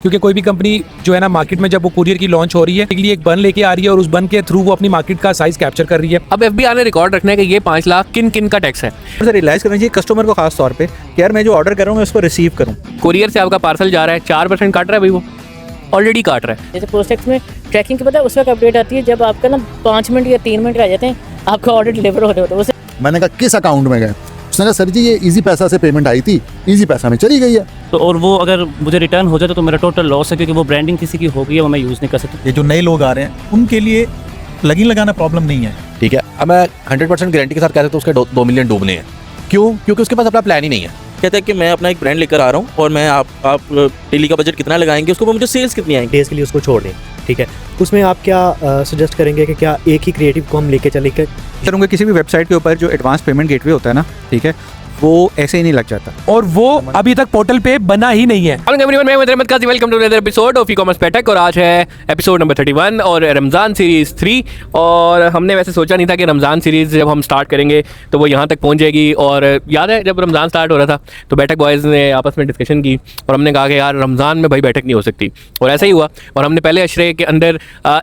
क्योंकि कोई भी कंपनी जो है ना मार्केट में जब वो कुरियर की लॉन्च हो रही है के लिए एक बन लेके आ रही है और उस बन के थ्रू वो अपनी मार्केट का साइज कैप्चर कर रही है। अब एफबीआई ने रिकॉर्ड रखना है कि ये 5 लाख किन किन का टैक्स है। सर रियलाइज़ करना चाहिए कस्टमर को खास तौर पे कि यार मैं जो ऑर्डर कर रहा हूँ मैं उसको रिसीव करूँ। कुरियर से आपका पार्सल जा रहा है 4% काट रहा है भाई, वो ऑलरेडी काट रहा है। जैसे पोस्टेक्स में ट्रैकिंग की पता है उस वक्त अपडेट आती है जब आपका ना 5 मिनट या 3 मिनट रह जाते हैं आपका ऑर्डर डिलीवर होने होता है। उसे मैंने कहा किस अकाउंट में गए, उसने कहा सर जी ये इजी पैसा से पेमेंट आई थी, इजी पैसा में चली गई है। तो और वो अगर मुझे रिटर्न हो जाए तो मेरा टोटल लॉस है, क्योंकि वो ब्रांडिंग किसी की हो गई है, वो मैं यूज़ नहीं कर सकता। ये जो नए लोग आ रहे हैं उनके लिए प्लगिंग लगाना प्रॉब्लम नहीं है। ठीक है, अब मैं 100% गारंटी के साथ कह सकता हूँ उसके 2 मिलियन डूबने हैं। क्यों? क्योंकि उसके पास अपना प्लान ही नहीं है। कहता है कि मैं अपना एक ब्रांड लेकर आ रहा हूँ और मैं आप डेली का बजट कितना लगाएंगे उसको मुझे सेल्स कितनी आएंगी। डेज के लिए उसको छोड़ दें, ठीक है। उसमें आप क्या सजेस्ट करेंगे कि क्या एक ही क्रिएटिव को हम लेके चले करूँगा किसी भी वेबसाइट के ऊपर जो एडवांस पेमेंट गेटवे होता है ना, ठीक है, वो ऐसे ही नहीं लग जाता और वो अभी तक पोर्टल पे बना ही नहीं है। Welcome to another episode of ecommerce पेटक और आज है एपिसोड नंबर 31 और रमज़ान सीरीज़ 3। और हमने वैसे सोचा नहीं था कि रमज़ान सीरीज़ जब हम स्टार्ट करेंगे तो वो यहाँ तक पहुँच जाएगी। और याद है जब रमज़ान स्टार्ट हो रहा था तो बैठक बॉयज़ ने आपस में डिस्कशन की और हमने कहा कि यार रमज़ान में भाई बैठक नहीं हो सकती, और ऐसा ही हुआ। और हमने पहले अशरे के अंदर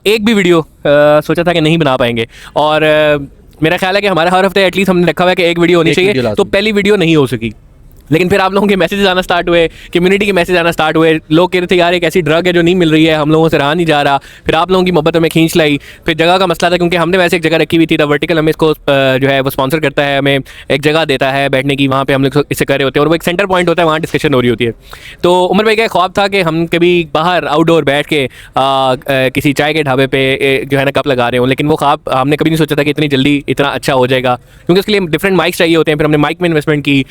एक भी वीडियो सोचा था कि नहीं बना पाएंगे, और मेरा ख्याल है कि हमारे हर हफ्ते एटलीस्ट हमने रखा हुआ है कि एक वीडियो होनी चाहिए, तो पहली वीडियो नहीं हो सकी। लेकिन फिर आप लोगों के मैसेजेस आना स्टार्ट हुए, कम्युनिटी के मैसेज आना स्टार्ट हुए, लोग कह रहे थे यार एक ऐसी ड्रग है जो नहीं मिल रही है, हम लोगों से रहा नहीं जा रहा। फिर आप लोगों की मोहब्बत हमें खींच लाई। फिर जगह का मसला था, क्योंकि हमने वैसे एक जगह रखी हुई थी, द वर्टिकल हमें इसको जो है वो स्पॉन्सर करता है, हमें एक जगह देता है बैठने की, वहाँ पे हम लोग इसे कर रहे होते हैं और वो एक सेंटर पॉइंट होता है, वहाँ डिस्कशन हो रही होती है। तो उमर भाई का ख्वाब था कि हम कभी बाहर आउटडोर बैठ के किसी चाय के ढाबे पे जो है ना कप लगा रहे हो, लेकिन वो ख्वाब हमने कभी नहीं सोचा था कि इतनी जल्दी इतना अच्छा हो जाएगा, क्योंकि उसके लिए डिफरेंट माइक्स चाहिए होते हैं। फिर हमने माइक में इन्वेस्टमेंट की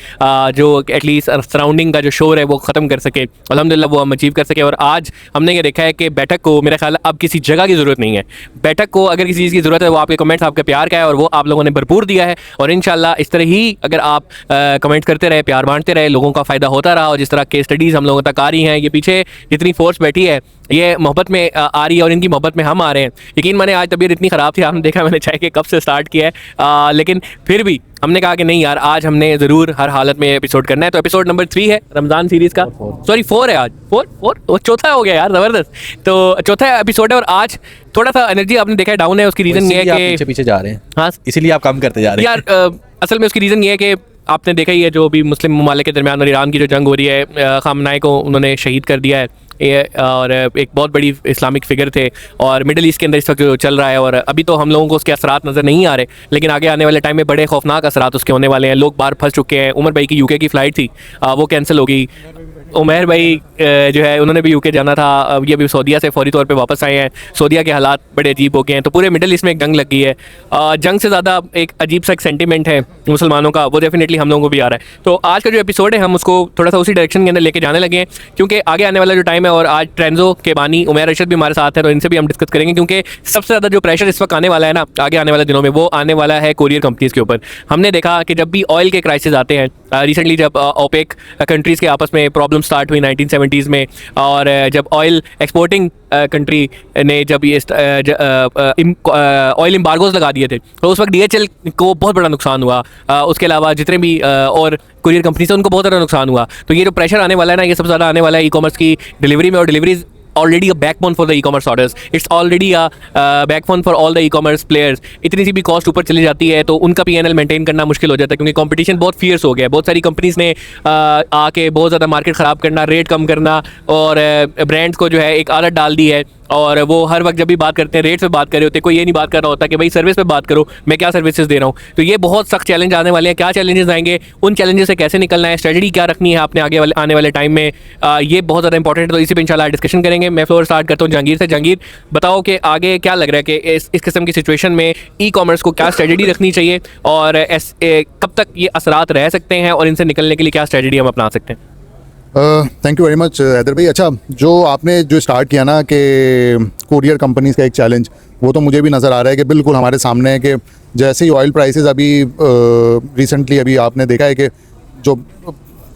जो एटलीस्ट सराउंडिंग का जो शोर है वो ख़त्म कर सके। अल्हम्दुलिल्लाह वो हम अचीव कर सके। और आज हमने ये देखा है कि बैठक को मेरा ख्याल अब किसी जगह की ज़रूरत नहीं है। बैठक को अगर किसी चीज़ की ज़रूरत है वो आपके कमेंट्स, आपके प्यार का है, और वो आप लोगों ने भरपूर दिया है। और इंशाल्लाह इस तरह ही अगर आप कमेंट करते रहे, प्यार बांटते रहे, लोगों का फ़ायदा होता रहा, और जिस तरह के स्टडीज़ हम लोगों तक आ रही हैं, ये पीछे जितनी फोर्स बैठी है ये मोहब्बत में आ रही है और इनकी मोहब्बत में हम आ रहे हैं। यकीन माने आज तबीयत इतनी ख़राब थी, आपने देखा मैंने चाय के कप से स्टार्ट किया है, लेकिन फिर भी हमने कहा कि नहीं यार आज हमने ज़रूर हर हालत में एपिसोड करना है। तो एपिसोड नंबर 3 है रमज़ान सीरीज़ का, सॉरी 4 है आज, 4 वो चौथा हो गया यार, ज़बरदस्त। तो चौथा एपिसोड है और आज थोड़ा सा एनर्जी आपने देखा है डाउन है। उसकी रीज़न ये है कि पीछे जा रहे हैं, हाँ इसीलिए आप काम करते जा रहे हैं यार। असल में उसकी रीज़न ये है कि आपने देखा ही है जो भी मुस्लिम ममालिक के दरमियान और ईरान की जो जंग हो रही है, खामनाई को उन्होंने शहीद कर दिया है, और एक बहुत बड़ी इस्लामिक फ़िगर थे, और मिडल ईस्ट के अंदर इस वक्त जो चल रहा है। और अभी तो हम लोगों को उसके असरात नज़र नहीं आ रहे, लेकिन आगे आने वाले टाइम में बड़े खौफनाक असरात उसके होने वाले हैं। लोग बाहर फंस चुके हैं। उमर भाई की यूके की फ़्लाइट थी, वो कैंसिल हो गई। उमर भाई जो है उन्होंने भी यूके जाना था, ये अभी सऊदीया से फौरी तौर पे वापस आए हैं। सऊदीया के हालात बड़े अजीब हो गए हैं, तो पूरे मिडल ईस्ट में एक जंग लग गई है। जंग से ज़्यादा एक अजीब सा एक सेंटिमेंट है मुसलमानों का, वो डेफिनेटली हम लोगों को भी आ रहा है। तो आज का जो एपिसोड है हम उसको थोड़ा सा उसी डायरेक्शन के अंदर लेके जाने लगे हैं, क्योंकि आगे आने वाला जो टाइम है, और आज ट्रेंड्सो के बानी उमैर अरशद भी हमारे साथ है, तो इनसे भी हम डिस्कस करेंगे, क्योंकि सबसे ज़्यादा जो प्रेशर इस वक्त आने वाला है ना आगे आने वाले दिनों में, वो आने वाला है कोरियर कंपनीज़ के ऊपर। हमने देखा कि जब भी ऑयल के क्राइसिस आते हैं, रिसेंटली जब ओपेक कंट्रीज़ के आपस में प्रॉब्लम स्टार्ट हुई 1970s में, और जब ऑयल एक्सपोर्टिंग कंट्री ने जब ये ऑयल एम्बार्गोज लगा दिए थे, तो उस वक्त DHL को बहुत बड़ा नुकसान हुआ। उसके अलावा जितने भी और कुरियर कंपनी से उनको बहुत ज़्यादा नुकसान हुआ। तो ये जो प्रेशर आने वाला है ना, ये सबसे ज़्यादा आने वाला है ई-कॉमर्स की डिलीवरी में, और deliveries already a backbone for the ecommerce orders, it's already a backbone for all the ecommerce players. इतनी सी भी कॉस्ट ऊपर चली जाती है तो उनका P&L मेंटेन करना मुश्किल हो जाता है, क्योंकि कंपटीशन बहुत फियर्स हो गया है। बहुत सारी कंपनीज़ ने आके बहुत ज़्यादा मार्केट ख़राब करना, रेट कम करना, और ब्रांड्स को जो है एक आदत डाल दी है, और वो हर वक्त जब भी बात करते हैं रेट पे बात कर रहे होते हैं, कोई ये नहीं बात कर रहा होता कि भाई सर्विस पे बात करो, मैं क्या सर्विसेज दे रहा हूँ। तो ये बहुत सख्त चैलेंज आने वाले हैं। क्या चैलेंजेस आएंगे, उन चैलेंजेस से कैसे निकलना है, स्ट्रेटजी क्या रखनी है आपने आने वाले टाइम में, ये बहुत ज़्यादा इंपॉर्टेंट है। तो इसी पर इंशाल्लाह डिस्कशन करेंगे। मैं फ्लोर स्टार्ट करता हूँ जहांगीर से। जहांगीर बताओ कि आगे क्या लग रहा है कि इस किस्म की सिचुएशन में ई-कॉमर्स को क्या स्ट्रेटजी रखनी चाहिए, और कब तक ये असरात रह सकते हैं, और इनसे निकलने के लिए क्या स्ट्रेटजी हम अपना सकते हैं। Thank you very much Haider भाई। अच्छा, जो आपने जो स्टार्ट किया ना कि कुरियर कंपनीज़ का एक चैलेंज, वो तो मुझे भी नज़र आ रहा है कि बिल्कुल हमारे सामने है कि जैसे ही ऑयल प्राइसेस अभी रिसेंटली अभी आपने देखा है कि जो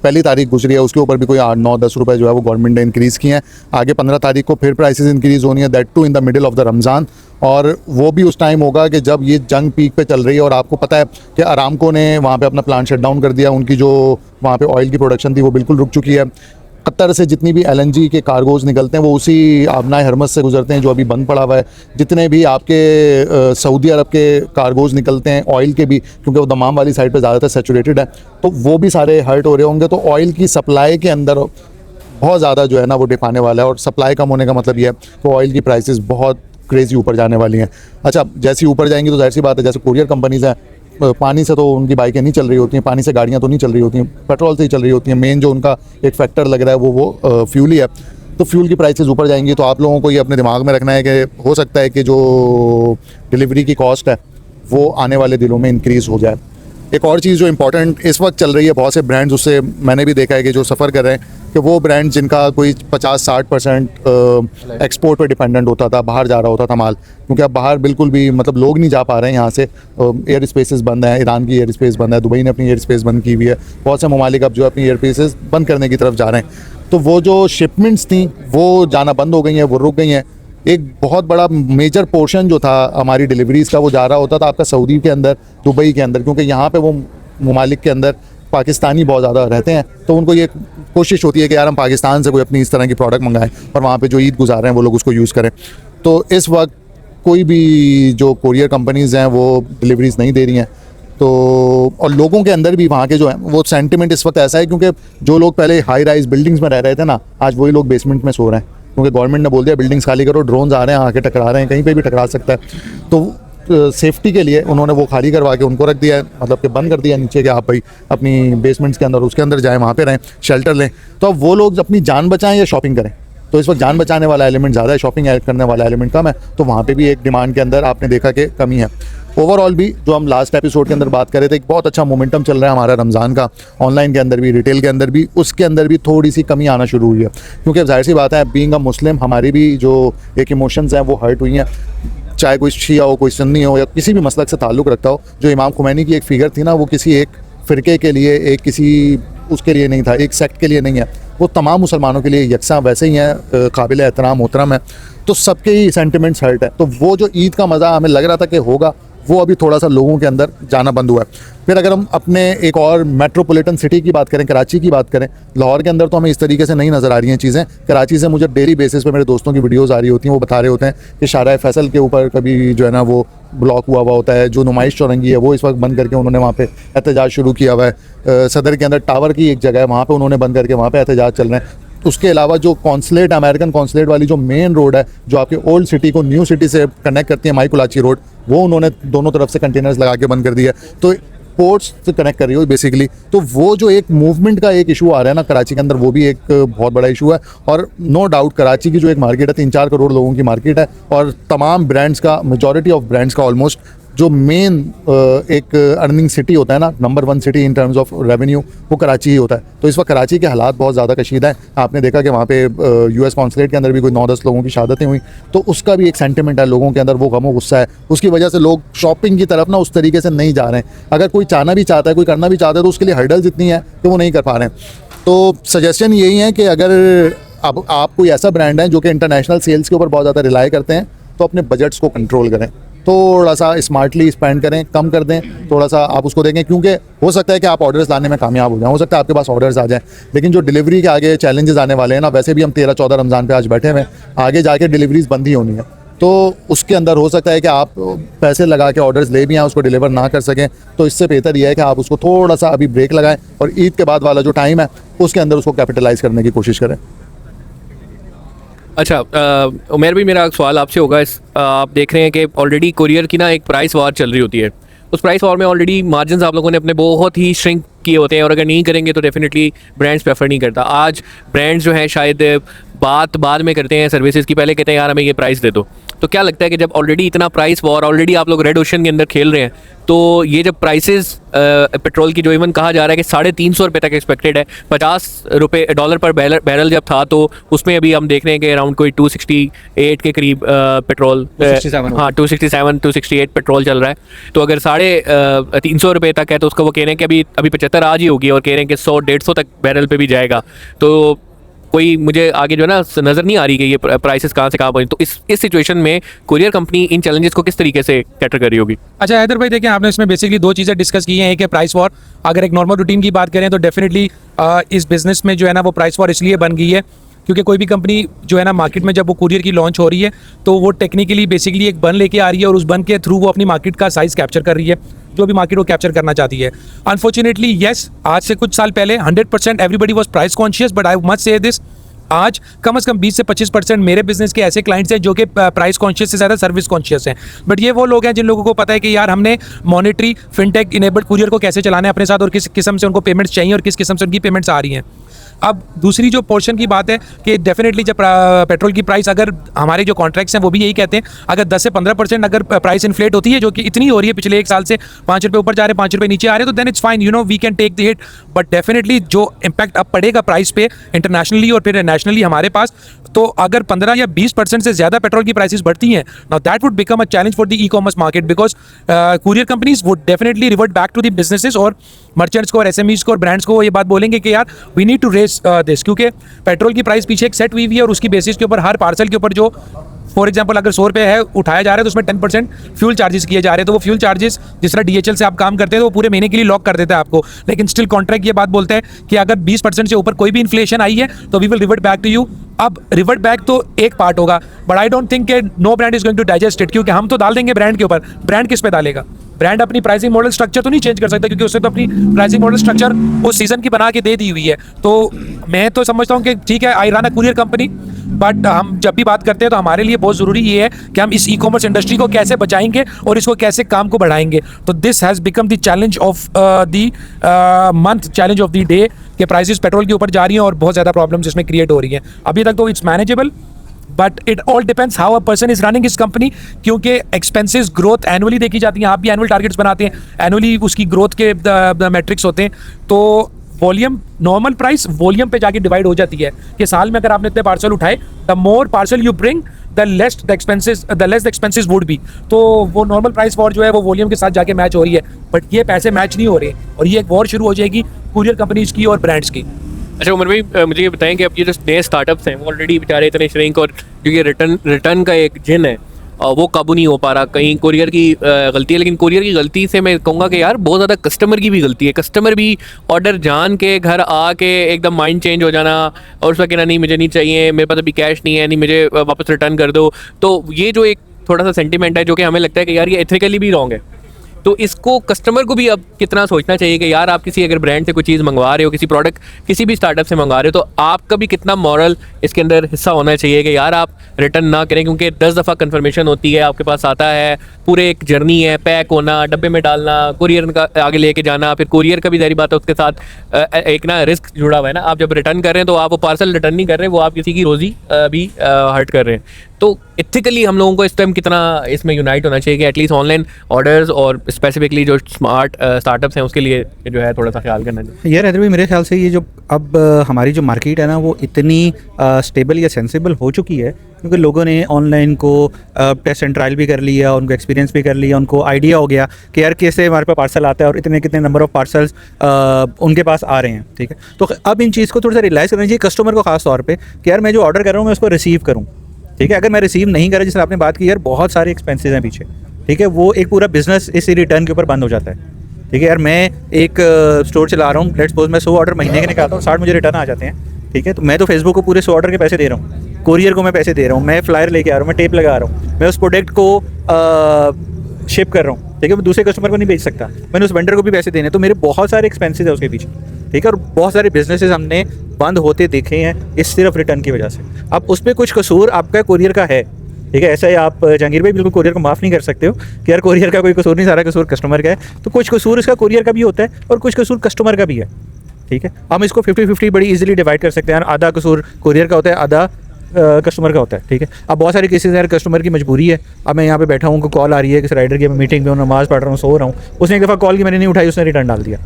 पहली तारीख गुजरी है उसके ऊपर भी कोई 8-9-10 रुपए जो है वो गवर्नमेंट ने इंक्रीज़ किए हैं। आगे 15 तारीख को फिर प्राइसेस इंक्रीज़ होनी है, that too in the middle of the Ramzan, और वो भी उस टाइम होगा कि जब ये जंग पीक पे चल रही है। और आपको पता है कि अरामको ने वहाँ पे अपना प्लांट शट डाउन कर दिया, उनकी जो वहाँ पे ऑयल की प्रोडक्शन थी वो बिल्कुल रुक चुकी है। कतर से जितनी भी LNG के कार्गोज निकलते हैं वो उसी आबनाए हरमस से गुजरते हैं जो अभी बंद पड़ा हुआ है। जितने भी आपके सऊदी अरब के कार्गोज निकलते हैं ऑयल के भी, क्योंकि वो दमाम वाली साइड पे ज़्यादातर सैचुरेटेड है, तो वो भी सारे हर्ट हो रहे होंगे। तो ऑयल की सप्लाई के अंदर बहुत ज़्यादा जो है ना वो डिप आने वाला है, और सप्लाई कम होने का मतलब ये है कि ऑयल की प्राइसेस बहुत क्रेज़ी ऊपर जाने वाली हैं। अच्छा, जैसे ही ऊपर जाएंगी तो जाहिर सी बात है, जैसे कुरियर कंपनीज़ हैं, पानी से तो उनकी बाइकें नहीं चल रही होती हैं, पानी से गाड़ियाँ तो नहीं चल रही होती हैं, पेट्रोल से ही चल रही होती हैं। मेन जो उनका एक फैक्टर लग रहा है वो फ्यूल ही है। तो फ्यूल की प्राइसेस ऊपर जाएंगी तो आप लोगों को ये अपने दिमाग में रखना है कि हो सकता है कि जो डिलीवरी की कॉस्ट है वो आने वाले दिनों में इंक्रीज़ हो जाए। एक और चीज़ जो इंपॉर्टेंट इस वक्त चल रही है, बहुत से ब्रांड्स, उससे मैंने भी देखा है कि जो सफ़र कर रहे हैं, कि वो ब्रांड जिनका कोई 50-60% एक्सपोर्ट पर डिपेंडेंट होता था, बाहर जा रहा होता था माल, क्योंकि अब बाहर बिल्कुल भी मतलब लोग नहीं जा पा रहे हैं यहाँ से। एयर स्पेसेस बंद हैं, ईरान की एयर स्पेस बंद है, दुबई ने अपनी एयर स्पेस बंद की हुई है, बहुत से ममालिक अब जो अपनी एयर स्पेसेस बंद करने की तरफ जा रहे हैं। तो वो जो शिपमेंट्स थी वो जाना बंद हो गई हैं, वो रुक गई हैं। एक बहुत बड़ा मेजर पोर्शन जो था हमारी डिलीवरीज़ का वो जा रहा होता था आपका सऊदी के अंदर, दुबई के अंदर, क्योंकि यहाँ पे वो ममालिक के अंदर पाकिस्तानी बहुत ज़्यादा रहते हैं, तो उनको ये कोशिश होती है कि यार हम पाकिस्तान से कोई अपनी इस तरह की प्रोडक्ट मंगाएं और वहाँ पे जो ईद गुजार रहे हैं वो लोग उसको यूज़ करें। तो इस वक्त कोई भी जो कोरियर कंपनीज़ हैं वो डिलीवरीज़ नहीं दे रही हैं। तो और लोगों के अंदर भी वहाँ के जो है वो सेंटिमेंट इस वक्त ऐसा है, क्योंकि जो लोग पहले हाई राइज बिल्डिंग्स में रह रहे थे ना, आज वही लोग बेसमेंट में सो रहे हैं, क्योंकि गवर्नमेंट ने बोल दिया बिल्डिंग्स खाली करो, ड्रोन्स आ रहे हैं, आके टकरा रहे हैं, कहीं पे भी टकरा सकता है। तो सेफ्टी के लिए उन्होंने वो खाली करवा के उनको रख दिया है, मतलब कि बंद कर दिया नीचे कि आप भाई अपनी बेसमेंट्स के अंदर उसके अंदर जाएँ, वहाँ पे रहें, शेल्टर लें। तो अब वो लोग अपनी जान बचाएं या शॉपिंग करें, तो इस वक्त जान बचाने वाला एलिमेंट ज़्यादा है, शॉपिंग करने वाला एलिमेंट कम है। तो वहाँ पे भी एक डिमांड के अंदर आपने देखा कि कमी है। ओवरऑल भी जो हम लास्ट एपिसोड के अंदर बात कर रहे थे, एक बहुत अच्छा मोमेंटम चल रहा है हमारा रमज़ान का, ऑनलाइन के अंदर भी, रिटेल के अंदर भी, उसके अंदर भी थोड़ी सी कमी आना शुरू हुई है, क्योंकि जाहिर सी बात है बीइंग अ मुस्लिम हमारी भी जो एक इमोशंस हैं वो हर्ट हुई हैं। चाहे कोई शिया हो, कोई सुन्नी हो, या किसी भी मसलक से ताल्लुक़ रखता हो, जो इमाम खुमैनी की एक फ़िगर थी ना, वो किसी एक फ़िरके के लिए, एक किसी उसके लिए नहीं था, एक सेक्ट के लिए नहीं है, वो तमाम मुसलमानों के लिए यकसा वैसे ही हैं, काबिल एहतराम मोहतरम है। तो सबके ही सेंटिमेंट्स हर्ट है। तो वो जो ईद का मज़ा हमें लग रहा था कि होगा, वो अभी थोड़ा सा लोगों के अंदर जाना बंद हुआ है। फिर अगर हम अपने एक और मेट्रोपॉलिटन सिटी की बात करें, कराची की बात करें, लाहौर के अंदर तो हमें इस तरीके से नहीं नज़र आ रही हैं चीज़ें। कराची से मुझे डेली बेसिस पे मेरे दोस्तों की वीडियोज़ आ रही होती हैं, वो बता रहे होते हैं कि शाहराह फैसल के ऊपर कभी जो है ना वो ब्लॉक हुआ होता है, जो नुमाइश चौरंगी है वो इस वक्त बंद करके उन्होंने वहाँ पे एहतजाज शुरू किया हुआ है। सदर के अंदर टावर की एक जगह है, वहाँ पे उन्होंने बंद करके वहाँ पे एहतजाज चल रहे हैं। उसके अलावा जो कॉन्सुलेट, अमेरिकन कॉन्सुलेट वाली जो मेन रोड है, जो आपके ओल्ड सिटी को न्यू सिटी से कनेक्ट करती है, माई कुलाची रोड, वो उन्होंने दोनों तरफ से कंटेनर्स लगा के बंद कर दिया। तो पोर्ट्स से कनेक्ट कर रही हो बेसिकली। तो वो जो एक मूवमेंट का एक इशू आ रहा है ना कराची के अंदर, वो भी एक बहुत बड़ा इशू है। और नो डाउट कराची की जो एक मार्केट है, 3-4 करोड़ लोगों की मार्केट है, और तमाम ब्रांड्स का, मेजॉरिटी ऑफ ब्रांड्स का ऑलमोस्ट जो मेन एक अर्निंग सिटी होता है ना, number 1 city in terms of revenue, वो कराची ही होता है। तो इस वक्त कराची के हालात बहुत ज़्यादा कशीदा हैं। आपने देखा कि वहाँ पे US कॉन्सुलेट के अंदर भी कोई 9-10 लोगों की शहादतें हुई। तो उसका भी एक सेंटिमेंट है लोगों के अंदर, वो गम व गुस्सा है। उसकी वजह से लोग शॉपिंग की तरफ ना उस तरीके से नहीं जा रहे हैं। अगर कोई चाहना भी चाहता है, कोई करना भी चाहता है, तो उसके लिए हर्डल्स इतनी है कि वो नहीं कर पा रहे हैं। तो सजेशन यही है कि अगर अब आप कोई ऐसा ब्रांड है जो कि इंटरनेशनल सेल्स के ऊपर बहुत ज़्यादा रिलाई करते हैं, तो अपने बजट्स को कंट्रोल करें, थोड़ा सा स्मार्टली स्पेंड करें, कम कर दें, थोड़ा सा आप उसको देखें, क्योंकि हो सकता है कि आप ऑर्डर्स लाने में कामयाब हो जाएं, हो सकता है आपके पास ऑर्डर्स आ जाएं, लेकिन जो डिलीवरी के आगे चैलेंजेस आने वाले हैं ना, वैसे भी हम 13-14 रमज़ान पे आज बैठे हुए हैं, आगे जाके डिलीवरीज बंद ही होनी है। तो उसके अंदर हो सकता है कि आप पैसे लगा के ऑर्डर्स ले भी आएँ, उसको डिलीवर ना कर सकें। तो इससे बेहतर यह है कि आप उसको थोड़ा सा अभी ब्रेक लगाएं और ईद के बाद वाला जो टाइम है उसके अंदर उसको कैपिटलाइज करने की कोशिश करें। अच्छा, उमेर भी मेरा सवाल आपसे होगा, आप देख रहे हैं कि ऑलरेडी कोरियर की ना एक प्राइस वॉर चल रही होती है। उस प्राइस वॉर में ऑलरेडी मार्जिन आप लोगों ने अपने बहुत ही श्रिंक किए होते हैं, और अगर नहीं करेंगे तो डेफिनेटली ब्रांड्स प्रेफर नहीं करता। आज ब्रांड्स जो हैं शायद बात बाद में करते हैं सर्विसेज की, पहले कहते हैं यार हमें ये प्राइस दे दो। तो क्या लगता है कि जब ऑलरेडी इतना प्राइस वॉर, ऑलरेडी आप लोग रेड ओशन के अंदर खेल रहे हैं, तो ये जब प्राइसेस पेट्रोल की जो इवन कहा जा रहा है कि 350 रुपये तक एक्सपेक्टेड है, $50 पर बैरल जब था, तो उसमें अभी हम देख रहे हैं कि अराउंड कोई 268 के करीब पेट्रोल, 268 पेट्रोल चल रहा है। तो अगर 350 रुपये तक है, तो उसका वो कह रहे हैं कि अभी 75 आज ही होगी, और कह रहे हैं कि 100-150 तक बैरल पे भी जाएगा। तो कोई मुझे आगे जो है ना नज़र नहीं आ रही कि ये प्राइसेस कहाँ से कहाँ पहुँचे। तो इस सिचुएशन में कुरियर कंपनी इन चैलेंजेस को किस तरीके से कैटर कर रही होगी? अच्छा हैदर भाई, देखिए आपने इसमें बेसिकली दो चीज़ें डिस्कस की हैं। एक है प्राइस वॉर। अगर एक नॉर्मल रूटीन की बात करें तो डेफिनेटली इस बिजनेस में जो है ना वो प्राइस वॉर इसलिए बन गई है क्योंकि कोई भी कंपनी जो है ना मार्केट में जब वो कुरियर की लॉन्च हो रही है तो वो टेक्निकली बेसिकली एक बन लेके आ रही है और उस बन के थ्रू वो अपनी मार्केट का साइज़ कैप्चर कर रही है, जो भी मार्केट वो कैप्चर करना चाहती है। अनफॉर्चुनेटली येस, आज से कुछ साल पहले 100% everybody was price conscious, but I must say this, आज कम से कम 20 से 25% मेरे बिजनेस के ऐसे क्लाइंट्स हैं जो कि प्राइस कॉन्शियस से ज़्यादा सर्विस कॉन्शियस हैं। बट ये वो लोग हैं जिन लोगों को पता है कि यार हमने मॉनेटरी फिनटेक इनेबल्ड कुरियर को कैसे चलाना है अपने साथ और किस किस्म से उनको पेमेंट्स चाहिए और किस किस्म से उनकी पेमेंट्स आ रही हैं। अब दूसरी जो पोर्शन की बात है कि डेफिनेटली जब पेट्रोल की प्राइस, अगर हमारे जो कॉन्ट्रैक्ट्स हैं वो भी यही कहते हैं, अगर 10 से 15% अगर प्राइस इन्फ्लेट होती है, जो कि इतनी हो रही है पिछले एक साल से, 5 रुपये ऊपर जा रहे हैं 5 रुपये नीचे आ रहे हैं, तो then it's fine, you know we can take the hit. But definitely जो इम्पैक्ट अब पड़ेगा प्राइस पे इंटरनेशनली और फिर नेशनली हमारे पास, तो अगर 15 या 20% से ज़्यादा पेट्रोल की प्राइसेस बढ़ती हैं, now that would become a challenge for the ecommerce market, because courier companies would definitely revert back to the businesses और मर्चेंट्स को और एसएमईज को और ब्रांड्स को ये बात बोलेंगे कि यार we need to raise this, क्योंकि पेट्रोल की प्राइस पीछे एक सेट हुई हुई है और उसकी बेसिस के ऊपर हर पार्सल के ऊपर जो फॉर एग्जांपल अगर 100 रुपये है उठाया जा रहा है तो उसमें 10% फ्यूल चार्जेस किए जा रहे हैं। तो वो फ्यूल चार्जेस जिस तरह DHL से आप काम करते हैं तो वो पूरे महीने के लिए लॉक कर देता है आपको, लेकिन स्टिल कॉन्ट्रैक्ट ये बात बोलता है कि अगर 20% से ऊपर कोई भी इन्फ्लेशन आई है तो we will revert back to you. अब रिवर्ट बैक तो एक पार्ट होगा, बट आई डोंट थिंक कि no brand is going to digest it, क्योंकि हम तो डाल देंगे ब्रांड के ऊपर, ब्रांड किस पे डालेगा? ब्रांड अपनी प्राइसिंग मॉडल स्ट्रक्चर तो नहीं चेंज कर सकता, क्योंकि उससे तो अपनी प्राइसिंग मॉडल स्ट्रक्चर उस सीजन की बना के दे दी हुई है। तो मैं तो समझता हूँ कि ठीक है, I run a courier company, but हम जब भी बात करते हैं तो हमारे लिए बहुत ज़रूरी ये है कि हम इस ई कॉमर्स इंडस्ट्री को कैसे बचाएंगे और इसको कैसे काम को बढ़ाएंगे। तो this has become the challenge of the month, challenge of the day, कि प्राइसेस पेट्रोल के ऊपर जा रही हैं और बहुत ज़्यादा प्रॉब्लम्स इसमें क्रिएट हो रही हैं। अभी तक तो it's manageable, but it all depends how a person is running his company, क्योंकि एक्सपेंसेस ग्रोथ एनुअली देखी जाती है। आप भी एनुअल टारगेट्स बनाते हैं, एनुअली उसकी ग्रोथ के मैट्रिक्स होते हैं। तो वॉल्यूम, नॉर्मल प्राइस वॉल्यूम पे जाके डिवाइड हो जाती है कि साल में अगर आपने इतने पार्सल उठाए, the more parcel you bring the less the expenses would be. तो वो नॉर्मल प्राइस वॉर जो है वो वॉल्यूम के साथ जाके मैच हो रही है, बट ये पैसे मैच नहीं हो रहे और ये एक वॉर शुरू हो जाएगी कुरियर कंपनीज की और ब्रांड्स की। अच्छा उमर भाई, मुझे ये बताएं कि अब ये जो नए स्टार्टअप्स हैं वो ऑलरेडी बेचारे इतने श्रिंक, और जो ये रिटर्न का एक जिन है वो काबू नहीं हो पा रहा। कहीं कुरियर की गलती है, लेकिन कुरियर की गलती से मैं कहूँगा कि यार बहुत ज़्यादा कस्टमर की भी गलती है। कस्टमर भी ऑर्डर जान के घर आके एकदम माइंड चेंज हो जाना और उसका कहना नहीं मुझे नहीं चाहिए, मेरे पास अभी कैश नहीं है, नहीं मुझे वापस रिटर्न कर दो। तो ये जो एक थोड़ा सा सेंटिमेंट है जो कि हमें लगता है कि यार ये एथिकली भी रॉन्ग है। तो इसको कस्टमर को भी अब कितना सोचना चाहिए कि यार आप किसी अगर ब्रांड से कोई चीज़ मंगवा रहे हो, किसी प्रोडक्ट किसी भी स्टार्टअप से मंगवा रहे हो, तो आपका भी कितना मॉरल इसके अंदर हिस्सा होना चाहिए कि यार आप रिटर्न ना करें, क्योंकि 10 दफ़ा कंफर्मेशन होती है, आपके पास आता है, पूरे एक जर्नी है, पैक होना, डब्बे में डालना, कुरियर का आगे लेके जाना, फिर कुरियर का भी जारी बात है उसके साथ एक ना रिस्क जुड़ा हुआ है ना। आप जब रिटर्न कर रहे हैं तो आप वो पार्सल रिटर्न नहीं कर रहे, वो आप किसी की रोज़ी भी हर्ट कर रहे हैं। तो एथिकली हम लोगों को इस टाइम कितना इसमें यूनाइट होना चाहिए कि एटलीस्ट ऑनलाइन ऑर्डर्स और स्पेसिफिकली जो स्मार्ट स्टार्टअप्स हैं उसके लिए जो है थोड़ा सा ख्याल करना चाहिए। यार हैदर भाई, मेरे ख्याल से ये जो अब हमारी जो मार्केट है ना वो इतनी स्टेबल या सेंसिबल हो चुकी है, क्योंकि लोगों ने ऑनलाइन को टेस्ट एंड ट्रायल भी कर लिया, उनको एक्सपीरियंस भी कर लिया, उनको आइडिया हो गया कि यार कैसे हमारे पास पार्सल आता है और इतने कितने नंबर ऑफ पार्सल्स उनके पास आ रहे हैं। ठीक है, तो अब इन चीज़ को थोड़ा सा रियलाइज़ करना चाहिए कस्टमर को, खास तौर पे कि यार मैं जो ऑर्डर कर रहा हूँ मैं उसको रिसीव करूँ। ठीक है, अगर मैं रिसीव नहीं करा, जैसे आपने बात की यार बहुत सारे एक्सपेंसेस हैं पीछे, ठीक है, वो एक पूरा बिजनेस इसी रिटर्न के ऊपर बंद हो जाता है। ठीक है यार, मैं एक स्टोर चला रहा हूँ, लेट्स सपोज मैं 100 ऑर्डर महीने के निकालता हूँ, 60 मुझे रिटर्न आ जाते हैं। ठीक है, तो मैं तो फेसबुक को पूरे 100 ऑर्डर के पैसे दे रहा हूँ, कुरियर को मैं पैसे दे रहा हूँ, मैं फ्लायर लेके आ रहा हूँ, मैं टेप लगा रहा हूँ, मैं उस प्रोडक्ट को शिप कर रहा हूँ। ठीक है, मैं दूसरे कस्टमर को नहीं बेच सकता, मैंने उस वेंडर को भी पैसे देने, तो मेरे बहुत सारे एक्सपेंसेस है उसके पीछे। ठीक है, और बहुत सारे बिजनेसेस हमने बंद होते देखे हैं इस सिर्फ रिटर्न की वजह से। अब उस पर कुछ कसूर आपका कुरियर का है। ठीक है, ऐसा ही आप जहांगीर भाई बिल्कुल कुरियर को माफ़ नहीं कर सकते हो कि यार कुरियर का कोई कसूर नहीं, सारा कसूर कस्टमर का है। तो कुछ कसूर इसका कुरियर का भी होता है और कुछ कसूर कस्टमर का भी है। ठीक है, हम इसको 50-50 बड़ी इजीली डिवाइड कर सकते हैं। आधा कसूर कुरियर का होता है, आधा कस्टमर का होता है। ठीक है, अब बहुत सारे केसेस यार कस्टमर की मजबूरी है, अब मैं यहाँ पे बैठा हूँ, उनको कॉल आ रही है किसी राइडर की, मैं मीटिंग में हूँ, नमाज़ पढ़ रहा हूँ, सो रहा हूँ, उसने एक दफ़ा कॉल की, मैंने नहीं उठाई, उसने रिटर्न डाल दिया।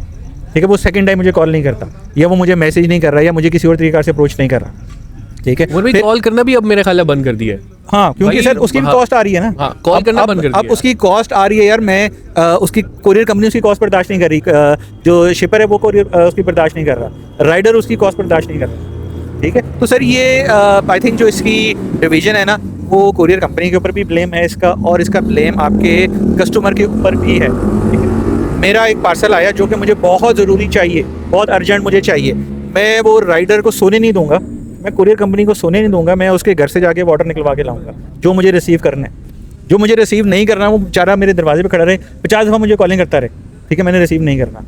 ठीक है, वो सेकंड टाइम मुझे कॉल नहीं करता, या वो मुझे मैसेज नहीं कर रहा, या मुझे किसी और तरीके से अप्रोच नहीं कर रहा। ठीक है, वो भी कॉल करना भी अब मेरे ख्याल में बंद कर दिया है। हाँ, क्योंकि सर उसकी भी कॉस्ट आ रही है ना। हाँ, कॉल करना बंद कर दिया। अब उसकी कॉस्ट आ रही है यार, मैं उसकी कुरियर कंपनी उसकी कॉस्ट बर्दाश्त नहीं कर रही, जो शिपर है वो कुरियर उसकी बर्दाश्त नहीं कर रहा, राइडर उसकी कॉस्ट बर्दाश्त नहीं कर रहा। ठीक है। तो सर ये आई थिंक जो इसकी डिवीज़न है ना, वो कुरियर कंपनी के ऊपर भी ब्लेम है इसका, और इसका ब्लेम आपके कस्टमर के ऊपर भी है, ठीक है। मेरा एक पार्सल आया जो कि मुझे बहुत ज़रूरी चाहिए, बहुत अर्जेंट मुझे चाहिए, मैं वो राइडर को सोने नहीं दूंगा, मैं कुरियर कंपनी को सोने नहीं दूंगा, मैं उसके घर से जाके ऑर्डर निकलवा के लाऊंगा जो मुझे रिसीव करना है। जो मुझे रिसीव नहीं करना वो बेचारा मेरे दरवाजे पे खड़ा रहे, 50 दफ़ा मुझे कॉलिंग करता रहे, ठीक है, मैंने रिसीव नहीं करना,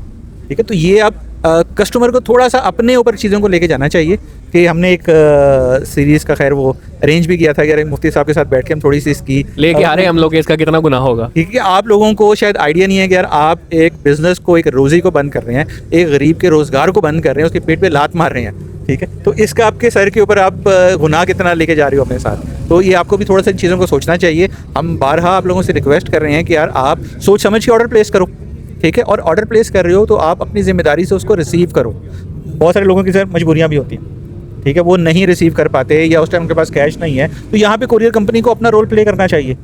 ठीक है। तो ये आप कस्टमर को थोड़ा सा अपने ऊपर चीज़ों को लेके जाना चाहिए कि हमने एक सीरीज़ का खैर वो अरेंज भी किया था कि मुफ्ती साहब के साथ बैठ के हम थोड़ी सी इसकी लेके आ रहे हैं हम लोग, इसका कितना गुनाह होगा। क्योंकि आप लोगों को शायद आइडिया नहीं है कि यार आप एक बिज़नेस को, एक रोज़ी को बंद कर रहे हैं, एक गरीब के रोज़गार को बंद कर रहे हैं, उसके पेट पे लात मार रहे हैं, ठीक है। तो इसका आपके सर के ऊपर आप गुनाह कितना लेके जा रहे हो अपने साथ, तो ये आपको भी थोड़ा सा इन चीज़ों को सोचना चाहिए। हम बारहा आप लोगों से रिक्वेस्ट कर रहे हैं कि यार आप सोच समझ के ऑर्डर प्लेस करो, ठीक है, और ऑर्डर प्लेस कर रहे हो तो आप अपनी ज़िम्मेदारी से उसको रिसीव करो। बहुत सारे लोगों की सर मजबूरियाँ भी होती हैं, ठीक है, वो नहीं रिसीव कर पाते या उस टाइम उनके पास कैश नहीं है, तो यहाँ पे कुरियर कंपनी को अपना रोल प्ले करना चाहिए।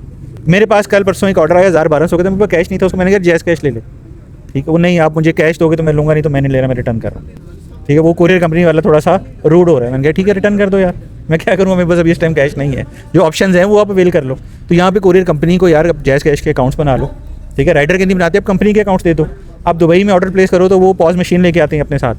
मेरे पास कल परसों एक ऑर्डर आया 1000-1200 का, मेरे पास कैश नहीं था, उसको मैंने कहा जैस कैश ले ले, ठीक है, वो नहीं आप मुझे कैश दोगे तो मैं लूँगा, नहीं तो मैंने ले रहा, मैं रिटर्न कर रहा हूँ, ठीक है। वो कुरियर कंपनी वाला थोड़ा सा रूड हो रहा है, मैंने कहा ठीक है रिटर्न कर दो यार, मैं क्या करूँगा, मेरे पास अभी इस टाइम कैश नहीं है, जो ऑप्शंस हैं वो आप अवेल कर लो। तो यहाँ पे कुरियर कंपनी को यार जैस कैश के अकाउंट्स बना लो, ठीक है, राइडर के नहीं बनाते, आप कंपनी के अकाउंट्स दे दो। आप दुबई में ऑर्डर प्लेस करो तो वो पॉज मशीन लेके आते हैं अपने साथ,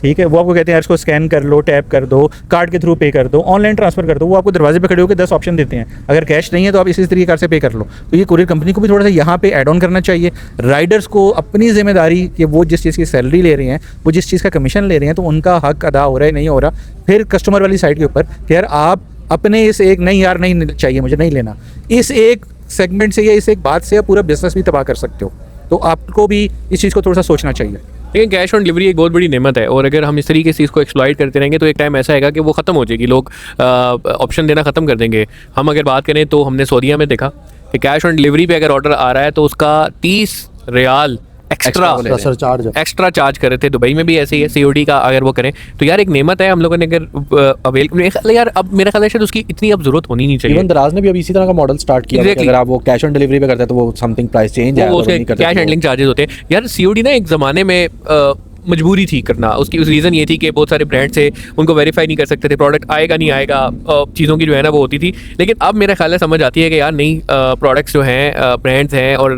ठीक है, वो आपको कहते हैं यार इसको स्कैन कर लो, टैप कर दो, कार्ड के थ्रू पे कर दो, ऑनलाइन ट्रांसफर कर दो, वो आपको दरवाजे पे खड़े होकर 10 ऑप्शन देते हैं। अगर कैश नहीं है तो आप इसी तरीके से पे कर लो। तो ये कुरियर कंपनी को भी थोड़ा सा यहाँ पे ऐड ऑन करना चाहिए। राइडर्स को अपनी जिम्मेदारी कि वो जिस चीज़ की सैलरी ले रहे हैं, वो जिस चीज़ का कमीशन ले रहे हैं, तो उनका हक अदा हो रहा है नहीं हो रहा, फिर कस्टमर वाली साइड के ऊपर कि यार आप अपने इस एक नहीं यार नहीं चाहिए मुझे नहीं लेना, इस एक सेगमेंट से या इस एक बात से आप पूरा बिजनेस भी तबाह कर सकते हो। तो आपको भी इस चीज़ को थोड़ा सा सोचना चाहिए। लेकिन कैश ऑन डिलीवरी एक बहुत बड़ी नेमत है, और अगर हम इस तरीके से इसको एक्सप्लॉइट करते रहेंगे तो एक टाइम ऐसा आएगा कि वो ख़त्म हो जाएगी, लोग ऑप्शन देना ख़त्म कर देंगे। हम अगर बात करें तो हमने सऊदीया में देखा कि कैश ऑन डिलीवरी पे अगर ऑर्डर आ रहा है तो उसका 30 रियाल एक्स्ट्रा चार्ज कर रहे थे। दुबई में भी ऐसे ही है, COD का अगर वो करें तो यार एक नेमत है, हम लोगों ने अगर अवेल यार अब मेरा ख्याल है शायद उसकी इतनी अब जरूरत होनी नहीं चाहिए। इवन दराज ने भी अभी इसी तरह का मॉडल स्टार्ट किया है कि अगर आप वो कैश ऑन डिलीवरी पे करते हैं तो वो समथिंग प्राइस चेंज है, उसके कैश हैंडलिंग चार्जेस होते हैं। यार COD ना एक ज़माने में मजबूरी थी करना, उसकी उस रीज़न ये थी कि बहुत सारे ब्रांड से उनको वेरीफाई नहीं कर सकते थे, प्रोडक्ट आएगा नहीं आएगा, चीज़ों की जो है ना वो होती थी। लेकिन अब मेरा ख्याल है समझ आती है कि यार नहीं, प्रोडक्ट्स जो हैं, ब्रांड्स हैं और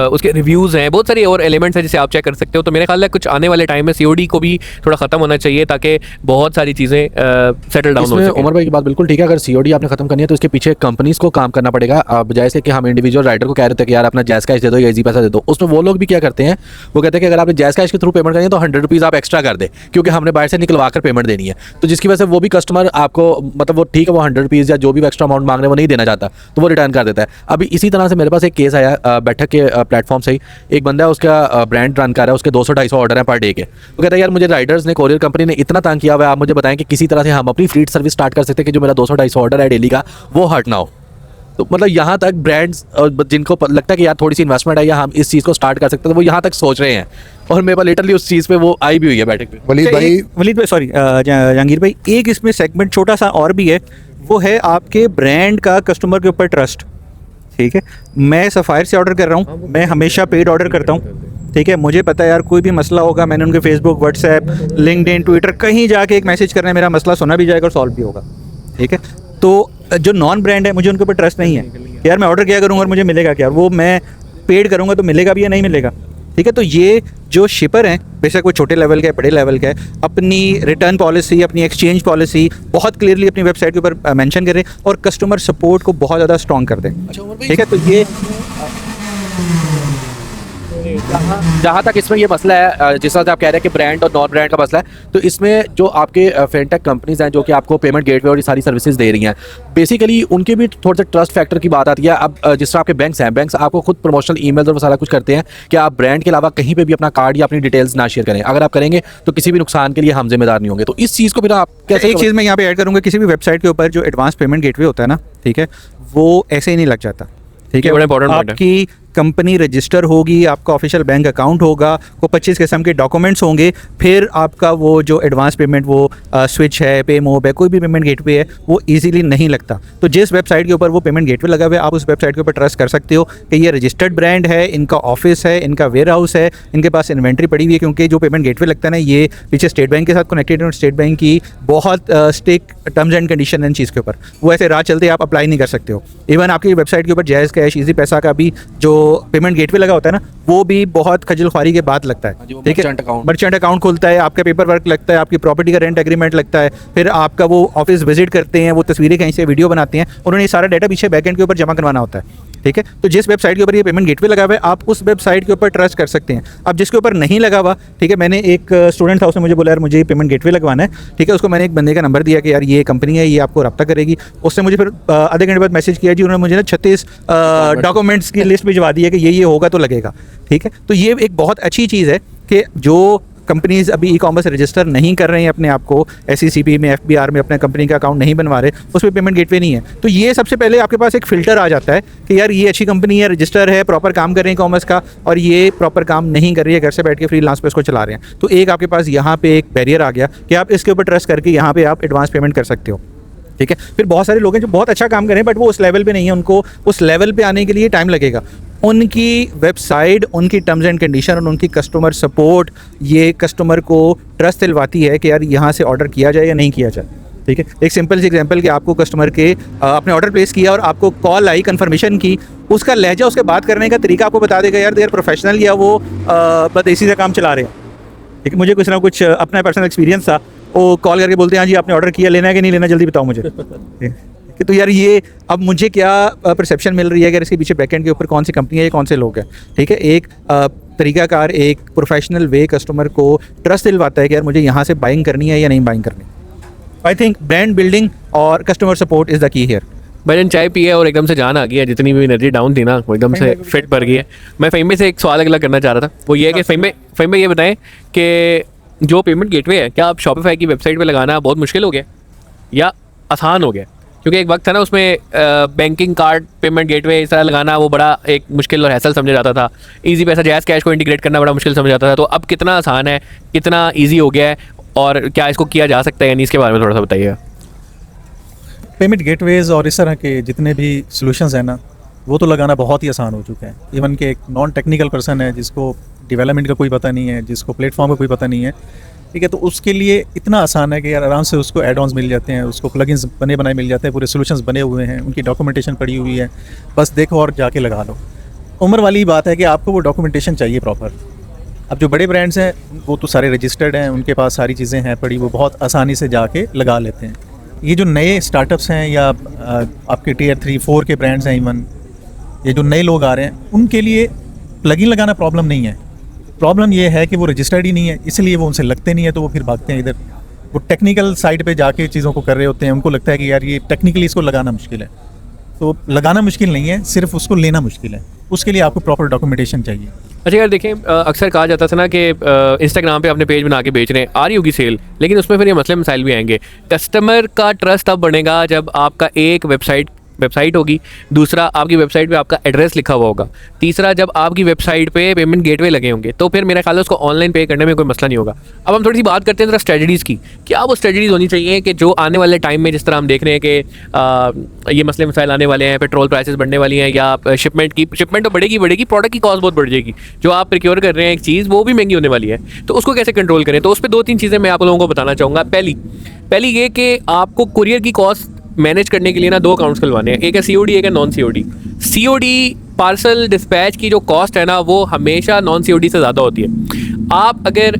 उसके रिव्यूज़ हैं, बहुत सारे और एलिमेंट्स हैं जिसे आप चेक कर सकते हो। तो मेरे ख्याल है कुछ आने वाले टाइम में COD को भी थोड़ा ख़त्म होना चाहिए ताकि बहुत सारी चीज़ें सेटल डाउन हो सके। उमर भाई की बात बिल्कुल ठीक है, अगर COD आपने खत्म करनी है तो इसके पीछे कंपनीज को काम करना पड़ेगा। बजाय से कि हम इंडिविजुअल राइडर को कह रहे थे कि यार अपना जैस कैश दे दो या इजी पैसा दे दो, उसमें वो लोग भी क्या करते हैं, वो कहते हैं कि अगर आपने जैस कैश के थ्रू पेमेंट तो 100 रुपीज़ आप एक्स्ट्रा कर दे क्योंकि हमने बाहर से निकलवा कर पेमेंट देनी है। तो जिसकी वजह से वो भी कस्टमर आपको मतलब वो ठीक है वो 100 रुपीज़ या जो भी एक्स्ट्रा अमाउंट मांग रहे हैं वो नहीं देना चाहता तो वो रिटर्न कर देता है। अभी इसी तरह से मेरे पास एक केस आया बैठक के प्लेटफॉर्म से ही, एक बंदा है उसका ब्रांड रन कर रहा है, उसके 200-250 ऑर्डर हैं पर डे के। वो कहता है यार मुझे राइडर्स ने, कोरियर कंपनी ने इतना तंग किया हुआ है, आप मुझे बताएं कि किसी तरह से हम अपनी फ्लीट सर्विस स्टार्ट कर सकते हैं कि जो मेरा 200-250 ऑर्डर है डेली का वो हट ना हो। तो मतलब यहाँ तक ब्रांड्स जिनको लगता है कि यार थोड़ी सी इन्वेस्टमेंट है या हम इस चीज़ को स्टार्ट कर सकते हैं तो वो यहाँ तक सोच रहे हैं, और मेरे पास लिटरली उस चीज़ पे वो आई भी हुई है बैठक पे। वलीद भाई सॉरी जहांगीर भाई, एक इसमें सेगमेंट छोटा सा और भी है, वो है आपके ब्रांड का कस्टमर के ऊपर ट्रस्ट, ठीक है। मैं सफ़ायर से ऑर्डर कर रहा हूँ, मैं हमेशा पेड ऑर्डर करता हूँ, ठीक है। मुझे पता है यार कोई भी मसला होगा, मैंने उनके फेसबुक, व्हाट्सएप, लिंक्डइन, ट्विटर कहीं जाके एक मैसेज करना है, मेरा मसला सुना भी जाएगा और सॉल्व भी होगा, ठीक है। तो जो नॉन ब्रांड है मुझे उनके ऊपर ट्रस्ट नहीं है यार, मैं ऑर्डर क्या करूँगा और मुझे मिलेगा क्या, वो मैं पेड करूँगा तो मिलेगा भी या नहीं मिलेगा, ठीक है। तो ये जो शिपर हैं, बेशक वो छोटे लेवल का है बड़े लेवल का है, अपनी रिटर्न पॉलिसी, अपनी एक्सचेंज पॉलिसी बहुत क्लियरली अपनी वेबसाइट के ऊपर मेंशन करें और कस्टमर सपोर्ट को बहुत ज़्यादा स्ट्रॉन्ग कर दें, ठीक है। तो ये जहाँ तक इसमें ये मसला है, जिस तरह से आप कह रहे हैं कि ब्रांड और नॉन ब्रांड का मसला है, तो इसमें जो आपके फिनटेक कंपनीज हैं जो कि आपको पेमेंट गेटवे और ये सारी सर्विसेज दे रही हैं, बेसिकली उनके भी थोड़ा सा ट्रस्ट फैक्टर की बात आती है। अब जिस तरह आपके बैंक्स हैं, बैंक्स आपको खुद प्रमोशनल ईमेल्स और सारा कुछ करते हैं कि आप ब्रांड के अलावा कहीं पर भी अपना कार्ड या अपनी डिटेल्स ना शेयर करें। अगर आप करेंगे तो किसी भी नुकसान के लिए हम जिम्मेदार नहीं होंगे। तो इस चीज़ को फिर आप कैसे, एक चीज़ मैं यहाँ पे ऐड करूँगा, किसी भी वेबसाइट के ऊपर जो एडवांस पेमेंट गेटवे होता है ना, ठीक है, वो ऐसे ही नहीं लग जाता, ठीक है। आपकी कंपनी रजिस्टर होगी, आपका ऑफिशियल बैंक अकाउंट होगा, वो 25 किस्म के डॉक्यूमेंट्स होंगे, फिर आपका वो जो एडवांस पेमेंट वो स्विच है, पेमोब है, कोई भी पेमेंट गेटवे है, वो इजीली नहीं लगता। तो जिस वेबसाइट के ऊपर वो पेमेंट गेटवे लगा हुआ है, आप उस वेबसाइट के ऊपर ट्रस्ट कर सकते हो कि ये रजिस्टर्ड ब्रांड है, इनका ऑफिस है, इनका वेयर हाउस है, इनके पास इन्वेंट्री पड़ी हुई है। क्योंकि जो पेमेंट गेटवे लगता है ना, ये पीछे स्टेट बैंक के साथ कनेक्टेड है और स्टेट बैंक की बहुत स्ट्रिक्ट टर्म्स एंड कंडीशन है इन चीज़ के ऊपर, वो ऐसे राह चलते आप अप्लाई नहीं कर सकते हो। इवन आपकी वेबसाइट के ऊपर जायज़ कैश, ईजी पैसा का भी जो पेमेंट गेटवे लगा होता है ना, वो भी बहुत खजल ख्वारी के बाद लगता है। ठीक है, मर्चेंट अकाउंट खुलता है, आपका पेपर वर्क लगता है, आपकी प्रॉपर्टी का रेंट एग्रीमेंट लगता है, फिर आपका वो ऑफिस विजिट करते हैं, वो तस्वीरें कहीं से वीडियो बनाते हैं, उन्होंने ये सारा डाटा पीछे बैकएंड के ऊपर जमा करवाना होता है। ठीक है, तो जिस वेबसाइट के ऊपर ये पेमेंट गेटवे लगा हुआ है, आप उस वेबसाइट के ऊपर ट्रस्ट कर सकते हैं। अब जिसके ऊपर नहीं लगा हुआ, ठीक है, मैंने एक स्टूडेंट था, उसने मुझे बोला यार मुझे पेमेंट गेटवे लगवाना है। ठीक है, उसको मैंने एक बंदे का नंबर दिया कि यार ये कंपनी है, ये आपको रब्ता करेगी। उसने मुझे फिर आधे घंटे बाद मैसेज किया जी, उन्होंने मुझे ना 36 डॉक्यूमेंट्स की लिस्ट भिजवा दी है कि ये होगा तो लगेगा। ठीक है, तो ये एक बहुत अच्छी चीज़ है कि जो कंपनीज अभी ई कॉमर्स रजिस्टर नहीं कर रहे हैं अपने आप को, SECP में, FBR में अपने कंपनी का अकाउंट नहीं बनवा रहे, उसमें पेमेंट गेटवे नहीं है। तो ये सबसे पहले आपके पास एक फ़िल्टर आ जाता है कि यार ये अच्छी कंपनी है, रजिस्टर है, प्रॉपर काम कर रहे हैं कॉमर्स का, और ये प्रॉपर काम नहीं कर रही है, घर से बैठ के फ्रीलांस पे इसको चला रहे हैं। तो एक आपके पास यहाँ पे एक बैरियर आ गया कि आप इसके ऊपर ट्रस्ट करके यहाँ पे आप एडवांस पेमेंट कर सकते हो। ठीक है, फिर बहुत सारे लोग हैं जो बहुत अच्छा काम कर रहे हैं बट वो उस लेवल पे नहीं है, उनको उस लेवल पे आने के लिए टाइम लगेगा। उनकी वेबसाइट, उनकी टर्म्स एंड कंडीशन और उनकी कस्टमर सपोर्ट ये कस्टमर को ट्रस्ट दिलवाती है कि यार यहाँ से ऑर्डर किया जाए या नहीं किया जाए। ठीक है, एक सिंपल सी एग्जांपल कि आपको कस्टमर के आपने ऑर्डर प्लेस किया और आपको कॉल आई कन्फर्मेशन की, उसका लहजा, उसके बात करने का तरीका आपको बता देगा यार दे आर प्रोफेशनल या वो बदेसी से काम चला रहे हैं। ठीक है, मुझे कुछ ना कुछ अपना पर्सनल एक्सपीरियंस था, वो कॉल करके बोलते हैं हाँ जी आपने ऑर्डर किया, लेना है कि नहीं लेना, जल्दी बताओ मुझे। कि तो यार ये अब मुझे क्या परसेप्शन मिल रही है कि इसके पीछे बैकएंड के ऊपर कौन सी कंपनी है, ये कौन से लोग हैं। ठीक है, एक तरीकाकार, एक प्रोफेशनल वे कस्टमर को ट्रस्ट दिलवाता है कि यार मुझे यहाँ से बाइंग करनी है या नहीं बाइंग करनी। आई थिंक ब्रांड बिल्डिंग और customer support is the key here. भाईजान चाय पिए और एकदम से जान आ गई है, जितनी भी एनर्जी डाउन थी ना वो एकदम से फिट भर गई है। मैं फ़हीम से एक सवाल अगला करना चाह रहा था, वो ये है कि फ़हीम ये बताएं कि जो पेमेंट गेटवे है, क्या आप शॉपिफाई की वेबसाइट पे लगाना बहुत मुश्किल हो गया या आसान हो गया? क्योंकि एक वक्त था ना उसमें बैंकिंग कार्ड पेमेंट गेटवे इस तरह लगाना वो बड़ा एक मुश्किल और हैसल समझा जाता था। इजी पैसा, जायज़ कैश को इंटीग्रेट करना बड़ा मुश्किल समझा जाता था। तो अब कितना आसान है, कितना ईजी हो गया है और क्या इसको किया जा सकता है या नहीं, इसके बारे में थोड़ा सा बताइए। पेमेंट गेटवेज़ और इस तरह के जितने भी सॉल्यूशंस हैं ना, वो तो लगाना बहुत ही आसान हो चुका है। इवन कि एक नॉन टेक्निकल पर्सन है जिसको डेवलपमेंट का कोई पता नहीं है, जिसको प्लेटफॉर्म का कोई पता नहीं है, ठीक है, तो उसके लिए इतना आसान है कि यार आराम से उसको एड ऑन्स मिल जाते हैं, उसको प्लगइन्स बने बनाए मिल जाते हैं, पूरे सॉल्यूशंस बने हुए हैं, उनकी डॉक्यूमेंटेशन पड़ी हुई है, बस देखो और जाके लगा लो। उम्र वाली बात है कि आपको वो डॉक्यूमेंटेशन चाहिए प्रॉपर। अब जो बड़े ब्रांड्स हैं वो तो सारे रजिस्टर्ड हैं, उनके पास सारी चीज़ें हैं पड़ी, वो बहुत आसानी से जाके लगा लेते हैं। ये जो नए स्टार्टअप्स हैं या आपके Tier 3, 4 के ब्रांड्स हैं, इवन ये जो नए लोग आ रहे हैं, उनके लिए प्लगइन लगाना प्रॉब्लम नहीं है। प्रॉब्लम ये है कि वो रजिस्टर्ड ही नहीं है, इसलिए वो उनसे लगते नहीं है, तो वो फिर भागते हैं इधर। वो टेक्निकल साइड पे जाके चीज़ों को कर रहे होते हैं, उनको लगता है कि यार ये टेक्निकली इसको लगाना मुश्किल है। तो लगाना मुश्किल नहीं है, सिर्फ उसको लेना मुश्किल है। उसके लिए आपको प्रॉपर डॉक्यूमेंटेशन चाहिए। अच्छा यार देखें, अक्सर कहा जाता था ना कि इंस्टाग्राम पे अपने पेज बना के बेच रहे हैं, आ रही होगी सेल, लेकिन उसमें फिर ये मसले मसाइल भी आएंगे। कस्टमर का ट्रस्ट तब बढ़ेगा जब आपका एक वेबसाइट होगी, दूसरा आपकी वेबसाइट पे आपका एड्रेस लिखा हुआ होगा, तीसरा जब आपकी वेबसाइट पे पेमेंट गेटवे लगे होंगे, तो फिर मेरा ख्याल है उसको ऑनलाइन पे करने में कोई मसला नहीं होगा। अब हम थोड़ी सी बात करते हैं जरा स्ट्रेटजीज़ की। क्या वो स्ट्रेटजीज़ होनी चाहिए कि जो आने वाले टाइम में, जिस तरह हम देख रहे हैं कि ये मसले मसाइल आने वाले हैं, पेट्रोल प्राइसेस बढ़ने वाली हैं, या शिपमेंट तो बढ़ेगी, प्रोडक्ट की कॉस्ट बहुत बढ़ जाएगी, जो आप प्रोक्योर कर रहे हैं एक चीज़ वो भी महंगी होने वाली है, तो उसको कैसे कंट्रोल करें? तो उस पर 2-3 चीज़ें मैं आप लोगों को बताना चाहूँगा। पहली ये कि आपको कुरियर की कॉस्ट मैनेज करने के लिए ना 2 अकाउंट्स खुलवाने हैं, एक है COD, एक है non COD। COD parcel dispatch की जो कॉस्ट है ना, वो हमेशा नॉन COD से ज़्यादा होती है। आप अगर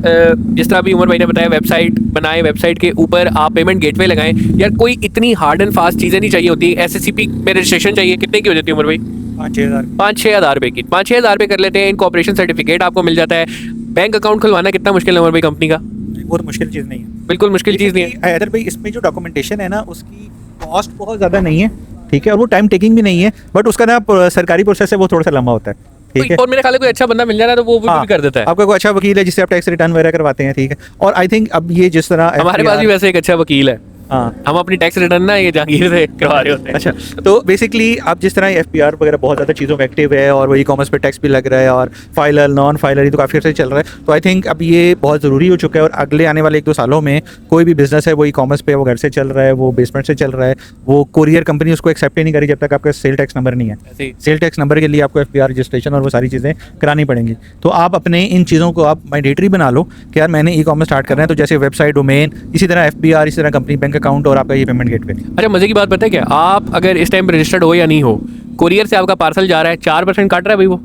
जिस तरह अभी उमर भाई ने बताया, वेबसाइट बनाएं, वेबसाइट के ऊपर आप पेमेंट गेटवे लगाएं, यार कोई इतनी हार्ड एंड फास्ट चीज़ें नहीं चाहिए होती। SSCP में रजिस्ट्रेशन चाहिए, कितने की हो जाती है उमर भाई? 5-6 हज़ार रुपये की। 5-6 हज़ार रुपये कर लेते हैं, इनकॉर्पोरेशन सर्टिफिकेट आपको मिल जाता है। बैंक अकाउंट खुलवाना कितना मुश्किल है उमर भाई कंपनी का? वो तो मुश्किल चीज़ नहीं है, बिल्कुल मुश्किल चीज़ नहीं है। हैदर भाई, इसमें जो डॉक्यूमेंटेशन है ना, उसकी कॉस्ट बहुत ज़्यादा नहीं है, ठीक है, और वो टाइम टेकिंग भी नहीं है, बट उसका ना सरकारी प्रोसेस है वो थोड़ा सा लंबा होता है, ठीक है। और मेरे ख्याल में कोई अच्छा बंदा मिल जाए तो वो भी कर देता है। आपका कोई अच्छा वकील है जिससे आप टैक्स रिटर्न वगैरह करवाते हैं, ठीक है। और आई थिंक अब ये जिस तरह हमारे पास भी वैसे एक अच्छा वकील है, हाँ। हम अपनी टैक्स रिटर्न ना ये जहांगीर से करवा रहे होते हैं। अच्छा, तो बेसिकली आप जिस तरह FBR वगैरह बहुत ज़्यादा चीज़ों में एक्टिव है और वो ई-कॉमर्स पे टैक्स भी लग रहा है और फाइलर नॉन फाइलर तो काफ़ी अर्से चल रहा है, तो आई थिंक अब ये बहुत ज़रूरी हो चुका है। और अगले आने वाले 1-2 सालों में कोई भी बिजनेस है वो ई-कॉमर्स पे वो घर से चल रहा है, वो बेसमेंट से चल रहा है, वो कोरियर कंपनी उसको एक्सेप्ट ही नहीं करी जब तक आपका सेल टैक्स नंबर नहीं है। सेल टैक्स नंबर के लिए आपको FBR रजिस्ट्रेशन और वो सारी चीज़ें करानी पड़ेंगी। तो आप अपने इन चीज़ों को आप मैंडेटरी बना लो कि यार मैंने ई-कॉमर्स स्टार्ट करना है, तो जैसे वेबसाइट, डोमेन, इसी तरह FBR, इसी तरह कंपनी बैंक अकाउंट और आपका ये पेमेंट गेटवे। अच्छा, मजे की बात पता है क्या, आप अगर इस टाइम रजिस्टर्ड हो या नहीं हो, कोरियर से आपका पार्सल जा रहा है, 4% काट रहा है भाई, वो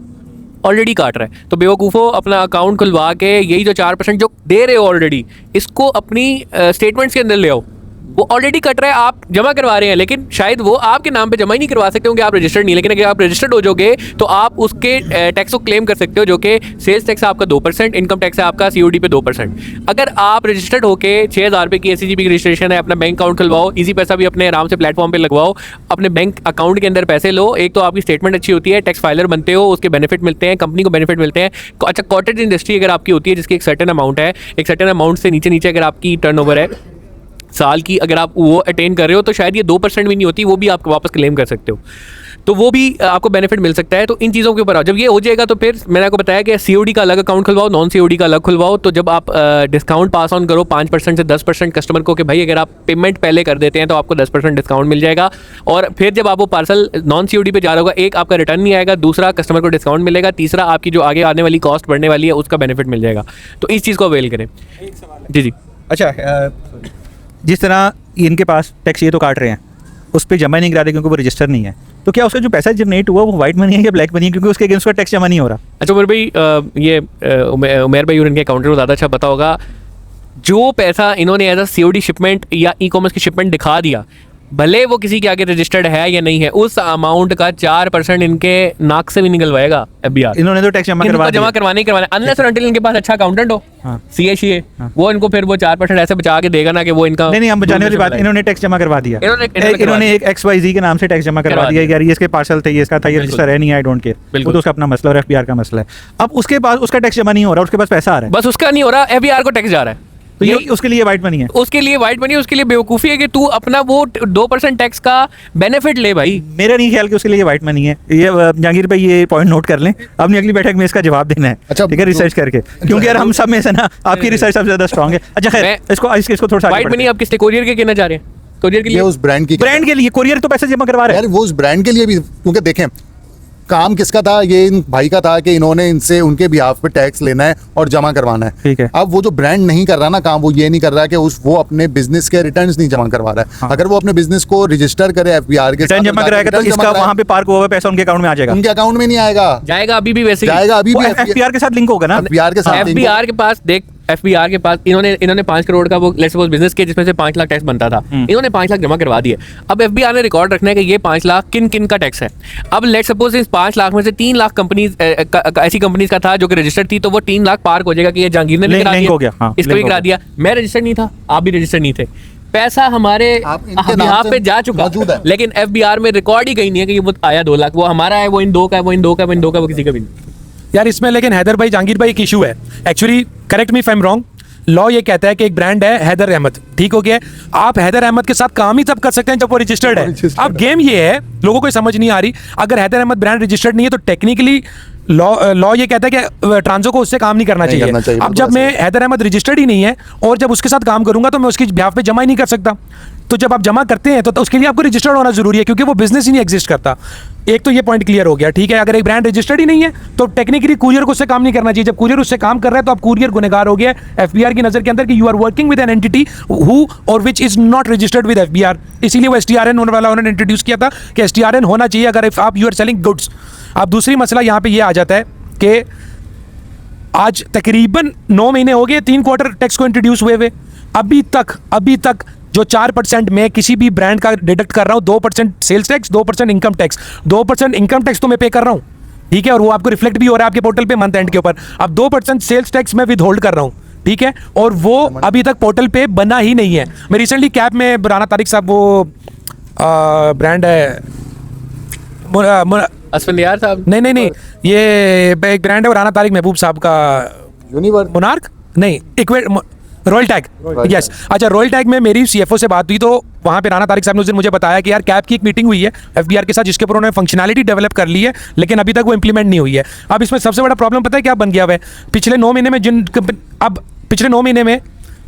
ऑलरेडी काट रहा है। तो बेवकूफ़ो अपना अकाउंट खुलवा के यही जो 4% जो दे रहे हो ऑलरेडी, इसको अपनी स्टेटमेंट्स के अंदर ले आओ। वो ऑलरेडी कट रहा है, आप जमा करवा रहे हैं, लेकिन शायद वो आपके नाम पे जमा ही नहीं करवा सकते होंगे, आप रजिस्टर्ड नहीं। लेकिन अगर आप रजिस्टर्ड हो जाओगे तो आप उसके टैक्स को क्लेम कर सकते हो, जो कि सेल्स टैक्स है आपका 2%, इनकम टैक्स है आपका COD पे 2%। अगर आप रजिस्टर्ड होके 6,000 रुपये की SCGP की रजिस्ट्रेशन है, अपना बैंक अकाउंट खुलवाओ, इजी पैसा भी अपने आराम से प्लेटफॉर्म पे लगवाओ, अपने बैंक अकाउंट के अंदर पैसे लो, एक तो आपकी स्टेटमेंट अच्छी होती है, टैक्स फाइलर बनते हो, उसके बेनिफिट मिलते हैं, कंपनी को बेनिफिट मिलते हैं। अच्छा, कॉटेज इंडस्ट्री अगर आपकी होती है जिसकी एक सर्टेन अमाउंट है, एक सर्टेन अमाउंट से नीचे नीचे अगर आपकी टर्नओवर है साल की, अगर आप वो अटेन कर रहे हो तो शायद ये 2% भी नहीं होती, वो भी आप वापस क्लेम कर सकते हो, तो वो भी आपको बेनिफिट मिल सकता है। तो इन चीज़ों के ऊपर आओ, जब ये हो जाएगा तो फिर मैंने आपको बताया कि COD का अलग अकाउंट खुलवाओ, नॉन COD का अलग खुलवाओ। तो जब आप डिस्काउंट पास ऑन करो 5% से 10% कस्टमर को कि भाई अगर आप पेमेंट पहले कर देते हैं तो आपको 10% डिस्काउंट मिल जाएगा। और फिर जब आप वो पार्सल नॉन COD पे जा रहा होगा, एक आपका रिटर्न नहीं आएगा, दूसरा कस्टमर को डिस्काउंट मिलेगा, तीसरा आपकी जो आगे आने वाली कॉस्ट बढ़ने वाली है उसका बेनिफिट मिल जाएगा। तो इस चीज़ को अवेल करें। जी जी। अच्छा, जिस तरह इनके पास टैक्स ये तो काट रहे हैं, उस पर जमा नहीं करा रहे क्योंकि वो रजिस्टर नहीं है, तो क्या उसका जो पैसा जनरेट हुआ वो वाइट मनी है या ब्लैक मनी है, क्योंकि उसके अगेंस्ट का टैक्स जमा नहीं हो रहा? अच्छा उमर भाई, ये उमेर भाई और इनके अकाउंटेंट को ज़्यादा अच्छा पता होगा। जो पैसा इन्होंने एज अ COD शिपमेंट या ई-कॉमर्स की शिपमेंट दिखा दिया, भले वो किसी के आगे रजिस्टर्ड है या नहीं है, उस अमाउंट का 4% इनके नाक से भी निकलवाएगा FBR। इन्होंने तो टैक्स जमा करवाने अनलेस और अनटिल इनके पास अच्छा अकाउंटेंट हो, CA वो इनको फिर वो 4% ऐसे बचा के देगा ना कि वो इनका नहीं, हम बचाने वाली बात, इन्होंने टैक्स जमा करवा दिया, इन्होंने एक XYZ के नाम से टैक्स जमा करवा दिया यार, ये इसके पार्सल थे, ये इसका था, ये रजिस्टर है नहीं, आई डोंट केयर, वो तो उसका अपना मसला और FBR का मसला है। अब उसके पास उसका टैक्स जमा नहीं हो रहा, उसके पास पैसा आ रहा है, बस उसका नहीं हो रहा, FBR को टैक्स जा रहा है, तो ये उसके लिए वाइट मनी है, उसके लिए वाइट मनी, उसके लिए बेवकूफ़ी है कि तू अपना वो 2% टैक्स का बेनिफिट ले भाई। मेरा नहीं ख्याल कि उसके लिए वाइट मनी है। ये जहांगीर भाई ये पॉइंट नोट कर लें, अपनी अगली बैठक में इसका जवाब देना है। अच्छा, ठीक है, रिसर्च करके, क्योंकि यार हम सब में से ना आपकी रिसर्च सबसे ज्यादा स्ट्रांग है। अच्छा खैर, इसको थोड़ा सा वाइट मनी आप किसके कोरियर के कहना चाह रहे हैं? कोरियर के लिए, उस ब्रांड के लिए कोरियर तो पैसे जमा करवा रहे हैं यार, वो उस ब्रांड के लिए भी, क्योंकि देखें काम किसका था, ये इन भाई का था कि इन्होंने इनसे उनके बिहाफ पे टैक्स लेना है और जमा करवाना है। ठीक है। अब वो जो ब्रांड नहीं कर रहा ना काम, वो ये नहीं कर रहा कि वो अपने बिजनेस के रिटर्न्स नहीं जमा करवा रहा है। हाँ। अगर वो अपने बिजनेस को रजिस्टर करे FBR के रिटर्न जमा कराएगा तो इसका वहां पे पार्क हुआ पैसा उनके अकाउंट में आ जाएगा, उनके अकाउंट में नहीं आएगा, जाएगा अभी भी वैसे जाएगा, अभी भी FBR के साथ लिंक होगा ना, FBR के साथ FBR के पास देख, FBR के पास इन्होंने 5 करोड़ का वो लेट्स सपोज बिजनेस किया जिसमें से 5 लाख टैक्स बनता था, इन्होंने 5 लाख जमा करवा दिए। अब FBR ने रिकॉर्ड रखना है कि ये 5 लाख किन किन का टैक्स है। अब लेट्स सपोज इस 5 लाख में से 3 लाख कंपनीज ऐसी कंपनीज का था जो कि रजिस्टर्ड थी, तो वो 3 लाख पार्क हो जाएगा कि ये जहांगीर ने भी करा दिया, इसको भी करा दिया, मैं रजिस्टर्ड नहीं था, आप भी रजिस्टर्ड नहीं थे, पैसा हमारे यहाँ पे जा चुका, लेकिन FBR में रिकॉर्ड ही कहीं नहीं है कि ये वो आया 2 लाख, वो हमारा है, वो इन 2 का है, वो इन 2 का है, वो इन 2 का, वो किसी का भी नहीं। यार इसमें लेकिन हैदर भाई, जहांगीर भाई एक इशू है actually, correct me if I am wrong. Law ये कहता है कि एक ब्रांड है हैदर अहमद, ठीक हो गया, आप हैदर अहमद के साथ काम ही तब कर सकते हैं जब वो रजिस्टर्ड है। अब गेम ये है, लोगों को समझ नहीं आ रही, अगर हैदर अहमद ब्रांड रजिस्टर्ड नहीं है तो टेक्निकली लॉ ये कहता है कि ट्रांसो को उससे काम नहीं करना चाहिए। अब जब मैं हैदर अहमद रजिस्टर्ड ही नहीं है और जब उसके साथ काम करूंगा तो मैं उसकी बिहाफ पे जमा ही नहीं कर सकता। तो जब आप जमा करते हैं तो उसके लिए आपको रजिस्टर्ड होना जरूरी है, क्योंकि वो बिजनेस ही नहीं एग्जिस्ट करता। एक तो ये पॉइंट क्लियर हो गया, ठीक है। अगर एक ब्रांड रजिस्टर्ड ही नहीं है तो टेक्निकली कुरियर को उससे काम नहीं करना चाहिए। जब कुरियर उससे काम कर रहा है तो आप कुरियर गुनहगार हो गया FBR की नजर के अंदर कि you are working with an entity who or which is not registered with FBR। इसीलिए वो STRN होने वाला उन्होंने इंट्रोड्यूस किया था कि STRN होना चाहिए अगर आप यू आर सेलिंग गुड्स। अब दूसरी मसला यहाँ पे ये आ जाता है कि आज तकरीबन 9 महीने हो गए 3 क्वार्टर टैक्स को इंट्रोड्यूस हुए अभी तक जो 4% मैं किसी भी ब्रांड का डिडक्ट कर रहा हूँ, 2% sales tax, 2% income tax, 2% income tax तो मैं पे कर रहा हूँ, ठीक है, और वो आपको रिफ्लेक्ट भी हो रहा है आपके पोर्टल पे मंथ एंड के ऊपर। अब 2% सेल्स टैक्स मैं विद होल्ड कर रहा हूँ, ठीक है, और वो अभी तक पोर्टल पे बना ही नहीं है। मैं रिसेंटली कैब में राना तारिक साहब, वो ब्रांड है असफंदियार साहब, नहीं, ये एक ब्रांड है राना तारिक महबूब साहब का, यूनिवर्स, मोनार्क नहीं, रॉयल टैग, यस। अच्छा, रॉयल टैग में मेरी सीएफओ से बात हुई तो वहाँ पे राना तारिक साहब ने उस दिन मुझे बताया कि यार कैब की एक मीटिंग हुई है एफबीआर के साथ जिसके ऊपर उन्होंने फंक्शनैलिटी डेवलप कर ली है, लेकिन अभी तक वो इंप्लीमेंट नहीं हुई है। अब इसमें सबसे बड़ा प्रॉब्लम पता है क्या बन गया हुआ है? पिछले 9 महीने में पिछले 9 महीने में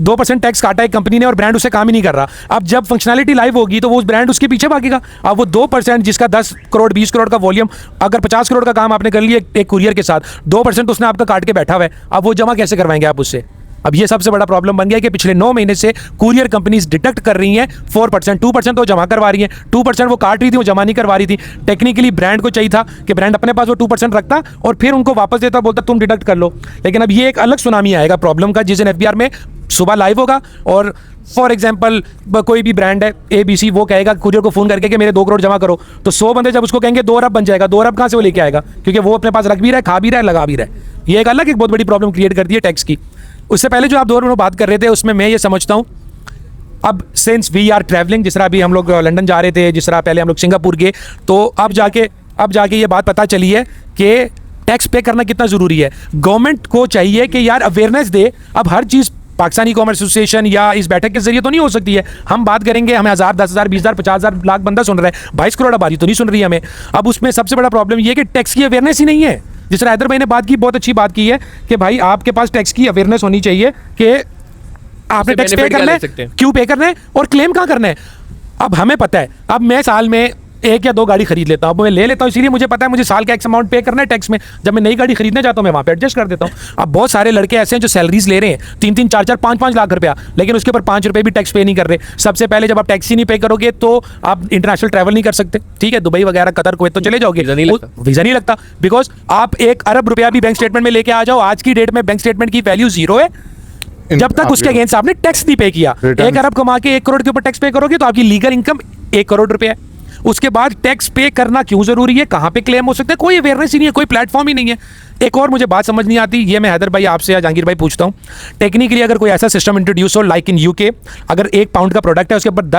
2% टैक्स काटा है कंपनी ने और ब्रांड उससे काम ही नहीं कर रहा। अब जब फंक्शनैलिटी लाइव होगी तो वो ब्रांड उसके पीछे भागेगा। अब वो 2% जिसका 10 करोड़ 20 करोड़ का वॉल्यूम, अगर 50 करोड़ का काम आपने कर लिया एक कुरियर के साथ, 2% उसने आपका काट के बैठा हुआ है, अब वो जमा कैसे करवाएंगे आप उससे? अब ये सबसे बड़ा प्रॉब्लम बन गया कि पिछले 9 महीने से कुरियर कंपनीज डिडक्ट कर रही हैं 4%, 2% तो जमा करवा रही हैं, 2% वो काट रही थी, वो जमा नहीं करवा रही थी। टेक्निकली ब्रांड को चाहिए था कि ब्रांड अपने पास वो 2% रखता और फिर उनको वापस देता, बोलता तुम डिडक्ट कर लो। लेकिन अब ये एक अलग सुनामी आएगा प्रॉब्लम का, जिस दिन एफबीआर में सुबह लाइव होगा और फॉर एग्जाम्पल कोई भी ब्रांड है ABC, वो कहेगा कुरियर को फ़ोन करके कि मेरे 2 करोड़ जमा करो, तो 100 बंदे जब उसको कहेंगे 2 अरब बन जाएगा, 2 अरब कहाँ से वो लेके आएगा? क्योंकि वो अपने पास रख भी रहा है, खा भी रहा है, लगा भी रहा है। ये एक अलग एक बहुत बड़ी प्रॉब्लम क्रिएट कर दी है टैक्स की। उससे पहले जो आप 2 मिनट बात कर रहे थे उसमें मैं ये समझता हूँ, अब सिंस वी आर ट्रैवलिंग, जिस तरह अभी हम लोग लंदन जा रहे थे, जिस तरह पहले हम लोग सिंगापुर गए, तो अब जाके ये बात पता चली है कि टैक्स पे करना कितना ज़रूरी है। गवर्नमेंट को चाहिए कि यार अवेयरनेस दे। अब हर चीज़ पाकिस्तान ई कॉमर्स एसोसिएशन या इस बैठक के जरिए तो नहीं हो सकती है। हम बात करेंगे, हमें 1000 10,000 20,000 50,000 लाख बंदा सुन रहा है, 22 करोड़ आबादी तो नहीं सुन रही है हमें। अब उसमें सबसे बड़ा प्रॉब्लम ये है कि टैक्स की अवेयरनेस ही नहीं है। जिस तरह हैदर भाई ने बात की, बहुत अच्छी बात की है कि भाई आपके पास टैक्स की अवेयरनेस होनी चाहिए कि आपने टैक्स पे करना है, क्यों पे करना है और क्लेम कहाँ करना है। अब हमें पता है, अब मैं साल में 1 या 2 गाड़ी खरीद लेता हूँ, अब मैं ले लेता हूँ, इसीलिए मुझे पता है मुझे साल का एक्स अमाउंट पे करना है टैक्स में। जब मैं नई गाड़ी खरीदने जाता हूँ मैं वहाँ पे एडजस्ट कर देता हूँ। अब बहुत सारे लड़के ऐसे हैं जो सैलरीज ले रहे हैं 3-3 4-4 5-5 लाख रुपया, लेकिन उसके ऊपर 5 रुपये भी टैक्स पे नहीं कर रहे। सबसे पहले जब आप टैक्स ही नहीं पे करोगे तो आप इंटरनेशनल ट्रैवल नहीं कर सकते। ठीक है, दुबई वगैरह, कतर, कुवैत तो चले जाओगे, वीज़ा नहीं लगता, बिकॉज आप 1 अरब रुपया भी बैंक स्टेटमेंट में लेके आ जाओ, आज की डेट में बैंक स्टेटमेंट की वैल्यू 0 है जब तक उसके अगेंस्ट आपने टैक्स नहीं पे किया। 1 अरब कमा के 1 करोड़ के ऊपर टैक्स पे करोगे तो आपकी लीगल इनकम 1 करोड़ रुपए है। उसके बाद टैक्स पे करना क्यों जरूरी है, कहाँ पे क्लेम हो सकता है, कोई अवेयरनेस ही नहीं है, कोई प्लेटफॉर्म ही नहीं है। एक और मुझे बात समझ नहीं आती, ये मैं हैदर भाई आपसे या जहांगीर भाई पूछता हूँ, टेक्निकली अगर कोई ऐसा सिस्टम इंट्रोड्यूस हो लाइक इन यूके, अगर 1 पाउंड का प्रोडक्ट है उसके ऊपर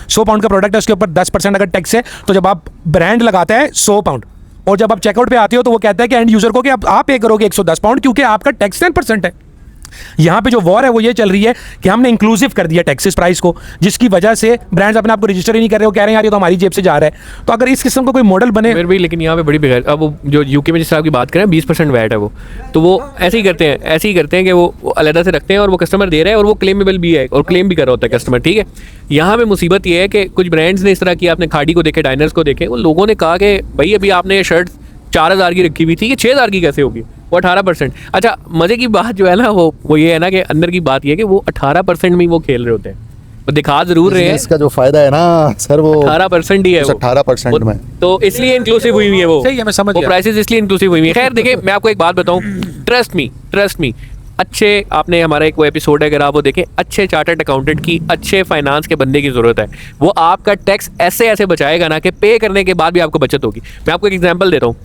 100 पाउंड का प्रोडक्ट है उसके ऊपर 10% अगर टैक्स है, तो जब आप ब्रांड लगाता है 100 पाउंड और जब आप चेकआउट पे आते हो तो वो कहता है कि एंड यूजर को कि आप पे करोगे 110 पाउंड, क्योंकि आपका टैक्स 10% है। यहाँ पे जो वॉर है वो ये चल रही है कि हमने इंक्लूसिव कर दिया टैक्सेस प्राइस को, जिसकी वजह से ब्रांड्स अपने आप को रजिस्टर ही नहीं कर रहे हो, कह रहे हैं यार ये तो हमारी जेब से जा रहा है। तो अगर इस किस्म का कोई मॉडल बने फिर भी, लेकिन यहाँ पे बड़ी बेकार, अब वो जो यूके में जिस तरह की बात करें 20% वैट है वो, तो वो ऐसे ही करते हैं कि वो अलग से रखते हैं और वो कस्टमर दे रहा है और वो क्लेमेबल भी है और क्लेम भी कर रहा होता है कस्टमर। ठीक है, यहाँ पे मुसीबत ये है कि कुछ ब्रांड्स ने इस तरह की, आपने खाड़ी को देखे, डाइनर्स को देखे, वो लोगों ने कहा कि भाई अभी आपने शर्ट 4,000 की रखी हुई थी, ये 6,000 की कैसे होगी, वो 18%। अच्छा, मज़े की बात जो है ना वो ये है ना कि अंदर की बात ये है कि वो 18% में ही वो खेल रहे होते हैं, वो दिखा जरूर रहे हैं। इसका जो फायदा है ना सर, वो 18% ही है, 18% में, तो इसलिए इंक्लूसिव हुई है वो। सही है, मैं समझ वो गया। प्राइसेस इसलिए इंक्लूसिव हुई है। खैर देखिए, मैं आपको एक बात बताऊं, ट्रस्ट मी, अच्छे, आपने हमारा एक वो एपिसोड है अगर आप वो देखें, अच्छे चार्टर्ड अकाउंटेंट की, अच्छे फाइनेंस के बंदे की ज़रूरत है। वो आपका टैक्स ऐसे बचाएगा ना कि पे करने के बाद भी आपको बचत होगी। मैं आपको एक एग्जांपल देता हूँ।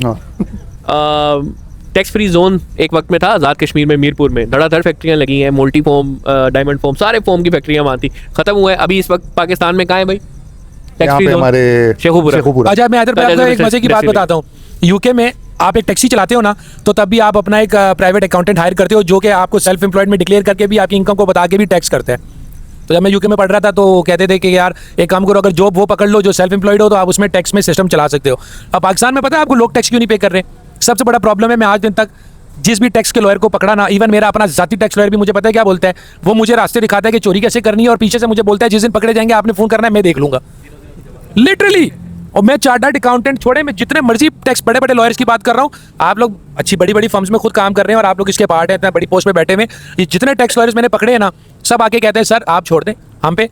टैक्स फ्री जोन एक वक्त में था आज़ाद कश्मीर में, मीरपुर में धड़ाधड़ फैक्ट्रियाँ लगी हैं, मल्टी फोम, डायमंड फोम, सारे फोम की फैक्ट्रियाँ वहाँ थी, ख़त्म हुआ है। अभी इस वक्त पाकिस्तान में कहाँ है भाई टैक्स फ्री जोन? हमारे शेखुपुरा। अच्छा, मैं हैदर भाई आपको एक मजे की बात बताता हूँ। यूके में आप एक टैक्सी चलाते हो ना, तो तब भी आप अपना एक प्राइवेट अकाउंटेंट हायर करते हो जो कि आपको सेल्फ एम्प्लॉयड में डिक्लेयर करके भी आपकी इनकम को बता के भी टैक्स करते हैं। तो जब मैं यूके में पढ़ रहा था तो कहते थे कि यार एक काम करो, अगर जॉब वो पकड़ लो जो सेल्फ एम्प्लॉयड हो, तो आप उसमें टैक्स में सिस्टम चला सकते हो। अब पाकिस्तान में पता है आपको लोग टैक्स क्यों नहीं पे कर रहे? सबसे बड़ा प्रॉब्लम है, मैं आज दिन तक जिस भी टैक्स के लॉयर को पकड़ा ना, इवन मेरा अपना जाती टैक्स लॉयर भी मुझे पता है क्या बोलता है, वो मुझे रास्ते दिखाता है कि चोरी कैसे करनी है और पीछे से मुझे बोलता है जिस दिन पकड़े जाएंगे आपने फ़ोन करना है, मैं देख लूँगा, लिटरली। और मैं चार्टर्ड अकाउंटेंट छोड़े, मैं जितने मर्जी टैक्स बड़े लॉयर्स की बात कर रहा हूँ, आप लोग अच्छी बड़ी फर्म्स में खुद काम कर रहे हैं और आप लोग इसके पार्ट हैं, इतना बड़ी पोस्ट पे बैठे हुए, ये जितने टैक्स लॉयर्स मैंने पकड़े हैं ना, सब आके कहते हैं सर आप छोड़ दें,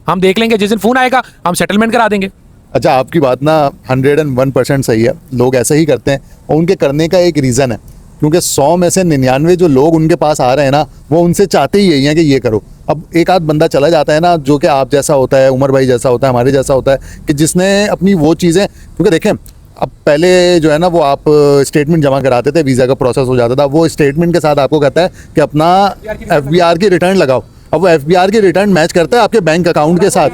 हम देख लेंगे, जिस दिन फ़ोन आएगा हम सेटलमेंट करा देंगे। अच्छा, आपकी बात ना 101% सही है, लोग ऐसे ही करते हैं और उनके करने का एक रीज़न है, क्योंकि 100 में से 99 जो लोग उनके पास आ रहे हैं ना, वो उनसे चाहते ही यही हैं कि ये करो। अब एक आध बंदा चला जाता है ना, जो कि आप जैसा होता है, उमर भाई जैसा होता है, हमारे जैसा होता है, कि जिसने अपनी वो चीज़ें, क्योंकि देखें अब पहले जो है ना वो आप स्टेटमेंट जमा कराते थे, वीज़ा का प्रोसेस हो जाता था, वो स्टेटमेंट के साथ आपको कहता है कि अपना FBR की रिटर्न लगाओ। अब वो FBR की रिटर्न मैच करता है आपके बैंक अकाउंट के साथ,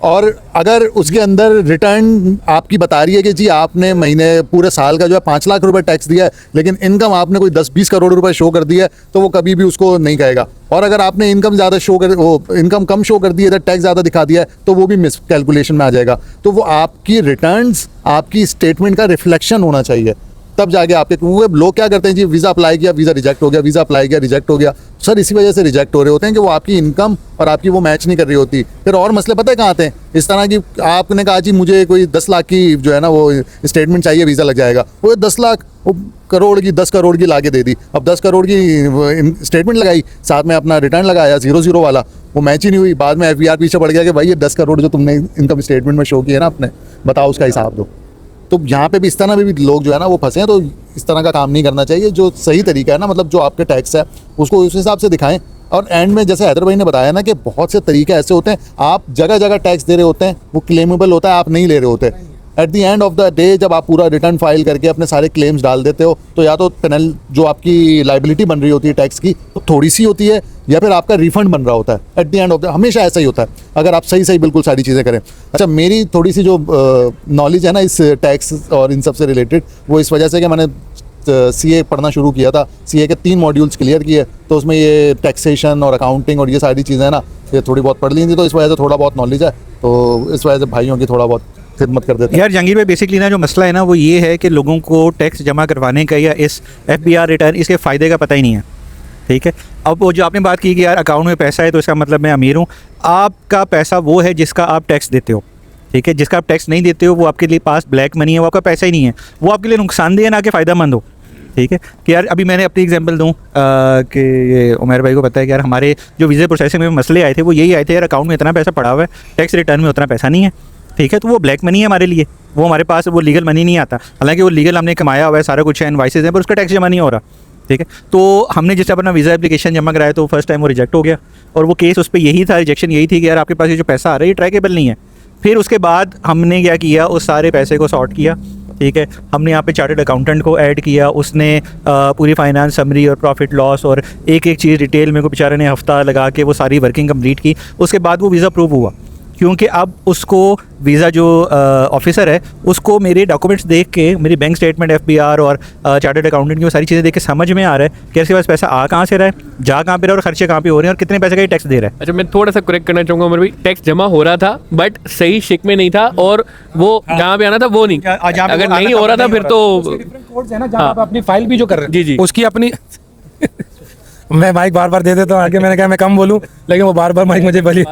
और अगर उसके अंदर रिटर्न आपकी बता रही है कि जी आपने महीने पूरे साल का जो है 5 लाख रुपए टैक्स दिया है, लेकिन इनकम आपने कोई 10-20 करोड़ रुपए शो कर दिया है, तो वो कभी भी उसको नहीं कहेगा। और अगर आपने इनकम ज़्यादा शो कर वो इनकम कम शो कर दी है, टैक्स ज़्यादा दिखा दिया है, तो वो भी मिस कैलकुलेशन में आ जाएगा। तो वो आपकी रिटर्न्स आपकी स्टेटमेंट का रिफ्लेक्शन होना चाहिए, तब जाके आपके, क्योंकि लोग क्या करते हैं जी वीज़ा अप्लाई किया, वीज़ा रिजेक्ट हो गया, वीज़ा अप्लाई किया, रिजेक्ट हो गया। सर इसी वजह से रिजेक्ट हो रहे होते हैं कि वो आपकी इनकम और आपकी वो मैच नहीं कर रही होती। फिर और मसले पता है कहाँ आते हैं, इस तरह की आपने कहा जी मुझे कोई 10 लाख की जो है ना वो स्टेटमेंट चाहिए, वीज़ा लग जाएगा, वो 10 लाख वो करोड़ की 10 करोड़ की ला के दे दी। अब 10 करोड़ की स्टेटमेंट लगाई, साथ में अपना रिटर्न लगाया 0-0 वाला, वो मैच ही नहीं हुई। बाद में FBR पीछे पड़ गया कि भाई ये 10 करोड़ जो तुमने इनकम स्टेटमेंट में शो किया ना अपने, बताओ उसका हिसाब दो। तो यहाँ पे भी इस तरह भी लोग जो है ना वो फंसे हैं। तो इस तरह का काम नहीं करना चाहिए। जो सही तरीका है ना, मतलब जो आपके टैक्स है उसको उस हिसाब से दिखाएं। और एंड में जैसे हैदर भाई ने बताया ना कि बहुत से तरीके ऐसे होते हैं, आप जगह जगह टैक्स दे रहे होते हैं, वो क्लेमेबल होता है, आप नहीं ले रहे होते। At the end of the day जब आप पूरा रिटर्न फाइल करके अपने सारे क्लेम्स डाल देते हो, तो या तो पेनल जो आपकी लाइबिलिटी बन रही होती है टैक्स की तो थोड़ी सी होती है, या फिर आपका रिफंड बन रहा होता है। At the end of the हमेशा ऐसा ही होता है अगर आप सही बिल्कुल सारी चीज़ें करें। अच्छा, मेरी थोड़ी सी जो नॉलेज है ना इस टैक्स और इन सब से रिलेटेड, वो इस वजह से कि मैंने CA पढ़ना शुरू किया था। CA के 3 मॉड्यूल्स क्लियर किए, तो उसमें ये टैक्सेशन और अकाउंटिंग और ये सारी चीज़ें ना ये थोड़ी बहुत पढ़ ली थी, तो इस वजह से थोड़ा बहुत नॉलेज है। तो इस वजह से भाइयों की थोड़ा बहुत खिदमत कर देते हैं। यार जहांगीर भाई, बेसिकली ना जो मसला है ना वो ये है कि लोगों को टैक्स जमा करवाने का या इस FBR रिटर्न इसके फ़ायदे का पता ही नहीं है। ठीक है, अब वो जो आपने बात की कि यार अकाउंट में पैसा है तो इसका मतलब मैं अमीर हूँ। आपका पैसा वो है जिसका आप टैक्स देते हो। ठीक है, जिसका आप टैक्स नहीं देते हो वो आपके लिए पास ब्लैक मनी है, वो आपका पैसा ही नहीं है, वो आपके लिए नुकसानदेह है ना कि फ़ायदेमंद हो। ठीक है, कि यार अभी मैंने अपनी एग्जांपल दूं कि उमर भाई को पता है कि यार हमारे जो वीज़ा प्रोसेसिंग में मसले आए थे वो यही आए थे, यार अकाउंट में इतना पैसा पड़ा हुआ है, टैक्स रिटर्न में उतना पैसा नहीं है। ठीक है, तो वो ब्लैक मनी है हमारे लिए, वो हमारे पास वो लीगल मनी नहीं आता। हालांकि वो लीगल हमने कमाया हुआ है, सारा कुछ है, इनवाइसेस हैं, पर उसका टैक्स जमा नहीं हो रहा। ठीक है, तो हमने जिस अपना वीज़ा एप्लीकेशन जमा कराया तो फर्स्ट टाइम वो रिजेक्ट हो गया, और वो केस उस पर यही था, रिजेक्शन यही थी कि यार आपके पास ये जो पैसा आ रहा है ये ट्रैकेबल नहीं है। फिर उसके बाद हमने क्या किया, उस सारे पैसे को सॉर्ट किया। ठीक है, हमने यहाँ पे चार्टर्ड अकाउंटेंट को ऐड किया, उसने पूरी फाइनेंस समरी और प्रॉफिट लॉस और एक एक चीज़ डिटेल में को बेचारे ने हफ्ता लगा के वो सारी वर्किंग कंप्लीट की। उसके बाद वो वीज़ा अप्रूव हुआ, क्योंकि अब उसको वीज़ा जो ऑफिसर है उसको मेरे डॉक्यूमेंट्स देख के, मेरी बैंक स्टेटमेंट FBR और चार्टर्ड अकाउंटेंट की वो सारी चीज़ें देख के समझ में आ रहा है कि इसके पास पैसा आ कहाँ से रहा है, जा कहाँ पे रहा है और खर्चे कहाँ पे हो रहे हैं और कितने पैसे का ये टैक्स दे रहा है। अच्छा, मैं थोड़ा सा करेक्ट करना चाहूँगा उमर भाई, टैक्स जमा हो रहा था बट सही शिक में नहीं था, और वो जहाँ पे आना था वो नहीं, अगर नहीं हो रहा था फिर तो कोड्स है ना जहाँ आप अपनी फाइल भी जो कर रहे हैं जी उसकी अपनी मैं माइक बार दे देता हूँ आगे, मैंने कहा मैं कम बोलूँ लेकिन वो बार माइक मुझे बोली।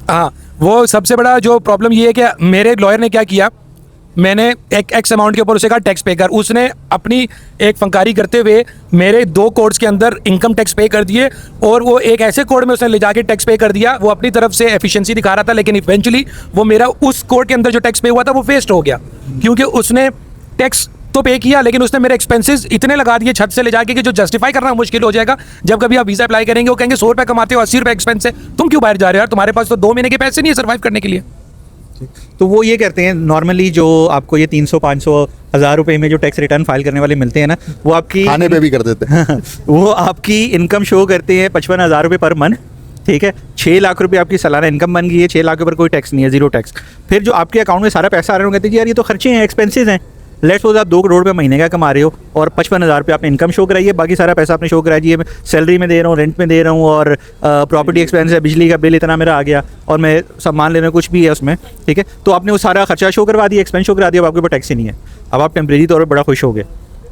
हाँ, वो सबसे बड़ा जो प्रॉब्लम ये है कि मेरे लॉयर ने क्या किया, मैंने एक एक्स अमाउंट के ऊपर उसे कहा टैक्स पे कर, उसने अपनी एक फंकारी करते हुए मेरे 2 कोड्स के अंदर इनकम टैक्स पे कर दिए, और वो एक ऐसे कोड में उसने ले जाके टैक्स पे कर दिया। वो अपनी तरफ से एफिशिएंसी दिखा रहा था, लेकिन इवेंचुअली वो मेरा उस कोड के अंदर जो टैक्स पे हुआ था वो वेस्ट हो गया, क्योंकि उसने टैक्स तो पे किया लेकिन उसने मेरे एक्सपेंसेस इतने लगा दिए छत से ले जाके कि जो जस्टिफाई करना मुश्किल हो जाएगा। जब कभी आप वीज़ा अप्लाई करेंगे वो कहेंगे 100 रुपये कमाते हो, 80 रुपये एक्सपेंस है, तुम क्यों बाहर जा रहे हो यार, तुम्हारे पास तो 2 महीने के पैसे नहीं है सर्वाइव करने के लिए। तो वो ये करते हैं नॉर्मली, जो आपको ये 300, 500, 1000 रुपये में जो टैक्स रिटर्न फाइल करने वाले मिलते हैं ना, वो आपकी खाने पे भी कर देते हैं वो आपकी इनकम शो करते हैं 55,000 रुपये पर मंथ। ठीक है, 6 लाख रुपये आपकी सालाना इनकम बन गई है, 6 लाख के ऊपर कोई टैक्स नहीं है, 0 टैक्स। फिर जो आपके अकाउंट में सारा पैसा आ रहा है, कहते हैं यार ये तो खर्चे हैं, एक्सपेंसेस हैं। लेट्स सपोज आप 2 करोड़ रुपये महीने का कमा रहे हो और 55,000 रुपये आपने इनकम शो कराई है, बाकी सारा पैसा आपने शो कराया जी मैं सैलरी में दे रहा हूँ, रेंट में दे रहा हूँ, और प्रॉपर्टी एक्सपेंस है, बिजली का बिल इतना मेरा आ गया, और मैं सामान लेना कुछ भी है उसमें। ठीक है, तो आपने वो सारा खर्चा शो करवा दिया, एक्सपेंस शो करा दिया, अब आपके ऊपर टैक्स ही नहीं है। अब आप टेम्परेरी तौर पर बड़ा खुश हो गए,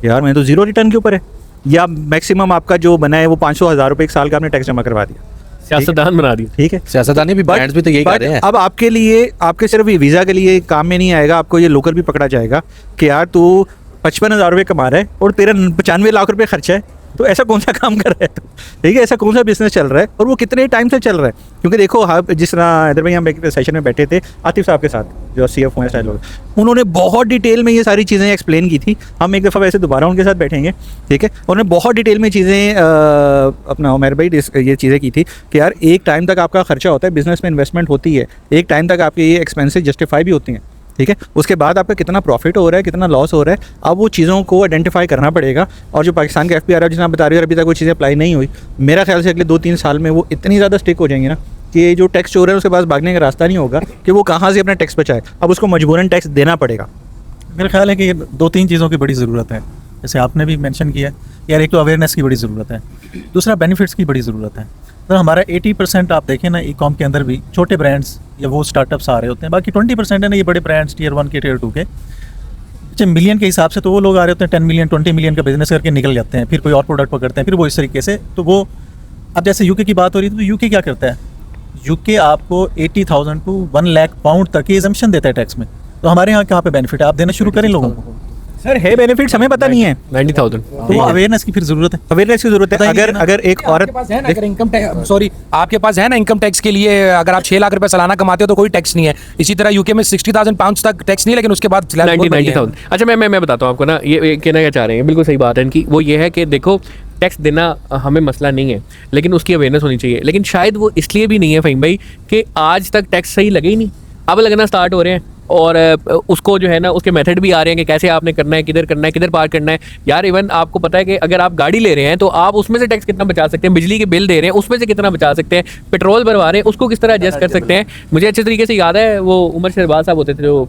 यार मैं तो 0 रिटर्न के ऊपर है, या मैक्सिमम आपका जो बना है वो 500,000 रुपये एक साल का आपने टैक्स जमा करवा दिया, सियासतदान बना दी। ठीक है, सियासतदान भी ब्रांड्स भी तो यही कर रहे हैं। अब आपके लिए, आपके सिर्फ ये वीज़ा के लिए काम में नहीं आएगा, आपको ये लोकल भी पकड़ा जाएगा कि यार तू 55,000 रुपये कमा रहा है और तेरा 95 लाख रुपये खर्चा है, तो ऐसा कौन सा काम कर रहा है तू? ठीक है, ऐसा कौन सा बिजनेस चल रहा है और वो कितने टाइम से चल रहा है? क्योंकि देखो, हाँ, जिस तरह हैदर भाई हम एक सेशन में बैठे थे आतिफ साहब के साथ, जो CFO हैं लोग, उन्होंने बहुत डिटेल में ये सारी चीज़ें एक्सप्लेन की थी। हम एक दफ़ा वैसे दोबारा उनके साथ बैठेंगे। ठीक है, उन्होंने बहुत डिटेल में चीज़ें अपना उमर भाई ये चीज़ें की थी कि यार एक टाइम तक आपका खर्चा होता है, बिजनेस में इन्वेस्टमेंट होती है, एक टाइम तक आपके ये एक्सपेंसेस जस्टिफाई भी होती हैं। ठीक है, उसके बाद आपका कितना प्रॉफिट हो रहा है, कितना लॉस हो रहा है, अब वो चीज़ों को आइडेंटिफाई करना पड़ेगा। और जो पाकिस्तान का FBR है जिसमें आप बता रहे हो, अभी तक वो चीज़ें अप्लाई नहीं हुई, मेरा ख्याल से अगले 2-3 साल में वो इतनी ज़्यादा स्टिक हो जाएंगी ना कि जो टैक्स चोर है उसके पास भागने का रास्ता नहीं होगा कि वो कहाँ से अपना टैक्स बचाए, अब उसको मजबूरन टैक्स देना पड़ेगा। मेरा ख्याल है कि ये 2-3 चीज़ों की बड़ी ज़रूरत है, जैसे आपने भी मेंशन किया यार, एक तो अवेयरनेस की बड़ी ज़रूरत है, दूसरा बेनिफिट्स की बड़ी ज़रूरत है। तो हमारा 80% आप देखें ना, ई-कॉम के अंदर भी छोटे ब्रांड्स या वो स्टार्टअप्स आ रहे होते हैं, बाकी 20% है ना ये बड़े ब्रांड्स टियर 1 के टियर 2 के, मिलियन के हिसाब से तो वो लोग आ रहे होते हैं 10 मिलियन 20 मिलियन का बिजनेस करके निकल जाते हैं, फिर कोई और प्रोडक्ट पकड़ते हैं, फिर वो इस तरीके से। तो वो अब जैसे यूके की बात हो रही थी, तो यूके क्या करता है, यूके आपको 80,000 टू 1 लाख पाउंड तक की एजम्पशन देता है टैक्स में। तो हमारे यहाँ कहाँ पे बेनिफिट है, आप देना शुरू करें लोगों को। सर है बेनिफिट्स, हमें पता नहीं है। 90,000 तो अवेयरनेस की फिर ज़रूरत है, अवेयरनेस की ज़रूरत है। अगर एक औरत अगर इनकम टैक्स, सॉरी, आपके पास है ना इनकम टैक्स के लिए, अगर आप 6 लाख रुपए सालाना कमाते हो तो कोई टैक्स नहीं है। इसी तरह यूके में 60,000 पाउंड तक टैक्स नहीं, लेकिन उसके बाद 90,000। अच्छा मैं बताता हूँ आपको ना, ये कहना क्या चाह रहे हैं, बिल्कुल सही बात है इनकी। वो ये है कि देखो टैक्स देना हमें मसला नहीं है, लेकिन उसकी अवेयरनेस होनी चाहिए। लेकिन शायद वो इसलिए भी नहीं है फ़हीम भाई कि आज तक टैक्स सही लगे ही नहीं, अब लगना स्टार्ट हो रहे हैं, और उसको जो है ना उसके मेथड भी आ रहे हैं कि कैसे आपने करना है, किधर पार करना है। यार इवन आपको पता है कि अगर आप गाड़ी ले रहे हैं तो आप उसमें से टैक्स कितना बचा सकते हैं, बिजली के बिल दे रहे हैं उसमें से कितना बचा सकते हैं, पेट्रोल भरवा रहे हैं उसको किस तरह एडजस्ट कर सकते हैं। मुझे अच्छे तरीके से याद है, वो उमर शहबाज साहब होते थे जो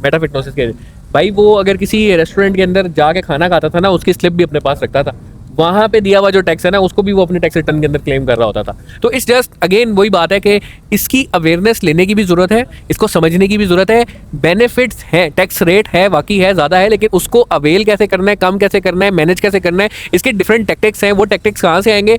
मेटा फिटनेस के भाई, वो अगर किसी रेस्टोरेंट के अंदर जाके खाना खाता था ना, उसकी स्लिप भी अपने पास रखता था, वहाँ पे दिया हुआ जो टैक्स है ना उसको भी वो अपने टैक्स रिटर्न के अंदर क्लेम कर रहा होता था। तो इस जस्ट अगेन वही बात है कि इसकी अवेयरनेस लेने की भी ज़रूरत है, इसको समझने की भी ज़रूरत है। बेनिफिट्स हैं, टैक्स रेट है वाकई है, ज़्यादा है, लेकिन उसको अवेल कैसे करना है, कम कैसे करना है, मैनेज कैसे करना है, इसके डिफरेंट टैक्टिक्स हैं। वो टैक्टिक्स कहाँ से आएंगे?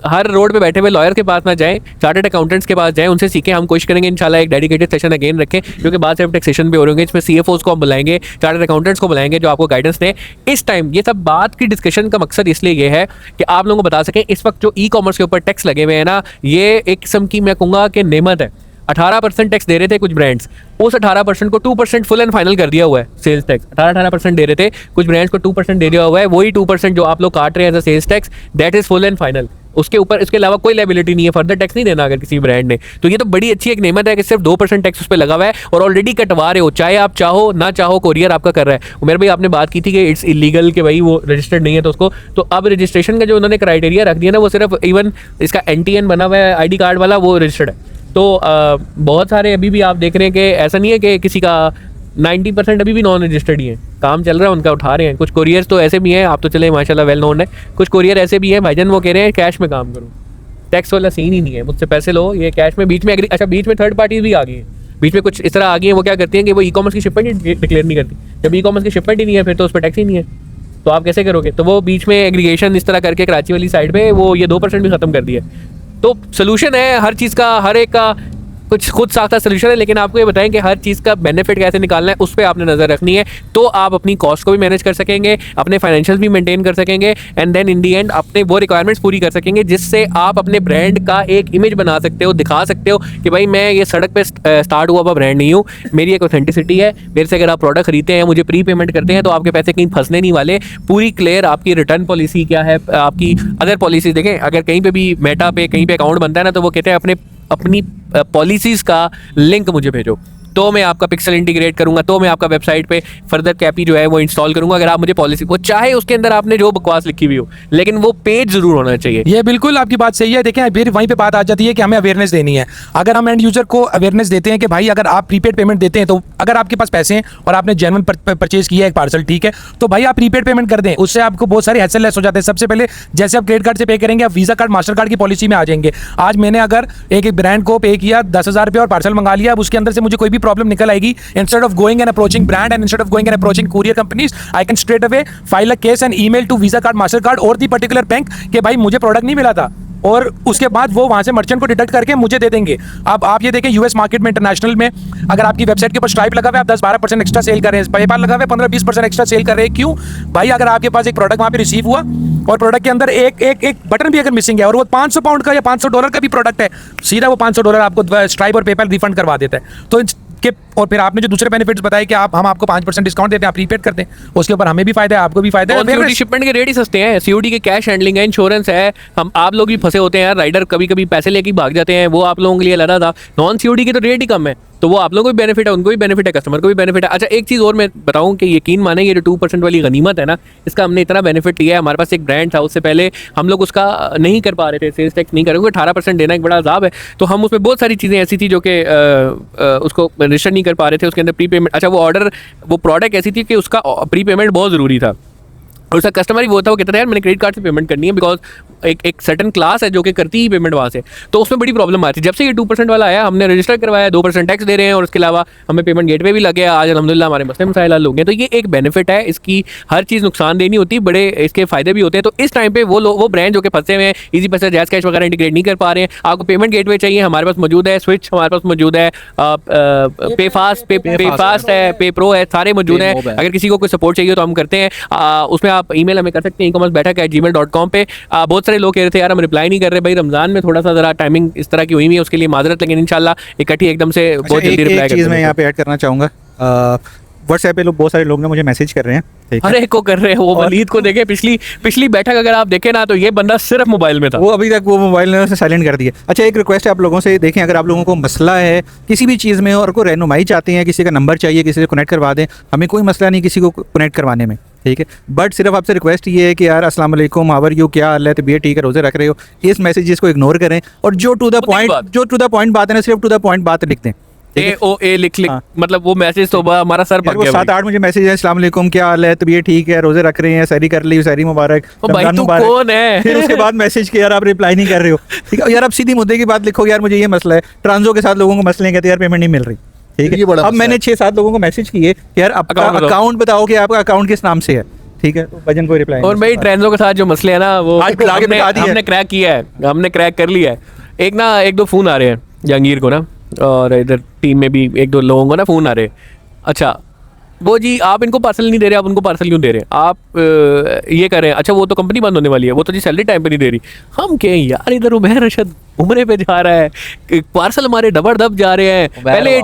हर रोड पे बैठे हुए लॉयर के पास ना जाएं, चार्टर्ड अकाउंटेंट्स के पास जाएं, उनसे सीखें। हम कोशिश करेंगे इंशाल्लाह एक डेडिकेटेड सेशन अगेन रखें, क्योंकि बाद सिर्फ टैक्सेशन भी हो रहे होंगे, इसमें CFOs को हम बुलाएंगे, चार्टर्ड अकाउंटेंट्स को बुलाएंगे जो आपको गाइडेंस दें। इस टाइम ये सब बात की डिस्कशन का मकसद इसलिए ये है कि आप लोगों को बता सकें इस वक्त जो ई-कॉमर्स के ऊपर टैक्स लगे हुए हैं ना, ये एक किस्म की मैं कहूँगा कि नेमत है। 18% टैक्स दे रहे थे कुछ ब्रांड्स, उस 18% को 2% फुल एंड फाइनल कर दिया हुआ है। सेल्स टैक्स 18% दे रहे थे कुछ ब्रांड्स को, 2% दे दिया हुआ है। वही 2% जो आप लोग काट रहे हैं as a sales tax, that is full and final. उसके ऊपर इसके अलावा कोई लायबिलिटी नहीं है, फर्दर टैक्स नहीं देना अगर किसी ब्रांड ने। तो ये तो बड़ी अच्छी एक नेमत है कि सिर्फ 2% टैक्स उस पर लगा हुआ है और ऑलरेडी कटवा रहे हो, चाहे आप चाहो ना चाहो, कोरियर आपका कर रहा है। उमेर भाई आपने बात की थी कि इट्स इलीगल, कि भाई वो रजिस्टर्ड नहीं है तो उसको, तो अब रजिस्ट्रेशन का जो उन्होंने क्राइटेरिया रख दिया ना, वो सिर्फ इवन इसका NTN बना हुआ है ID कार्ड वाला, वो रजिस्टर्ड है। तो बहुत सारे अभी भी आप देख रहे हैं कि ऐसा नहीं है कि किसी का 90% अभी भी नॉन रजिस्टर्ड ही है, काम चल रहा है उनका, उठा रहे हैं। कुछ कोरियर्स तो ऐसे भी हैं, आप तो चले माशाल्लाह वेल नोन है, कुछ कोरियर ऐसे भी हैं भाईजान वो कह रहे हैं कैश में काम करो, टैक्स वाला सीन ही नहीं है, मुझसे पैसे लो, ये कैश में। बीच में अच्छा बीच में थर्ड पार्टीज भी आ गई हैं, बीच में कुछ इस तरह आ गई हैं, वो क्या करती हैं कि वो ई-कॉमर्स की शिपमेंट ही डिक्लेयर नहीं करती। जब ई-कॉमर्स की शिपमेंट ही नहीं है फिर तो उस पर टैक्स ही नहीं है, तो आप कैसे करोगे? तो वो बीच में एग्रीगेशन इस तरह करके कराची वाली साइड पे वो ये 2% भी ख़त्म कर दिया। तो सोल्यूशन है हर चीज़ का, हर एक का कुछ खुद साख्ता सोल्यूशन है, लेकिन आपको ये बताएं कि हर चीज़ का बेनिफिट कैसे निकालना है उस पर आपने नज़र रखनी है, तो आप अपनी कॉस्ट को भी मैनेज कर सकेंगे, अपने फाइनेंशियल भी मेंटेन कर सकेंगे, and then in the end अपने वो रिक्वायरमेंट्स पूरी कर सकेंगे जिससे आप अपने ब्रांड का एक इमेज बना सकते हो, दिखा सकते हो कि भाई मैं ये सड़क पे स्टार्ट हुआ हुआ ब्रांड नहीं हूँ, मेरी एक ऑथेंटिसिटी है। मेरे से अगर आप प्रोडक्ट खरीदते हैं, मुझे प्री पेमेंट करते हैं, तो आपके पैसे कहीं फंसने नहीं वाले। पूरी क्लियर आपकी रिटर्न पॉलिसी क्या है, आपकी अदर पॉलिसी देखें। अगर कहीं पे भी मेटा पे कहीं पे अकाउंट बनता है ना, तो वो कहते हैं अपनी पॉलिसीज़ का लिंक मुझे भेजो, तो मैं आपका पिक्सल इंटीग्रेट करूंगा, तो मैं आपका वेबसाइट पे फर्दर कैपी जो है वो इंस्टॉल करूंगा। अगर आप मुझे पॉलिसी, वो चाहे उसके अंदर आपने जो बकवास लिखी हुई हो, लेकिन वो पेज जरूर होना चाहिए। ये बिल्कुल आपकी बात सही है। देखें फिर वहीं पे बात आ जाती है कि हमें अवेयरनेस देनी है। अगर हम एंड यूजर को अवेयरनेस देते हैं कि भाई अगर आप प्रीपेड पेमेंट देते हैं, तो अगर आपके पास पैसे हैं और आपने जेन्युइन परचेज किया है एक पार्सल, ठीक है, तो भाई आप प्रीपेड पेमेंट कर दें, उससे आपको बहुत सारे हैसल लेस हो जाते हैं। सबसे पहले जैसे आप क्रेडिट कार्ड से पे करेंगे, आप वीजा कार्ड मास्टर कार्ड की पॉलिसी में आ जाएंगे। आज मैंने अगर एक ब्रांड को पे किया 10,000 रुपये और पार्सल मंगा लिया, अब उसके अंदर से मुझे कोई भी प्रॉब्लम निकल आएगी, instead of going and approaching brand and instead of going and approaching courier companies, I can straight away file a case and email to Visa card, Mastercard और the particular bank कि भाई मुझे product नहीं मिला था, और उसके बाद वो वहाँ से मर्चेंट को डिडक्ट करके मुझे दे देंगे। अब आप ये देखें यूएस मार्केट में, इंटरनेशनल में, अगर आपकी वेबसाइट के ऊपर स्ट्राइप लगा हुआ है, आप 10-12% एक्स्ट्रा सेल कर रहे हैं, पेपाल लगा हुआ है 15-20% एक्स्ट्रा सेल कर रहे हैं। क्यों भाई? अगर आपके पास एक प्रोडक्ट वहाँ पे रिसीव हुआ और प्रोडक्ट के अंदर एक बटन भी अगर मिसिंग है और वो $500 का या $500 का भी प्रोडक्ट है, सीधा वो $500 आपको स्ट्राइप और पेपाल रिफंड करवा देता है। तो और फिर आपने जो दूसरे बेनिफिट्स बताए कि हम आपको 5% डिस्काउंट देते हैं, आप प्रीपेड करते हैं, उसके ऊपर हमें भी फायदा है, आपको भी फायदा है। COD शिपमेंट के रेट ही सस्ते हैं, COD के कैश हैंडलिंग है, इंश्योरेंस है। हम आप लोग भी फंसे होते हैं यार, राइडर कभी कभी पैसे लेके भाग जाते हैं, वो आप लोगों के लिए लड़ा था। नॉन COD के तो रेट ही कम है, तो वो आप लोगों को भी बेनिफिट है, उनको भी बेनिफिट है, कस्टमर को भी बेनिफिट है। अच्छा एक चीज़ और मैं बताऊँ कि यकीन माने ये जो 2% वाली गनीमत है ना, इसका हमने इतना बेनिफिट लिया है। हमारे पास एक ब्रांड था, उससे पहले हम लोग उसका नहीं कर पा रहे थे, सेल्स टैक्स नहीं कर रहे, 18% देना एक बड़ा अजाब है। तो हम उसमें बहुत सारी चीज़ें ऐसी थी जो कि उसको रजिस्टर नहीं कर पा रहे थे। उसके अंदर प्री पेमेंट, अच्छा वो प्रोडक्ट ऐसी थी कि उसका प्री पेमेंट बहुत ज़रूरी था। और उसका कस्टमर ही वो था, वो कहता था यार मैंने क्रेडिट कार्ड से पेमेंट करनी है, बिकॉज एक सर्टन क्लास है जो कि करती ही पेमेंट वहाँ से, तो उसमें बड़ी प्रॉब्लम आती है। जब से ये 2% वाला आया, हमने रजिस्टर करवाया, 2% टैक्स दे रहे हैं और उसके अलावा हमें पेमेंट गेटवे भी लगे, आज अल्हम्दुलिल्लाह हमारे मसले मसाइल हल हो गए। तो ये एक बेनिफिट है, इसकी हर चीज़ नुकसानदेह नहीं होती, बड़े इसके फ़ायदे भी होते हैं। तो इस टाइम पे वो ब्रांड जो कि फंसे हुए हैं, ईजी पैसा, जैज़ कैश वगैरह इंटीग्रेट नहीं कर पा रहे हैं, आपको पेमेंट गेटवे चाहिए, हमारे पास मौजूद है, स्विच हमारे पास मौजूद है, पे फास्ट है, पे प्रो है, सारे मौजूद हैं। अगर किसी को कोई सपोर्ट चाहिए तो हम करते हैं, उसमें आप ईमेल हमें कर सकते हैं ecommercebetak@gmail.com पे। बहुत सारे लोग कह रहे थे यार हम रिप्लाई नहीं कर रहे, भाई रमजान में थोड़ा सा जरा टाइमिंग इस तरह की हुई हुई है, उसके लिए माजरत, लेकिन इंशाल्लाह इकट्ठी एकदम से बहुत जल्दी रिप्लाई चीज़ मैं यहाँ पे ऐड करना चाहूँगा, व्हाट्सएप पे लोग बहुत सारे लोग ना मुझे मैसेज कर रहे हैं, ठीक है? हर एक को कर रहे हैं। वो वलीद को देखे, पिछली बैठक अगर आप देखें ना, तो ये बंदा सिर्फ मोबाइल में था, वो अभी तक वो मोबाइल ने साइलेंट कर दिया। अच्छा एक रिक्वेस्ट है आप लोगों से, देखें अगर आप लोगों को मसला है किसी भी चीज़ में और कोई रहनुमाई चाहते हैं, किसी का नंबर चाहिए, किसी से कनेक्ट करवा दें, हमें कोई मसला नहीं किसी को कनेक्ट करवाने में, ठीक है? बट सिर्फ आपसे रिक्वेस्ट ये है कि यार अस्सलाम वालेकुम, हाउ आर यू, क्या हाल है, तबीयत ठीक है, रोज़े रख रहे हो, इस मैसेजेस को इग्नोर करें और जो टू द पॉइंट बात है ना, सिर्फ टू द पॉइंट बात लिख दें। AOA लिख मतलब वो मैसेज तो हमारा सर पक गया। 7-8 मुझे मैसेज है, अस्सलाम वालेकुम, क्या हाल है, तबीयत ठीक है, रोजे रख रहे हैं, सहरी कर ली, सहरी मुबारक, रमजान मुबारक। कौन है? फिर उसके बाद मैसेज के यार आप रिप्लाई नहीं कर रहे हो, ठीक है? यार आप सीधी मुद्दे की बात लिखो, यार मुझे ये मसला है, ट्रांजो के साथ लोगों को मसले कहते हैं यार पेमेंट नहीं मिल रही, ठीक है? अब मैंने 6-7 लोगों को मैसेज किए कि यार आपका अकाउंट बताओ कि आपका अकाउंट किस नाम से है, ठीक है? तो भजन कोई रिप्लाई। और भाई ट्रेंड्सो के साथ जो मसले है ना, वो हमने क्रैक किया है, हमने क्रैक कर लिया है। एक दो फोन आ रहे हैं जहांगीर को ना, और इधर टीम में भी 1-2 लोगों को ना फ़ोन आ रहे। अच्छा वो जी आप इनको पार्सल नहीं दे रहे, आप उनको पार्सल क्यों दे रहे हैं, आप ये कर रहे हैं, अच्छा वो तो कंपनी बंद होने वाली है, वो तो जी सैलरी टाइम पे नहीं दे रही। हम कहें यार इधर उमैर रशद उम्रे पे जा रहा है, पार्सल हमारे डबरदब जा रहे हैं, पहले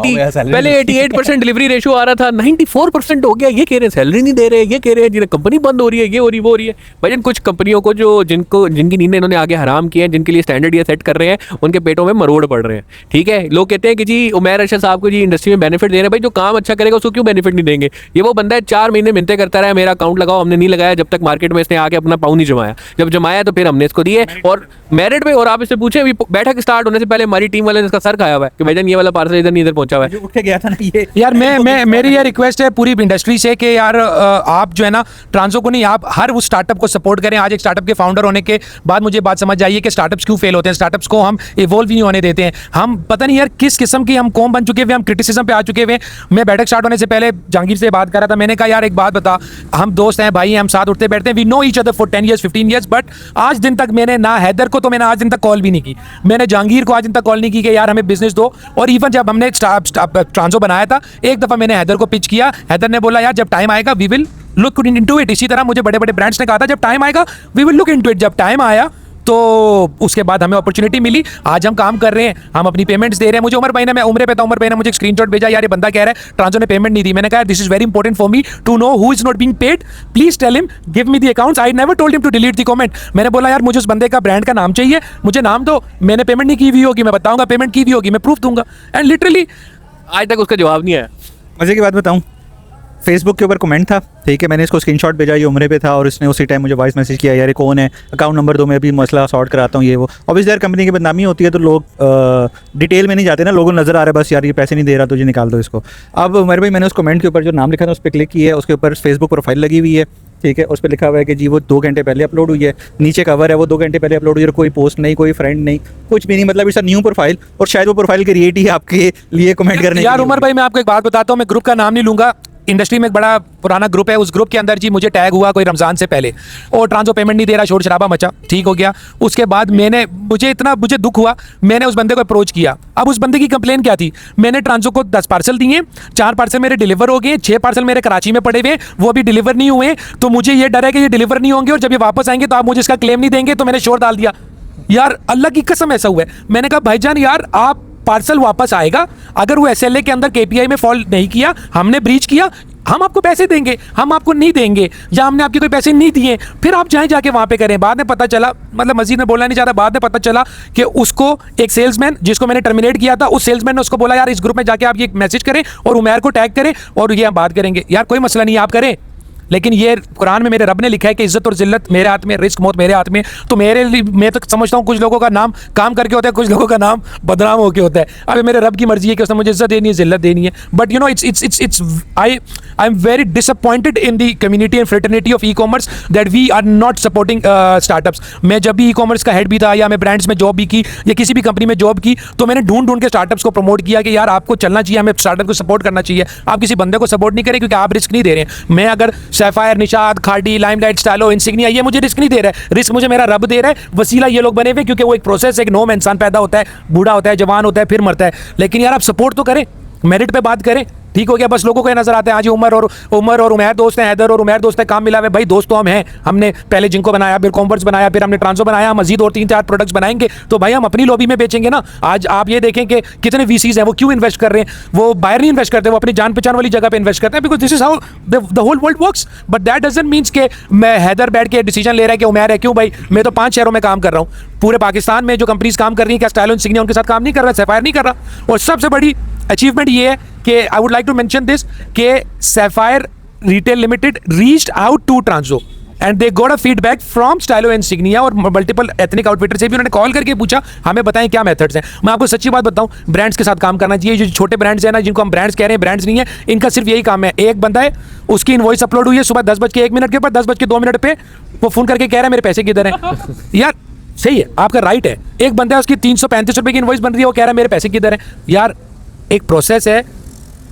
88% डिलीवरी रेशो आ रहा था, 94% हो गया, ये कह रहे हैं सैलरी नहीं दे रहे, ये कह रहे हैं जिन्हें कंपनी बंद हो रही है, ये हो रही वो हो रही है। भाई कुछ कंपनियों को जिनकी नींदें इन्होंने आगे हराम की है, जिनके लिए स्टैंडर्ड ये सेट कर रहे हैं, उनके पेटों में मरोड़ पड़ रहे हैं, ठीक है? लोग कहते हैं कि जी उमैर रशद साहब को जी इंडस्ट्री में बेनिफिट दे रहे हैं, भाई जो काम अच्छा करेगा उसको क्यों बेनिफिट नहीं देंगे? ये वो बंदा है 4 महीने मिन्नतें करता रहा, मेरा अकाउंट लगाओ, हमने नहीं लगाया जब तक मार्केट में इसने आके अपना पाँव नहीं जमाया, जब जमाया तो फिर हमने इसको दिए और मेरिट पे। और आप इससे पूछे अभी बैठक स्टार्ट होने से पहले हमारी टीम वाले ने इसका सर खाया हुआ है कि भाईजान ये वाला पार्सल इधर नहीं इधर पहुंचा हुआ है, उठ के गया था ना ये। यार मेरी ये रिक्वेस्ट है पूरी इंडस्ट्री से कि यार आप जो है ना ट्रांसो को नहीं, आप हर उस स्टार्टअप को सपोर्ट करें। आज एक स्टार्टअप के फाउंडर होने के बाद मुझे बात समझ आई है कि स्टार्टअप्स क्यों फेल होते हैं, स्टार्टअप्स को हम इवॉल्व नहीं होने देते हैं। हम पता नहीं यार किस किस्म की हम कौम बन चुके हुए, हम क्रिटिसिज्म पे आ चुके हुए। मैं बैठक स्टार्ट होने से पहले जहांगीर से बात कर रहा था, मैंने कहा यार एक बात बता, हम दोस्त हैं, भाई हैं, हम साथ उठते बैठते हैं, we know each other for 10 years 15 years, but आज दिन तक मैंने ना हैदर को तो मैंने आज दिन तक कॉल भी नहीं की, मैंने जहांगीर को आज दिन तक कॉल नहीं की कि यार हमें बिजनेस दो। और इवन जब हमने ट्रांसो बनाया था, एक दफ़ा मैंने हैदर को पिच किया, हैदर ने बोला यार जब टाइम आएगा we will look into it. इसी तरह मुझे बड़े बड़े ब्रांड्स ने कहा था जब टाइम आएगा we will look into it. जब टाइम आया तो उसके बाद हमें अपॉर्चुनिटी मिली, आज हम काम कर रहे हैं, हम अपनी पेमेंट्स दे रहे हैं। मुझे उमर भाई ने, मैं उम्र पे था, उमर भाई ने मुझे एक स्क्रीनशॉट भेजा, यार ये बंदा कह रहा है ट्रांसो ने पेमेंट नहीं दी। मैंने कहा this is very important for me to know who is not being paid, please tell him give me the accounts. I never told him to delete the comment. मैंने बोला यार मुझे उस बंदे का ब्रांड का नाम चाहिए, मुझे नाम दो, मैंने पेमेंट नहीं की हुई होगी, मैं बताऊंगा, पेमेंट की हुई होगी मैं प्रूफ दूंगा। एंड लिटरली आज तक उसका जवाब नहीं आया। मजे की बात बताऊं, फेसबुक के ऊपर कमेंट था, ठीक है? मैंने इसको स्क्रीनशॉट भेजा, ये उम्रे पे था और इसने उसी टाइम मुझे वॉइस मैसेज किया, यार ये कौन है, अकाउंट नंबर दो, मैं अभी मसला सॉर्ट कराता हूँ, ये वो। ऑब्वियसली यार कंपनी की बदनामी होती है तो लोग डिटेल में नहीं जाते ना, लोगों को नज़र आ रहा है बस यार ये पैसे नहीं दे रहा तुझे निकाल दो इसको। अब मेरे भाई मैंने उस कमेंट के ऊपर जो नाम लिखा था उस पर क्लिक किया है, उसके ऊपर फेसबुक प्रोफाइल लगी हुई है, ठीक है? उस पर लिखा हुआ है कि जी वो 2 घंटे पहले अपलोड हुई है, नीचे कवर है वो 2 घंटे पहले अपलोड हुई है, कोई पोस्ट नहीं, कोई फ्रेंड नहीं, कुछ भी नहीं, मतलब इट्स अ न्यू प्रोफाइल। और शायद वो प्रोफाइल क्रिएट ही आपके लिए कमेंट करने। यार उमर भाई मैं आपको एक बात बताता हूँ, मैं ग्रुप का नाम नहीं लूंगा, इंडस्ट्री में एक बड़ा पुराना ग्रुप है, उस ग्रुप के अंदर जी मुझे टैग हुआ कोई रमज़ान से पहले और ट्रांसो पेमेंट नहीं दे रहा, शोर शराबा मचा, ठीक हो गया। उसके बाद मुझे दुख हुआ, मैंने उस बंदे को अप्रोच किया। अब उस बंदे की कंप्लेन क्या थी, मैंने ट्रांसो को 10 पार्सल दिए, 4 पार्सल मेरे डिलीवर हो गए, 6 पार्सल मेरे कराची में पड़े हुए, वो अभी डिलीवर नहीं हुए, तो मुझे ये डर है कि ये डिलीवर नहीं होंगे और जब ये वापस आएंगे तो आप मुझे इसका क्लेम नहीं देंगे। तो मैंने शोर डाल दिया, यार अल्लाह की कसम ऐसा हुआ है। मैंने कहा भाईजान यार आप पार्सल वापस आएगा, अगर वो SLA के अंदर KPI में फॉल नहीं किया, हमने ब्रीच किया, हम आपको पैसे देंगे, हम आपको नहीं देंगे, या हमने आपके कोई पैसे नहीं दिए, फिर आप जाएं जाके वहाँ पे करें। बाद में पता चला, मतलब मजीद में बोलना नहीं चाहता, बाद में पता चला कि उसको एक सेल्समैन जिसको मैंने टर्मिनेट किया था, उस सेल्समैन ने उसको बोला यार इस ग्रुप में जाके आप ये मैसेज करें और उमैर को टैग करें और ये हम बात करेंगे। यार कोई मसला नहीं, आप करें, लेकिन ये कुरान में मेरे रब ने लिखा है कि इज्जत और जिल्लत मेरे हाथ में, रिस्क मौत मेरे हाथ में। तो मेरे लिए मैं तो समझता हूँ कुछ लोगों का नाम काम करके होता है, कुछ लोगों का नाम बदनाम होके होता है। अब मेरे रब की मर्जी है कि उसने मुझे इज्जत देनी है, जिल्लत देनी है। But you know it's I am very disappointed in the community and fraternity of e-commerce that we are not supporting startups. मैं जब भी ई कॉमर्स का हेड भी था या मैं ब्रांड्स में जॉब भी की या किसी भी कंपनी में जॉब की, तो मैंने ढूंढ के स्टार्टअप्स को प्रमोट किया कि यार आपको चलना चाहिए, हमें स्टार्टअप को सपोर्ट करना चाहिए। आप किसी बंदे को सपोर्ट नहीं करें क्योंकि आप रिस्क नहीं दे रहे हैं। मैं अगर सैफायर, निशाद, खाड़ी, लाइमलाइट, स्टाइलो, इंसिग्निया, ये मुझे रिस्क नहीं दे रहा है, रिस्क मुझे मेरा रब दे रहा है। वसीला ये लोग बने हुए क्योंकि वो एक प्रोसेस, एक नॉर्म, इंसान पैदा होता है, बूढ़ा होता है, जवान होता है, फिर मरता है। लेकिन यार आप सपोर्ट तो करें, मेरिट पे बात करें, ठीक हो गया। बस लोगों को ये नजर आता है आज उमर और उमैर दोस्त हैं, हैदर और उमैर दोस्त हैं, काम मिला हुआ है। भाई दोस्त तो हम हैं, हमने पहले जिनको बनाया, फिर कॉम्फर्ट्स बनाया, फिर हमने ट्रांसो बनाया, मजीद और 3-4 प्रोडक्ट्स बनाएंगे तो भाई हम अपनी लॉबी में बेचेंगे ना। आज आप ये देखें कि कितने वीसीज हैं, वो क्यों इन्वेस्ट कर रहे हैं, वो बाहर नहीं इन्वेस्ट करते, वो अपनी जान पहचान वाली जगह पे इन्वेस्ट करते हैं, because this is how the whole world works. But that doesn't means कि मैं हैदर बैठ के डिसीजन ले रहा है कि उमैर है। क्यों भाई, मैं तो 5 शहरों में काम कर रहा हूँ, पूरे पाकिस्तान में जो कंपनीज काम कर रही हैं, क्या स्टाइलो, इंसिग्निया उनके साथ काम नहीं कर रहा, सैफायर नहीं कर रहा। और सबसे बड़ी अचीवमेंट ये है कि I would like to mention this कि Sapphire Retail Limited reached out to Transo and they got a feedback from Stylo, Insignia और मल्टीपल एथनिक आउटफिटर से भी उन्होंने कॉल करके पूछा हमें बताएं क्या मेथड्स हैं। मैं आपको सच्ची बात बताऊं, ब्रांड्स के साथ काम करना चाहिए। जो छोटे ब्रांड्स हैं ना, जिनको हम ब्रांड्स कह रहे हैं, ब्रांड्स नहीं है, इनका सिर्फ यही काम है। एक बंदा है, उसकी इनवॉइस अपलोड हुई है सुबह 10:01 के ऊपर, 10:02 पे वो फोन करके कह रहा है मेरे पैसे किधर हैं। यार सही है, आपका राइट है। एक बंदा है, उसकी 335 रुपये की इनवॉइस बन रही है, वो कह रहा है मेरे पैसे किधर हैं। यार एक प्रोसेस है,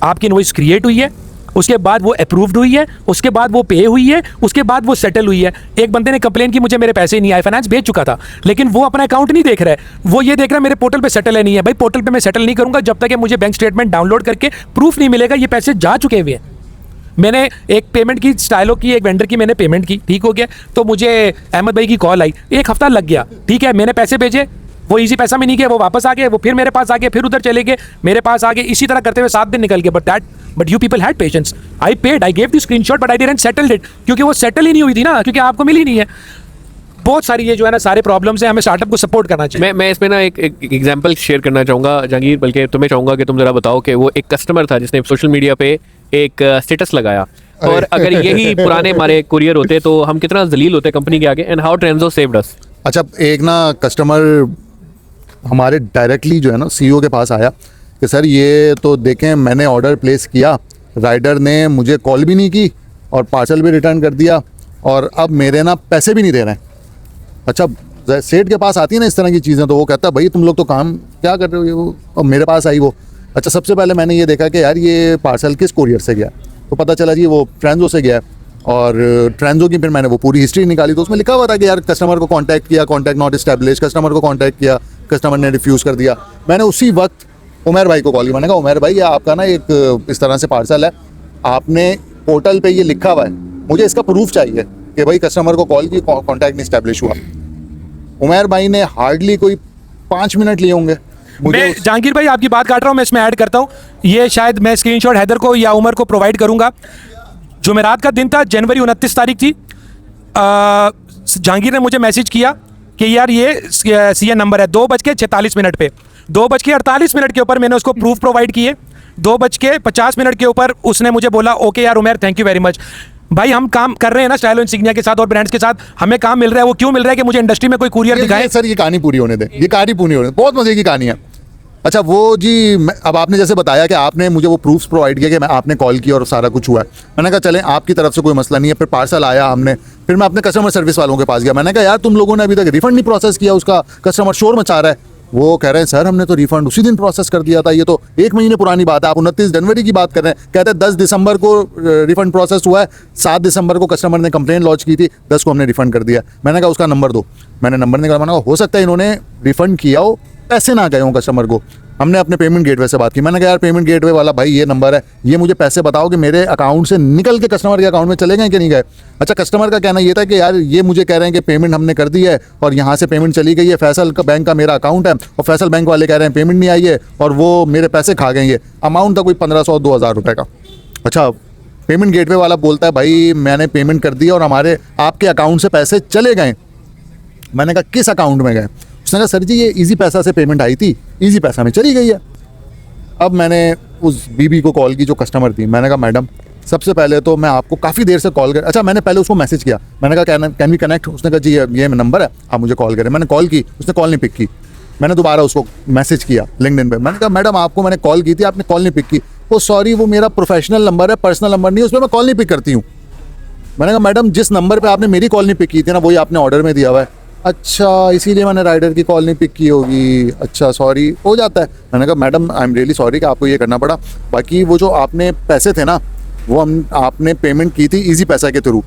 आपकी इनवॉइस क्रिएट हुई है, उसके बाद वो अप्रूव्ड हुई है, उसके बाद वो पे हुई है, उसके बाद वो सेटल हुई है। एक बंदे ने कंप्लेन की मुझे मेरे पैसे नहीं आए, फाइनेंस भेज चुका था, लेकिन वो अपना अकाउंट नहीं देख रहा है, वो ये देख रहा है मेरे पोर्टल पे सेटल है नहीं है। भाई पोर्टल पे मैं सेटल नहीं करूंगा जब तक कि मुझे बैंक स्टेटमेंट डाउनलोड करके प्रूफ नहीं मिलेगा ये पैसे जा चुके हुए हैं। मैंने एक पेमेंट की, स्टाइलो की, एक वेंडर की मैंने पेमेंट की, ठीक हो गया, तो मुझे अहमद भाई की कॉल आई, 1 हफ्ता लग गया, ठीक है, मैंने पैसे भेजे, वो इजी पैसा में नहीं गया, वो वापस आ गए, वो फिर मेरे पास आ गए, फिर उधर चले गए, मेरे पास आ गए, इसी तरह करते हुए 7 दिन निकल गए। But you people had patience, I paid, I gave the screenshot, but I didn't settle it, क्योंकि वो सेटल ही नहीं हुई थी ना, क्योंकि आपको मिली नहीं है। बहुत सारी ये जो है ना सारे प्रॉब्लम्स हैं, हमें स्टार्टअप को सपोर्ट करना चाहिए। मैं इसमें ना एक एग्जांपल शेयर करना चाहूँगा जहांगीर, बल्कि तुम्हें चाहूँगा कि तुम ज़रा बताओ कि वो एक कस्टमर था जिसने सोशल मीडिया पे एक स्टेटस लगाया, और अगर यही पुराने हमारे कुरियर होते तो हम कितना जलील होते कंपनी के आगे, एंड हाउ ट्रांसो सेव्ड अस। अच्छा, एक ना कस्टमर हमारे डायरेक्टली जो है ना सीईओ के पास आया कि सर ये तो देखें, मैंने ऑर्डर प्लेस किया, राइडर ने मुझे कॉल भी नहीं की और पार्सल भी रिटर्न कर दिया, और अब मेरे ना पैसे भी नहीं दे रहे हैं। अच्छा, सेठ के पास आती है ना इस तरह की चीज़ें, तो वो कहता है भाई तुम लोग तो काम क्या कर रहे हो, ये वो, और मेरे पास आई वो। अच्छा, सबसे पहले मैंने ये देखा कि यार ये पार्सल किस कोरियर से गया, तो पता चला जी वो ट्रांसो से गया, और ट्रांसो की फिर मैंने वो पूरी हिस्ट्री निकाली, तो उसमें लिखा हुआ था कि यार कस्टमर को कांटेक्ट किया, कांटेक्ट नॉट एस्टैब्लिश, कस्टमर को कांटेक्ट किया, कस्टमर ने रिफ्यूज़ कर दिया। मैंने उसी वक्त उमैर भाई को कॉल किया, मैंने कहा उमैर भाई ये आपका ना एक इस तरह से पार्सल है, आपने पोर्टल पे ये लिखा हुआ है, मुझे इसका प्रूफ चाहिए कि भाई कस्टमर को कॉल की, कांटेक्ट नहीं एस्टैब्लिश हुआ। उमैर भाई ने हार्डली कोई 5 मिनट लिए होंगे। मैं जहांगीर भाई आपकी बात काट रहा हूँ, मैं इसमें ऐड करता हूँ, ये शायद मैं स्क्रीनशॉट हैदर को या उमर को प्रोवाइड करूँगा। जुमेरात का दिन था, जनवरी 29 तारीख थी। जहांगीर ने मुझे मैसेज किया कि यार ये सीएन नंबर है, 2:46 पे, 2:48 के ऊपर मैंने उसको प्रूफ प्रोवाइड किए, 2:50 के ऊपर उसने मुझे बोला ओके यार Umair thank you very much. भाई हम काम कर रहे हैं ना स्टाइलो, इंसिग्निया के साथ और ब्रांड्स के साथ, हमें काम मिल रहा है। वो क्यों मिल रहा है कि मुझे इंडस्ट्री में कोई कुरियर दिखाए। सर ये कहानी पूरी होने दें, ये कहानी पूरी होने दें, बहुत मजे की कहानी है। अच्छा वो जी, अब आपने जैसे बताया कि आपने मुझे वो प्रूफ्स प्रोवाइड किया कि मैं आपने कॉल किया और सारा कुछ हुआ है, मैंने कहा चलें आपकी तरफ से कोई मसला नहीं है। फिर पार्सल आया, हमने फिर मैं अपने कस्टमर सर्विस वालों के पास गया, मैंने कहा यार तुम लोगों ने अभी तक रिफंड नहीं प्रोसेस किया, उसका कस्टमर शोर मचा रहा है। वो कह रहे हैं सर हमने तो रिफंड उसी दिन प्रोसेस कर दिया था, ये तो 1 महीने पुरानी बात है, आप 29 जनवरी की बात कर रहे हैं। कहते हैं 10 दिसंबर को रिफंड प्रोसेस हुआ है, 7 दिसंबर को कस्टमर ने कंप्लेन लॉन्च की थी, 10 को हमने रिफंड कर दिया। मैंने कहा उसका नंबर दो, मैंने नंबर निकाला, मैंने कहा हो सकता है इन्होंने रिफंड किया हो, पैसे ना गए हों कस्टमर को। हमने अपने पेमेंट गेटवे से बात की, मैंने कहा यार पेमेंट गेटवे वाला भाई ये नंबर है, ये मुझे पैसे बताओ कि मेरे अकाउंट से निकल के कस्टमर के अकाउंट में चले गए कि नहीं गए। अच्छा कस्टमर का कहना ये था कि यार ये मुझे कह रहे हैं कि पेमेंट हमने कर दी है और यहाँ से पेमेंट चली गई है, फैसल का बैंक का मेरा अकाउंट है और फैसल बैंक वाले कह रहे हैं पेमेंट नहीं आई है और वो मेरे पैसे खा गए। ये अमाउंट था कोई 1500-2000 रुपये का। अच्छा पेमेंट गेटवे वाला बोलता है भाई मैंने पेमेंट कर दी और हमारे आपके अकाउंट से पैसे चले गए। मैंने कहा किस अकाउंट में गए? उसने कहा सर जी ये इजी पैसा से पेमेंट आई थी, इजी पैसा में चली गई है। अब मैंने उस बीबी को कॉल की जो कस्टमर थी, मैंने कहा मैडम सबसे पहले तो मैं आपको काफ़ी देर से कॉल कर, अच्छा मैंने पहले उसको मैसेज किया, मैंने कहा कैन वी कनेक्ट? उसने कहा जी ये नंबर है आप मुझे कॉल करें। मैंने कॉल की, उसने कॉल नहीं पिक की। मैंने दोबारा उसको मैसेज किया लिंक्डइन पे, मैंने कहा मैडम आपको मैंने कॉल की थी, आपने कॉल नहीं पिक की। वो सॉरी वो मेरा प्रोफेशनल नंबर है, पर्सनल नंबर नहीं है, उस पर मैं कॉल नहीं पिक करती हूँ। मैंने कहा मैडम जिस नंबर पे आपने मेरी कॉल नहीं पिक की थी ना वही आपने ऑर्डर में दिया हुआ है। अच्छा इसीलिए मैंने राइडर की कॉल नहीं पिक की होगी, अच्छा सॉरी, हो जाता है। मैंने कहा madam I am really sorry कि आपको ये करना पड़ा। बाकी वो जो आपने पैसे थे ना वो आपने पेमेंट की थी इजी पैसा के थ्रू।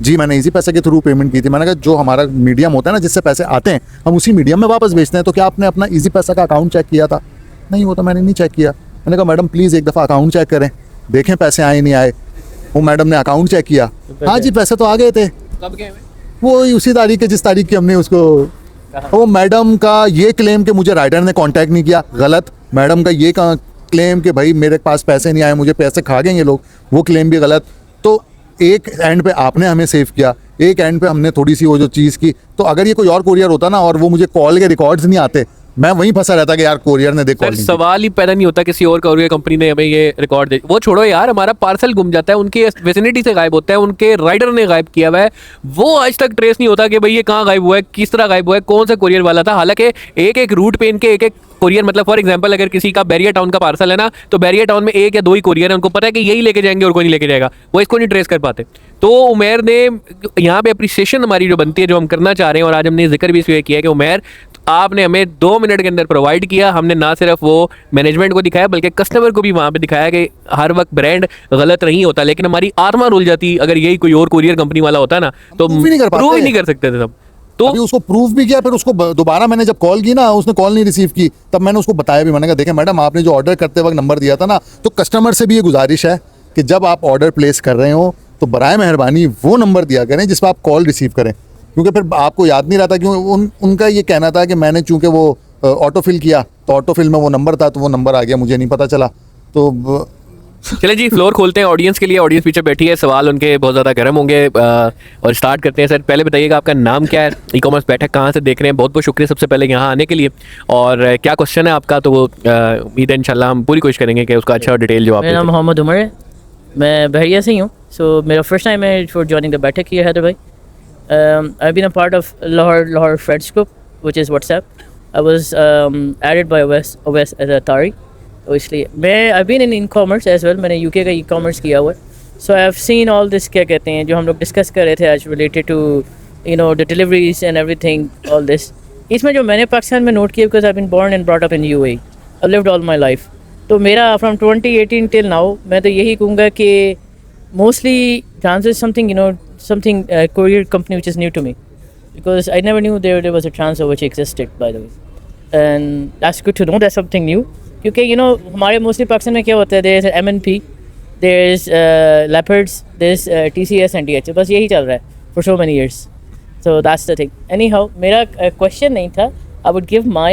जी मैंने इजी पैसा के थ्रू पेमेंट की थी। मैंने कहा जो हमारा मीडियम होता है ना जिससे पैसे आते हैं हम उसी मीडियम में वापस भेजते हैं, तो क्या आपने अपना इजी पैसा का अकाउंट चेक किया था? नहीं वो तो मैंने नहीं चेक किया। मैंने कहा मैडम प्लीज़ एक दफ़ा अकाउंट चेक करें, देखें पैसे आए नहीं आए। वो मैडम ने अकाउंट चेक किया, हाँ जी पैसे तो आ गए थे। कब गए? वो उसी तारीख के जिस तारीख की हमने उसको, वो मैडम का ये क्लेम कि मुझे राइडर ने कांटेक्ट नहीं किया, गलत। मैडम का ये क्लेम कि भाई मेरे पास पैसे नहीं आए, मुझे पैसे खा गए ये लोग, वो क्लेम भी गलत। तो एक एंड पे आपने हमें सेव किया, एक एंड पे हमने थोड़ी सी वो जो चीज़ की। तो अगर ये कोई और कोरियर होता ना और वो मुझे कॉल के रिकॉर्ड्स नहीं आते, मैं वहीं फंसा रहता कि यार कोरियर ने देखो। सर सवाल ही पैदा नहीं होता किसी और कोरियर कंपनी ने हमें ये रिकॉर्ड दे, वो छोड़ो यार, हमारा पार्सल गुम जाता है, उनके विसिनिटी से गायब होता है, उनके राइडर ने गायब किया हुआ है, वो आज तक ट्रेस नहीं होता कि भाई ये कहाँ गायब हुआ है, किस तरह गायब हुआ है, कौन सा कोरियर वाला था। हालांकि एक एक रूट पे इनके एक एक कोरियर, मतलब फॉर एग्जांपल अगर किसी का बैरियर टाउन का पार्सल है ना, तो बैरियर टाउन में एक या दो ही कोरियर है, उनको पता है कि यही लेके जाएंगे और कोई नहीं लेके जाएगा, वो इसको नहीं ट्रेस कर पाते। तो उमेर ने यहाँ पे अप्रिसिएशन हमारी जो बनती है, जो हम करना चाह रहे हैं, और आज हमने जिक्र भी इसलिए किया है कि उमेर आपने हमें 2 मिनट के अंदर प्रोवाइड किया। हमने ना सिर्फ वो मैनेजमेंट को दिखाया बल्कि कस्टमर को भी वहाँ पे दिखाया कि हर वक्त ब्रांड गलत नहीं होता, लेकिन हमारी आत्मा रुल जाती अगर यही कोई और कोरियर कंपनी वाला होता ना, तो प्रूव ही नहीं कर सकते थे सब। तो अभी उसको प्रूफ भी किया, फिर उसको दोबारा मैंने जब कॉल की ना उसने कॉल नहीं रिसीव की, तब मैंने उसको बताया भी, मैंने कहा देखें मैडम आपने जो ऑर्डर करते वक्त नंबर दिया था ना, तो कस्टमर से भी ये गुजारिश है कि जब आप ऑर्डर प्लेस कर रहे हो तो बराए मेहरबानी वो नंबर दिया करें जिस पर आप कॉल रिसीव करें, क्योंकि फिर आपको याद नहीं रहता। क्यों उनका ये कहना था कि मैंने चूँकि वो ऑटोफिल किया तो ऑटोफिल में वो नंबर था, तो वो नंबर आ गया, मुझे नहीं पता चला। तो चले जी फ्लोर खोलते हैं ऑडियंस के लिए। ऑडियंस पीछे बैठी है, सवाल उनके बहुत ज़्यादा गर्म होंगे और स्टार्ट करते हैं। सर पहले बताइएगा आपका नाम क्या है, ई कॉमर्स बैठक कहाँ से देख रहे हैं? बहुत बहुत शुक्रिया सबसे पहले यहाँ आने के लिए, और क्या क्वेश्चन है आपका, तो वो उम्मीद है इंशाल्लाह हम पूरी कोशिश करेंगे कि उसका अच्छा डिटेल जवाब। मेरा नाम मोहम्मद उमर है, मैं बहरिया से ही हूँ। सो मेरा फर्स्ट टाइम है फॉर जॉइनिंग द बैठक हियर हैदर भाई। I been a part of Lahore friends group which is WhatsApp. I was added by Owais as a तारी, तो इसलिए मैं I been in commerce as well, मैंने यूके का ई कॉमर्स किया हुआ है। So I have seen all this, क्या कहते हैं जो हम लोग डिस्कस कर रहे थे आज related to you know the deliveries and everything all this. इसमें जो मैंने पाकिस्तान में नोट किया, because I been born and brought up in UAE, I lived all my life, तो मेरा फ्रॉम 2018 टिल नाउ मैं तो यही कहूँगा कि mostly trans something you know something courier company which is new to me, because I never knew there was a transfer which existed, by the way, and that's good to know that's something new. क्योंकि you know हमारे mostly Pakistan में क्या होता है, there is MNP, there is Leopards, there is TCS and DH, बस यही चल रहा है for so many years. So that's the thing. Anyhow, मेरा question नहीं था, I would give my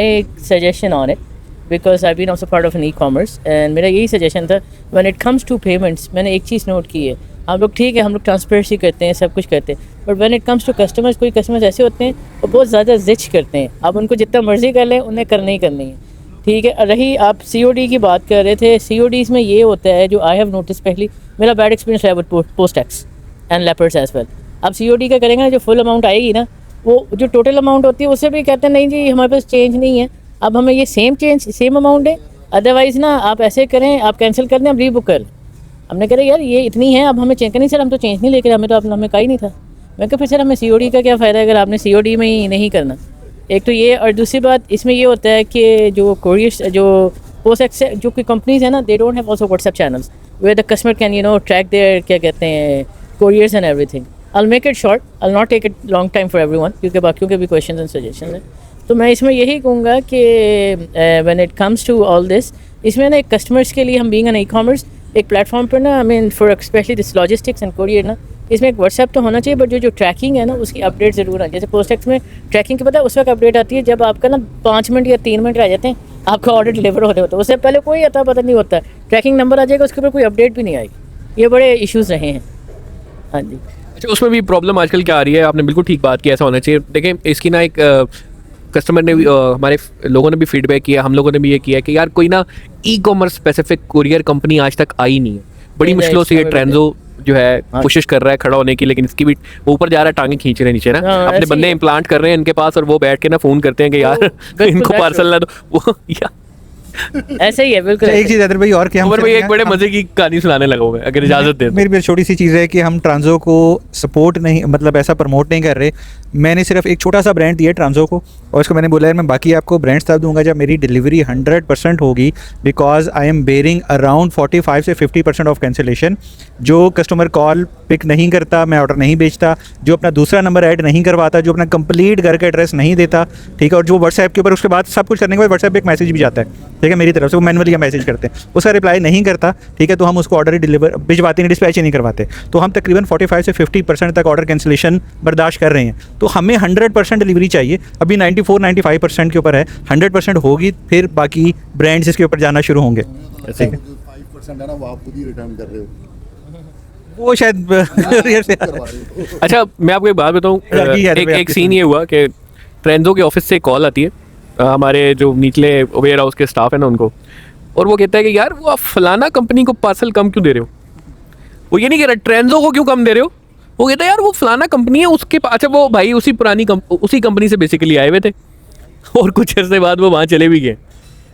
suggestion on it because I've been also part of an e-commerce, and मेरा यही suggestion था when it comes to payments. मैंने एक चीज़ note की है, हम लोग ठीक है हम लोग ट्रांसपेरेंसी करते हैं, सब कुछ करते हैं, but when it comes to customers, कोई कस्टमर्स ऐसे होते हैं वो बहुत ज़्यादा जिच करते हैं। आप उनको जितना मर्जी कर लें उन्हें करनी ही करनी है, ठीक है। रही आप COD की बात कर रहे थे, CODs में ये होता है जो आई हैव नोटिस, पहली मेरा बैड एक्सपीरियंस है with PostEx and Leopards as well. आप COD का करेंगे ना, जो फुल अमाउंट आएगी ना, वो जो टोटल अमाउंट होती है उससे भी कहते हैं नहीं जी हमारे पास चेंज नहीं है, अब हमें ये सेम अमाउंट है, अदरवाइज़ ना आप ऐसे करें, आप कैंसिल कर दें, आप रीबुक कर लें। हमने कहा यार ये इतनी है, अब हमें चेंज करनी, सर हम तो चेंज नहीं लेकर, हमें तो हमें कहा ही नहीं था। मैं कहा फिर सर हमें COD का क्या फ़ायदा है अगर आपने COD में ही नहीं करना। एक तो ये, और दूसरी बात इसमें ये होता है कि जो कोरियर जो पोस्ट जो कोई कंपनीज है ना, they don't have also WhatsApp channels where the customer can you know track their, क्या कहते हैं, couriers and everything. I will make it short, I will not take it long time for everyone, क्योंकि बाकियों के भी questions and suggestions हैं। तो मैं इसमें यही कहूँगा कि when it comes to all this, इसमें ना एक कस्टमर्स के लिए हम बीइंग एन ई-कॉमर्स एक प्लेटफॉर्म पर ना, I mean for specially this logistics and courier ना, इसमें एक व्हाट्सएप तो होना चाहिए, बट जो ट्रैकिंग है ना उसकी अपडेट ज़रूर आए। जैसे पोस्टैक्स में ट्रैकिंग की पता है उस वक्त अपडेट आती है जब आपका ना 5 मिनट या 3 मिनट रह जाते हैं आपका ऑर्डर डिलीवर होने होता है, उससे पहले कोई अता पता नहीं होता है, ट्रैकिंग नंबर आ जाएगा, उसके ऊपर कोई अपडेट भी नहीं आएगी। ये बड़े इश्यूज़ रहे हैं। हाँ जी। अच्छा, उसमें भी प्रॉब्लम आजकल क्या आ रही है, आपने बिल्कुल ठीक बात की, ऐसा होना चाहिए। देखें, इसकी ना एक कस्टमर ने भी हमारे लोगों ने भी फीडबैक किया, हम लोगों ने भी ये किया कि यार कोई ना e commerce specific courier company आज तक आई नहीं है। बड़ी मुश्किलों से ये ट्रेंजो जो है कोशिश कर रहा है खड़ा होने की, लेकिन इसकी भी वो ऊपर जा रहा है, टांगे खींच रहे हैं नीचे ना, अपने बंदे इम्प्लांट कर रहे हैं इनके पास, और वो बैठ के ना फ़ोन करते हैं कि यार इनको पार्सल ना दो वो या ऐसे ही है बिल्कुल। एक चीज़ हैदर भाई और क्या, उमर भाई एक बड़े मजे की कहानी सुनाने लगा हूं मैं, अगर इजाज़त दे। मेरी भी छोटी सी चीज़ है कि हम ट्रांजो को सपोर्ट नहीं, मतलब ऐसा प्रमोट नहीं कर रहे। मैंने सिर्फ एक छोटा सा ब्रांड दिया ट्रांजो को, और उसको मैंने बोला यार मैं बाकी आपको ब्रांड्स तब दूंगा जब मेरी डिलीवरी 100% होगी, because I am bearing around 45 से 50% ऑफ कैंसिलेशन। जो कस्टमर कॉल पिक नहीं करता, मैं ऑर्डर नहीं बेचता, जो अपना दूसरा नंबर ऐड नहीं करवाता, जो अपना कंप्लीट घर का एड्रेस नहीं देता, ठीक है, और जो व्हाट्सएप के ऊपर उसके बाद सब कुछ करने के बाद व्हाट्सएप पे एक मैसेज भी जाता है, ठीक है, मेरी तरफ से, वो मैनुअली मैसेज करते हैं, उसका रिप्लाई नहीं करता, ठीक है, तो हम उसको ऑर्डर ही डिलीवर भिजवाते नहीं, डिस्पैच ही नहीं करवाते। तो हम तकरीबन 45 से 50% तक ऑर्डर कैंसिलेशन बर्दाश्त कर रहे हैं। तो हमें 100% डिलीवरी चाहिए। अभी 94-95% के ऊपर है, 100% होगी, फिर बाकी ब्रांड्स इसके ऊपर जाना शुरू होंगे। ऐसा 5% है ना, वो आप खुद ही रिटर्न कर रहे हो, वो शायद अच्छा, मैं आपको एक बात बताऊं, एक सीन ये हुआ कि ट्रेंजो के ऑफिस से कॉल आती है हमारे जो निचले वेयर हाउस के स्टाफ है ना उनको, और वो कहता है कि यार वो आप फलाना कंपनी को पार्सल कम क्यों दे रहे हो। वो ये नहीं कह रहा ट्रेंजो को क्यों कम दे रहे हो, वो कहता है यार वो फलाना कंपनी है उसके अच्छा, वो भाई उसी उसी कंपनी से बेसिकली आए हुए थे, और कुछ अर्से बाद वो वहाँ चले भी गए।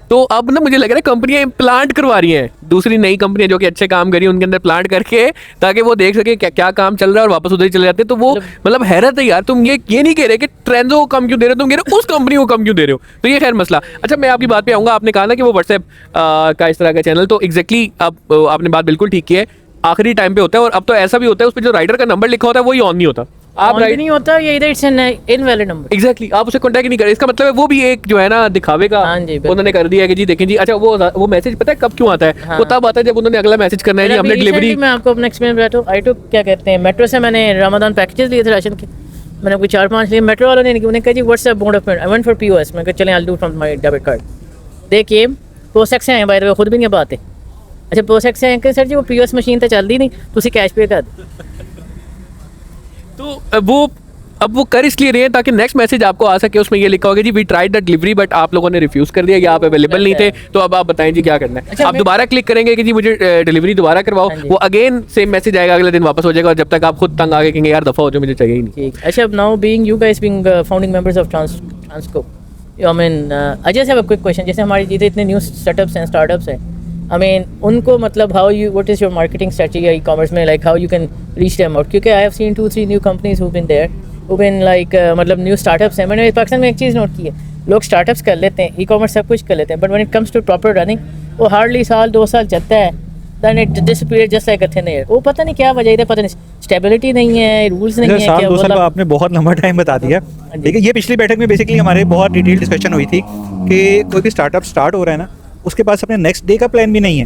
तो अब ना मुझे लग रहा है कंपनियां इम्प्लांट करवा रही हैं, दूसरी नई कंपनियां जो कि अच्छे काम कर रही हैं उनके अंदर प्लांट करके, ताकि वो देख सके क्या काम चल रहा है और वापस उधर ही चले जाते हैं। तो वो मतलब हैरत है यार, तुम ये नहीं कह रहे कि ट्रेंजो को कम क्यों दे रहे हो, तुम कह रहे हो उस कंपनी को कम क्यों दे रहे हो। तो ये खैर मसला। अच्छा, मैं आपकी बात पे आऊँगा, आपने कहा ना कि वो व्हाट्सएप का इस तरह का चैनल, तो एग्जैक्टली आपने बात बिल्कुल ठीक की है, आखिरी टाइम पे होता है, और अब तो ऐसा भी होता है उस पर जो राइडर का नंबर लिखा होता है वही ऑन नहीं होता, आप राइट नहीं होता, ये इधर it's an invalid number. Exactly, आप उसे कांटेक्ट नहीं करें, इसका मतलब है वो भी एक जो है ना दिखावे का उन्होंने कर दिया है कि जी देखें जी। अच्छा, वो मैसेज पता है कब क्यों आता है, वो तब आता है जब उन्होंने अगला मैसेज करना है जी हमने डिलीवरी। मैं आपको अपना एक्सपीरियंस बताता हूं, आई टू क्या कहते हैं, मेट्रो से मैंने रमजान पैकेजेस लिए थे राशन के, मैंने कोई 4-5 लिए, मेट्रो वालों ने उन्हें कहा जी WhatsApp mode of payment, I went for POS, मैं कहा चलें I will do from my debit card. They came PostEx से आए, बाय द वे खुद भी नहीं बात है। अच्छा, पोस्टैक से आए सर जी वो POS मशीन तो चलती नहीं, तुसी कैश पे कर दो। तो अब वो कर इसलिए रहे हैं ताकि नेक्स्ट मैसेज आपको आ सके, उसमें ये लिखा होगा जी we tried the delivery but आप लोगों ने रिफ्यूज कर दिया, या आप अवेलेबल नहीं थे, तो अब आप बताएं जी क्या करना है। आप दोबारा क्लिक करेंगे कि जी मुझे डिलीवरी दोबारा करवाओ, वो अगेन सेम मैसेज आएगा, अगले दिन वापस हो जाएगा, और जब तक आप खुद तंग आगे कहेंगे यार दफा हो जाओ, मुझे चाहिए ही नहीं। अच्छा, now being you guys being founding members of Transco, I mean I just have a quick question, जैसे हमारे इतने न्यू सेटअप्स हैं, स्टार्टअप्स हैं, I mean, उनको मतलब what is your marketing strategy e-commerce में, like how you can reach them out, क्योंकि I have seen 2-3 new companies who've been there, who've been like मतलब new startups हैं। मैंने पाकिस्तान में एक चीज़ नोट की है, लोग स्टार्टअप्स कर लेते हैं, e-commerce सब कुछ कर लेते हैं, but when it comes to proper running, वो हार्डली 1-2 साल चलता है, then it disappears just like a thin air। वो पता नहीं क्या वजह है, पता नहीं स्टेबिलिटी नहीं है, रूल्स नहीं है, क्या 2 साल आपने बहुत लंबा टाइम बता दिया। ठीक है, ये पिछली बैठक में बेसिकली हमारे बहुत डिटेल डिस्कशन हुई थी कि कोई भी स्टार्टअप स्टार्ट हो रहा है ना, उसके पास अपने नेक्स्ट डे का प्लान भी नहीं है।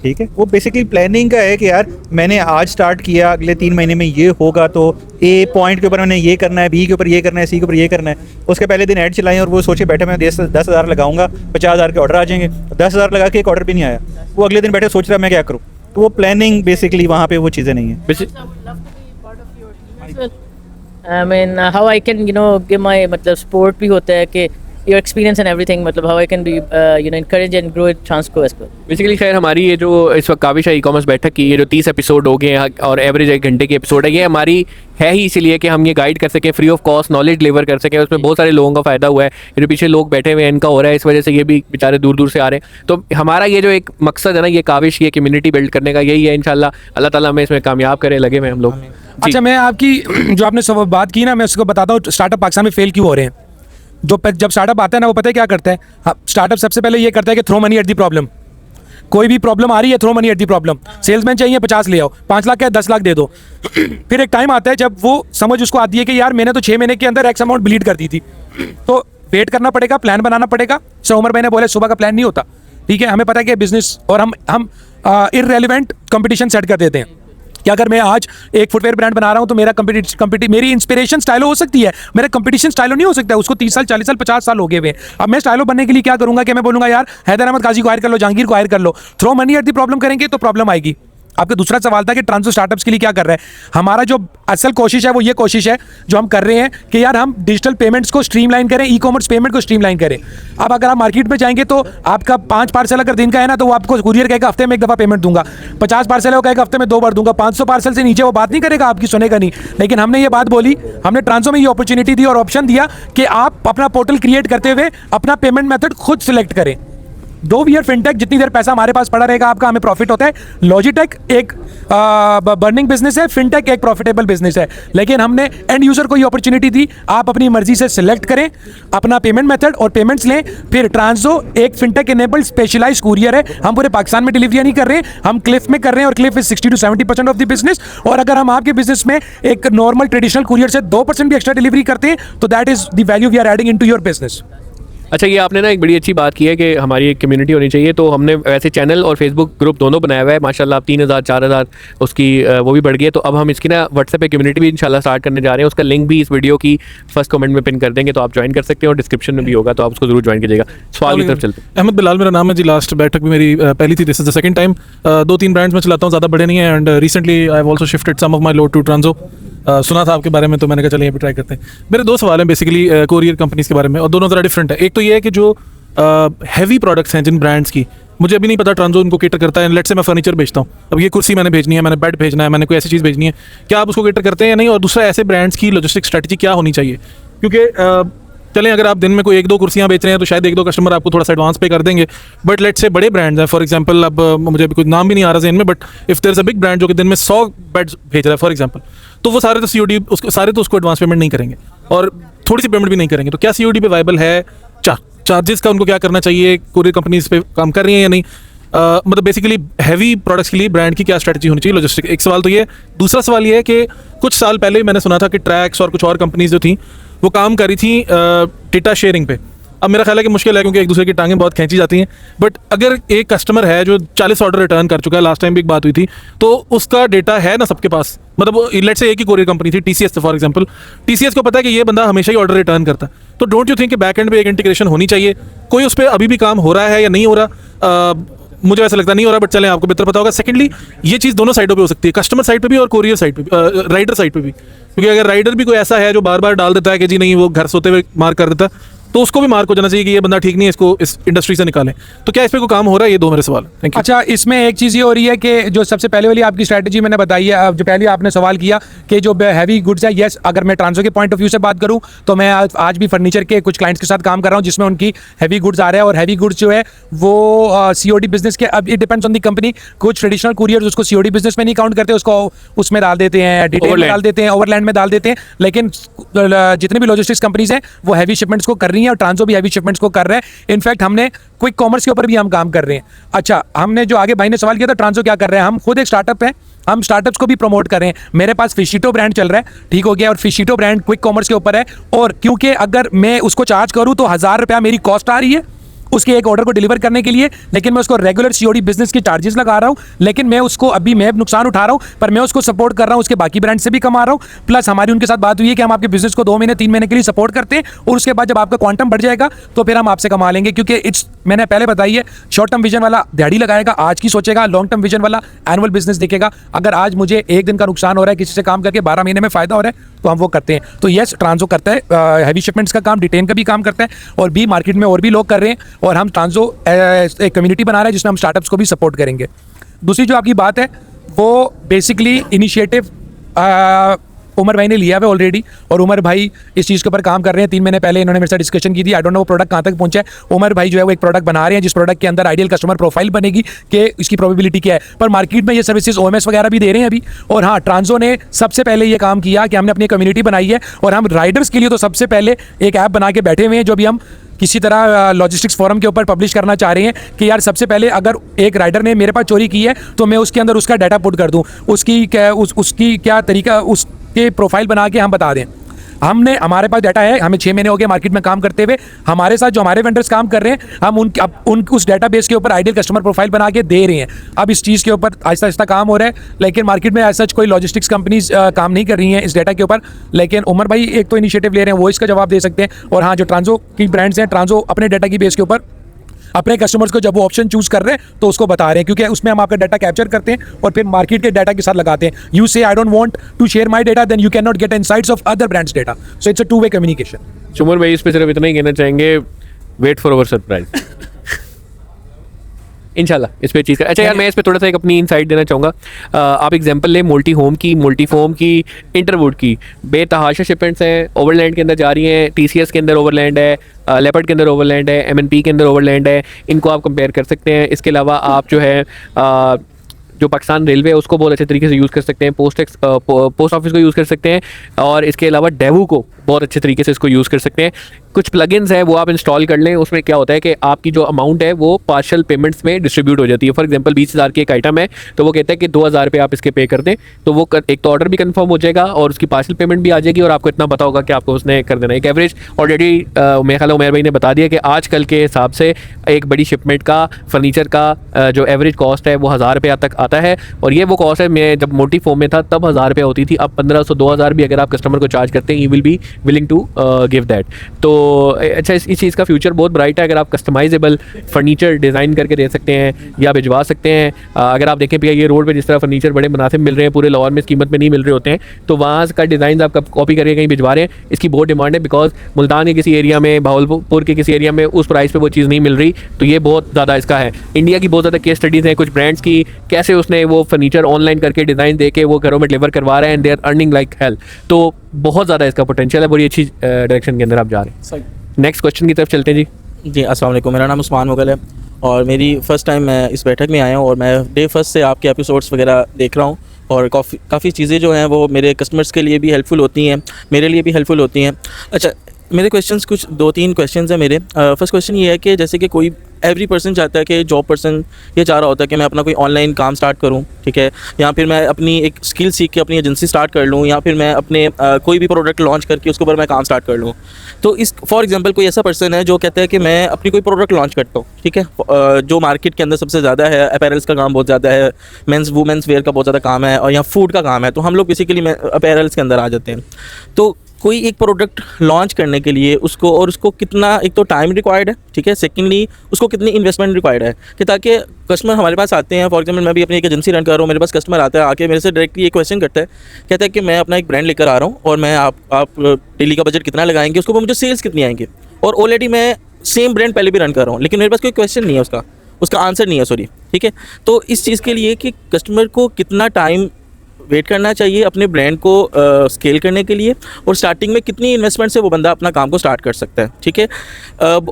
ठीक है, वो बेसिकली प्लानिंग का है कि यार मैंने आज स्टार्ट किया, अगले 3 महीने में ये होगा, तो ए पॉइंट के ऊपर मैंने ये करना है, बी के ऊपर ये करना है, सी के ऊपर ये करना है। उसके पहले दिन ऐड चलाएं और वो सोचे बैठे मैं 10,000 लगाऊंगा, 50,000 के ऑर्डर आ जाएंगे, 10,000 लगा के एक ऑर्डर भी नहीं आया, वो अगले दिन बैठे सोच रहा मैं क्या करूँ। तो वो प्लानिंग बेसिकली वहाँ पे वो चीज़ें नहीं है। I mean, how I can give my मतलब support भी होता है कि your experience and everything, मतलब how I can be encourage and grow it Transco as well। Basically खैर हमारी ये जो इस वक्त काविश है ई-कॉमर्स बैठक की, ये जो 30 एपिसोड हो गए हैं और एवरेज 1 घंटे की एपिसोड है, ये हमारी है ही इसीलिए कि हम ये गाइड कर सकें, free of cost knowledge deliver कर सकें। उसमें बहुत सारे लोगों का फ़ायदा हुआ है, ये जो पीछे लोग बैठे हुए हैं इनका हो रहा है, इस वजह से ये भी बेचारे दूर दूर से आ रहे हैं। तो हमारा ये जो एक मकसद है ना, ये काविश, ये कम्युनिटी बिल्ड करने का यही है। इंशाल्लाह अल्लाह ताला हमें इसमें कामयाब करे, लगे हुए हम लोग। अच्छा, मैं आपकी जो आपने सब बात की ना, मैं उसको बताता हूँ स्टार्टअप पाकिस्तान में फेल क्यों हो रहे हैं। जब स्टार्टअप आता है ना, वो पता है क्या करता है, स्टार्टअप सबसे पहले ये करता है कि throw money at the problem. कोई भी प्रॉब्लम आ रही है, throw money at the problem. Salesman चाहिए 50 ले आओ, 5 लाख का 10 लाख दे दो। फिर एक टाइम आता है जब वो समझ उसको आती है कि यार मैंने तो 6 महीने के अंदर एक्स अमाउंट ब्लीड कर दी थी, तो वेट करना पड़ेगा, प्लान बनाना पड़ेगा। सो उमर भाई ने बोले सुबह का प्लान नहीं होता, ठीक है, हमें पता है कि बिजनेस, और हम इररेलेवेंट कंपटीशन सेट कर देते हैं कि अगर मैं आज एक फुटवेयर ब्रांड बना रहा हूं तो मेरा मेरी इंस्पिरेशन स्टाइलो हो सकती है, मेरा कंपटीशन स्टाइलो नहीं हो सकता है। उसको 30 साल 40 साल 50 साल हो गए हुए। अब मैं स्टाइलो बनने के लिए क्या करूंगा कि मैं बोलूंगा यार हैदर अहमद गाजी को हायर कर लो, जहांगीर को हायर कर लो। Throw money at the problem करेंगे तो प्रॉब्लम आएगी। आपका दूसरा सवाल था कि ट्रांसो स्टार्टअप्स के लिए क्या कर रहा है। हमारा जो असल कोशिश है वो ये कोशिश है जो हम कर रहे हैं कि यार हम डिजिटल पेमेंट्स को स्ट्रीमलाइन करें, ई कॉमर्स पेमेंट को स्ट्रीमलाइन करें। अब अगर आप मार्केट में जाएंगे तो आपका 5 पार्सल अगर दिन का है ना, तो वो आपको कुरियर कहेगा हफ्ते में 1 दफ़ा पेमेंट दूंगा, 50 पार्सल है वो कहेगा हफ्ते में 2 बार दूंगा, 500 पार्सल से नीचे वो बात नहीं करेगा, आपकी सुनेगा नहीं। लेकिन हमने ये बात बोली, हमने ट्रांसो में ये अपॉर्चुनिटी दी और ऑप्शन दिया कि आप अपना पोर्टल क्रिएट करते हुए अपना पेमेंट मेथड खुद सिलेक्ट करें। दो वी आर फिनटेक, जितनी देर पैसा हमारे पास पड़ा रहेगा आपका, हमें प्रॉफिट होता है। लॉजिटेक एक बर्निंग बिजनेस है, फिनटेक एक प्रॉफिटेबल बिजनेस है, लेकिन हमने एंड यूजर को ये अपॉर्चुनिटी दी, आप अपनी मर्जी से सिलेक्ट करें अपना पेमेंट मेथड और पेमेंट्स लें। फिर ट्रांसो एक फिनटेक इनेबल्ड स्पेशलाइज कुरियर है, हम पूरे पाकिस्तान में डिलीवरी नहीं कर रहे हैं, हम क्लिफ में कर रहे हैं और Cliff is 60 to 70% of the business. और अगर हम आपके बिजनेस में एक नॉर्मल ट्रेडिशनल कुरियर से 2% भी एक्स्ट्रा डिलीवरी करते हैं तो that is the value we are adding into your business. अच्छा, ये आपने ना एक बड़ी अच्छी बात की है कि हमारी एक कम्युनिटी होनी चाहिए, तो हमने वैसे चैनल और फेसबुक ग्रुप दोनों बनाया हुआ है माशाल्लाह। 3000-4000 उसकी वो भी बढ़ गई है। तो अब हम इसकी ना व्हाट्सएप पे कम्युनिटी भी इंशाल्लाह स्टार्ट करने जा रहे हैं। उसका लिंक भी इस वीडियो की फर्स्ट कमेंट में पिन कर देंगे, तो आप ज्वाइन कर सकते हैं और डिस्क्रिप्शन में भी होगा, तो आप उसको जरूर ज्वाइन कीजिएगा। सवाल की तरफ चलते हैं। अहमद बिलाल मेरा नाम है जी। लास्ट बैठक भी मेरी पहली थी, this is the second time. 2-3 brands में चलाता हूँ, ज़्यादा बड़े नहीं है। And recently I have also shifted some of my load to Transo. सुना था आपके बारे में, तो मैंने कहा चलिए यहाँ पे ट्राई करते हैं। मेरे 2 सवाल हैं बेसिकली कोरियर कंपनीज के बारे में, और दोनों ज़रा डिफरेंट है। एक तो ये है कि जो हैवी प्रोडक्ट्स हैं जिन ब्रांड्स की, मुझे अभी नहीं पता ट्रांसो उनको केटर करता है। लेट्स से मैं फर्नीचर बेचता हूँ, अब ये कुर्सी मैंने भेजनी है, मैंने बेड भेजना है, मैंने कोई ऐसी चीज़ भेजनी है, क्या आप उसको केटर करते हैं या नहीं? और दूसरा, ऐसे ब्रांड्स की लॉजिस्टिक स्ट्रेटजी क्या होनी चाहिए? क्योंकि चलें अगर आप दिन में कोई 1-2 कुर्सियाँ बेच रहे हैं तो शायद 1-2 कस्टमर आपको थोड़ा सा एडवांस पे कर देंगे, बट लेट्स से बड़े ब्रांड्स हैं, फॉर एग्जांपल अब मुझे अभी कोई नाम भी नहीं आ रहा ज़हन में, but if there is a big brand जो कि दिन में 100 बेड्स भेज रहा है फॉर एग्जांपल, तो वो सारे तो सीओडी सारे तो उसको एडवांस पेमेंट नहीं करेंगे और थोड़ी सी पेमेंट भी नहीं करेंगे। तो क्या सीओडी पे वाइबल है? चार्जेस का उनको क्या करना चाहिए? कोरियर कंपनीज पे काम कर रही हैं या नहीं? मतलब बेसिकली हैवी प्रोडक्ट्स के लिए ब्रांड की क्या स्ट्रेटजी होनी चाहिए लॉजिस्टिक? एक सवाल तो ये। दूसरा सवाल ये है कि कुछ साल पहले ही मैंने सुना था कि ट्रैक्स और कुछ और कंपनीज जो थी वो काम कर रही थी डेटा शेयरिंग पे। अब मेरा ख्याल है कि मुश्किल है, क्योंकि एक दूसरे की टांगें बहुत खींची जाती हैं। बट अगर एक कस्टमर है जो 40 ऑर्डर रिटर्न कर चुका है, लास्ट टाइम भी एक बात हुई थी, तो उसका डेटा है ना सबके पास। मतलब लेट्स से एक ही कोरियर कंपनी थी, TCS फॉर एग्जांपल, TCS को पता है कि ये बंदा हमेशा ही ऑर्डर रिटर्न करता है, तो डोंट यू थिंक कि बैक एंड पे एक इंटीग्रेशन होनी चाहिए? कोई उस पर अभी भी काम हो रहा है या नहीं हो रहा? मुझे ऐसा लगता नहीं हो रहा, बट चलें आपको बेहतर पता होगा। सेकेंडली, ये चीज़ दोनों साइडों पे हो सकती है, कस्टमर साइड पे भी और कोरियर साइड पे भी, राइडर साइड पे भी। क्योंकि अगर राइडर भी कोई ऐसा है जो बार बार डाल देता है कि जी नहीं, वो घर सोते हुए मार्क कर देता है, तो उसको भी मार्क हो जाना चाहिए कि ये बंदा ठीक नहीं है, इसको इस इंडस्ट्री से निकालें। तो क्या इस पे कोई काम हो रहा है? ये 2 मेरे सवाल। Thank you. अच्छा, इसमें एक चीज़ ये हो रही है कि जो सबसे पहले वाली आपकी स्ट्रैटेजी मैंने बताई है, अब जो पहले आपने सवाल किया कि जो हैवी गुड्स है, येस, अगर मैं ट्रांसो के पॉइंट ऑफ व्यू से बात करूं तो मैं आज भी फर्नीचर के कुछ क्लाइंट्स के साथ काम कर रहा हूं जिसमें उनकी हैवी गुड्स आ रहा है। और हैवी गुड्स जो है वो COD बिजनेस के, अब it depends on the company. कुछ ट्रेडिशनल कुरियर उसको COD बिजनेस में नहीं काउंट करते, उसको उसमें डाल देते हैं, डिटेल में डाल देते हैं, ओवरलैंड में डाल देते हैं। लेकिन जितने भी लॉजिस्टिक्स कंपनीज हैं वो हैवी शिपमेंट्स को कर रही हैं और ट्रांसो भी हैवी शिपमेंट्स को कर रहे हैं। इनफैक्ट हमने क्विक कॉमर्स के ऊपर भी हम काम कर रहे हैं। अच्छा, हमने जो आगे भाई ने सवाल किया था ट्रांसो क्या कर रहे हैं, हम खुद एक स्टार्टअप है, हम स्टार्टअप्स को भी प्रमोट कर रहे हैं। मेरे पास फिशिटो ब्रांड चल रहा है, ठीक हो गया, और फिशिटो ब्रांड क्विक कॉमर्स के ऊपर है। और क्योंकि अगर मैं उसको चार्ज करूं तो 1000 रुपया मेरी कॉस्ट आ रही है उसके एक ऑर्डर को डिलीवर करने के लिए, लेकिन मैं उसको रेगुलर COD बिजनेस की चार्जेस लगा रहा हूं, लेकिन मैं उसको अभी मैं नुकसान उठा रहा हूं, पर मैं उसको सपोर्ट कर रहा हूं, उसके बाकी ब्रांड से भी कमा रहा हूं। प्लस हमारी उनके साथ बात हुई है कि हम आपके बिजनेस को 2 महीने 3 महीने के लिए सपोर्ट करते हैं, और उसके बाद जब आपका क्वांटम बढ़ जाएगा तो फिर हम आपसे कमा लेंगे। क्योंकि मैंने पहले बताई है, शॉर्ट टर्म विजन वाला दिहाड़ी लगाएगा, आज की सोचेगा, लॉन्ग टर्म विजन वाला एनुअल बिजनेस देखेगा। अगर आज मुझे 1 दिन का नुकसान हो रहा है, किसी से काम करके 12 महीने में फायदा हो रहा है, तो हम वो करते हैं। तो येस, ट्रांसो करता है हैवी शिपमेंट्स का काम, डिटेन का भी काम करता है, और भी मार्केट में और भी लोग कर रहे हैं, और हम ट्रांसो एक कम्युनिटी बना रहे हैं जिसमें हम स्टार्टअप्स को भी सपोर्ट करेंगे। दूसरी जो आपकी बात है वो बेसिकली इनिशिएटिव उमर भाई ने लिया है ऑलरेडी, और उमर भाई इस चीज़ के ऊपर काम कर रहे हैं। 3 महीने पहले इन्होंने मेरे साथ डिस्कशन की थी, आई डोंट नो वो प्रोडक्ट कहाँ तक पहुंचा है। उमर भाई जो है वो एक प्रोडक्ट बना रहे हैं जिस प्रोडक्ट के अंदर आइडियल कस्टमर प्रोफाइल बनेगी कि इसकी प्रोबेबिलिटी क्या है। पर मार्केट में ये सर्विसेज OMS वगैरह भी दे रहे हैं अभी। और हाँ, ट्रांसो ने सबसे पहले ये काम किया कि हमने अपनी कम्युनिटी बनाई है, और हम राइडर्स के लिए तो सबसे पहले एक ऐप बना के बैठे हुए हैं जो भी हम किसी तरह लॉजिस्टिक्स फोरम के ऊपर पब्लिश करना चाह रहे हैं कि यार सबसे पहले अगर एक राइडर ने मेरे पास चोरी की है तो मैं उसके अंदर उसका डाटा पुट कर दूं, उसकी क्या तरीका, उसके प्रोफाइल बना के हम बता दें। हमारे पास डाटा है, हमें 6 महीने हो गए मार्केट में काम करते हुए। हमारे साथ जो हमारे वेंडर्स काम कर रहे हैं, हम उस डेटाबेस के ऊपर आइडियल कस्टमर प्रोफाइल बना के दे रहे हैं। अब इस चीज़ के ऊपर आहिस्ता आहिस्ता काम हो रहा है, लेकिन मार्केट में ऐसा कोई लॉजिस्टिक्स कंपनीज काम नहीं कर रही हैं इस डाटा के ऊपर। लेकिन उमर भाई एक तो इनिशिएटिव ले रहे हैं, वो इसका जवाब दे सकते हैं। और हाँ, जो ट्रांसो की ब्रांड्स हैं, ट्रांसो अपने डाटा की बेस के ऊपर अपने कस्टमर्स को जब वो ऑप्शन चूज कर रहे हैं तो उसको बता रहे हैं, क्योंकि उसमें हम आपका डाटा कैप्चर करते हैं और फिर मार्केट के डाटा के साथ लगाते हैं. You say I don't want to share my data, then you can not get insights of other brands data. So it's a two way communication. Shumar भाई इस पे सिर्फ इतना ही कहना चाहेंगे, वेट फॉर अवर सरप्राइज. इंशाल्लाह इस पे चीज़ का. अच्छा यार, मैं इस पे थोड़ा सा एक अपनी इनसाइट देना चाहूँगा. आप एग्जांपल ले मल्टी होम की, मल्टी फोम की, इंटरवुड की. बेतहाशा शिपमेंट्स हैं, ओवरलैंड के अंदर जा रही हैं. TCS के अंदर ओवरलैंड है, लेपर्ड के अंदर ओवरलैंड है, MNP के अंदर ओवरलैंड है. इनको आप कंपेयर कर सकते हैं. इसके अलावा आप जो है जो पाकिस्तान रेलवे है उसको बहुत अच्छे तरीके से यूज़ कर सकते हैं. पोस्ट ऑफिस को यूज़ कर सकते हैं. और इसके अलावा डेवू को बहुत अच्छे तरीके से इसको यूज़ कर सकते हैं. कुछ प्लगइन्स हैं वो आप इंस्टॉल कर लें. उसमें क्या होता है कि आपकी जो अमाउंट है वो पार्शियल पेमेंट्स में डिस्ट्रीब्यूट हो जाती है. फॉर एग्जांपल 20,000 की एक आइटम है तो वो कहता है कि 2,000 रुपये आप इसके पे कर दें, तो वो एक तो ऑर्डर भी कंफर्म हो जाएगा और उसकी पार्शियल पेमेंट भी आ जाएगी और आपको इतना पता होगा कि आपको उसने कर देना. एक एवरेज ऑलरेडी मेरे ख्याल उमर भाई ने बता दिया कि आजकल के हिसाब से एक बड़ी शिपमेंट का फर्नीचर का जो एवरेज कॉस्ट है वो 1,000 रुपये तक आता है. और ये वो कॉस्ट है, मैं जब मोटी फॉर्म में था तब 1,000 रुपये होती थी. अब 1,500 2,000 भी अगर आप कस्टमर को चार्ज करते हैं, you will be willing to give that. तो अच्छा, इस चीज़ का फ्यूचर बहुत ब्राइट है. अगर आप कस्टमाइजेबल फर्नीचर डिज़ाइन करके दे सकते हैं या भिजवा सकते हैं. अगर आप देखें भैया ये रोड पे जिस तरह फर्नीचर बड़े मुनासिब मिल रहे हैं, पूरे लाहौर में इस कीमत में नहीं मिल रहे होते हैं, तो वहाँ का डिज़ाइन आप कॉपी करके कहीं भिजवा रहे हैं, इसकी बहुत डिमांड है. बिकॉज मुल्तान के किसी एरिया में, भावलपुर के किसी एरिया में उस प्राइस पर वो चीज़ नहीं मिल रही, तो ये बहुत ज़्यादा इसका है. इंडिया की बहुत ज़्यादा केस स्टडीज़ हैं कुछ ब्रांड्स की, कैसे उसने वो फर्नीचर ऑनलाइन करके डिज़ाइन दे के वो घरों में डिलीवर करवा रहे हैं and they are earning like hell. तो बहुत ज़्यादा इसका पोटेंशियल है, बड़ी अच्छी डायरेक्शन के अंदर आप जा रहे हैं. नेक्स्ट क्वेश्चन की तरफ चलते हैं जी. अस्सलाम वालेकुम, मेरा नाम उस्मान मुगल है और मेरी फ़र्स्ट टाइम मैं इस बैठक में आया हूँ और मैं डे फर्स्ट से आपके एपिसोड्स वगैरह देख रहा हूँ और काफ़ी चीज़ें जो हैं वो मेरे कस्टमर्स के लिए भी हेल्पफुल होती हैं, मेरे लिए भी हेल्पफुल होती हैं. अच्छा, मेरे क्वेश्चंस कुछ 2-3 क्वेश्चंस हैं मेरे. फर्स्ट क्वेश्चन ये है कि जैसे कि कोई एवरी पर्सन चाहता है कि जॉब पर्सन ये चाह रहा होता है कि मैं अपना कोई ऑनलाइन काम स्टार्ट करूं, ठीक है, या फिर मैं अपनी एक स्किल सीख के अपनी एजेंसी स्टार्ट कर लूं, या फिर मैं अपने कोई भी प्रोडक्ट लॉन्च करके उसके ऊपर मैं काम स्टार्ट कर लूं. तो इस फॉर एग्जांपल कोई ऐसा पर्सन है जो कहता है कि मैं अपनी कोई प्रोडक्ट लॉन्च करता हूँ, ठीक है, जो मार्केट के अंदर सबसे ज़्यादा है, अपैरल्स का काम बहुत ज़्यादा है, मेंस वुमेंस वेयर का बहुत ज़्यादा काम है और यहाँ फूड का काम है, तो हम लोग बेसिकली अपैरल्स के अंदर आ जाते हैं. तो कोई एक प्रोडक्ट लॉन्च करने के लिए उसको कितना, एक तो टाइम रिक्वायर्ड है, ठीक है, सेकेंडली उसको कितनी इन्वेस्टमेंट रिक्वायर्ड है कि ताकि कस्टमर हमारे पास आते हैं. फॉर एग्जांपल मैं भी अपनी एक एजेंसी रन कर रहा हूँ, मेरे पास कस्टमर आता है, आके मेरे से डायरेक्टली ये क्वेश्चन करता है, कहता है कि मैं अपना एक ब्रांड लेकर आ रहा हूँ और मैं आप डेली का बजट कितना लगाएंगे, उसको मुझे सेल्स कितनी आएंगे, और ऑलरेडी मैं सेम ब्रांड पहले भी रन कर रहा हूँ लेकिन मेरे पास कोई क्वेश्चन नहीं है, उसका आंसर नहीं है, सॉरी, ठीक है. तो इस चीज़ के लिए कि कस्टमर को कितना टाइम वेट करना चाहिए अपने ब्रांड को स्केल करने के लिए और स्टार्टिंग में कितनी इन्वेस्टमेंट से वो बंदा अपना काम को स्टार्ट कर सकता है, ठीक है.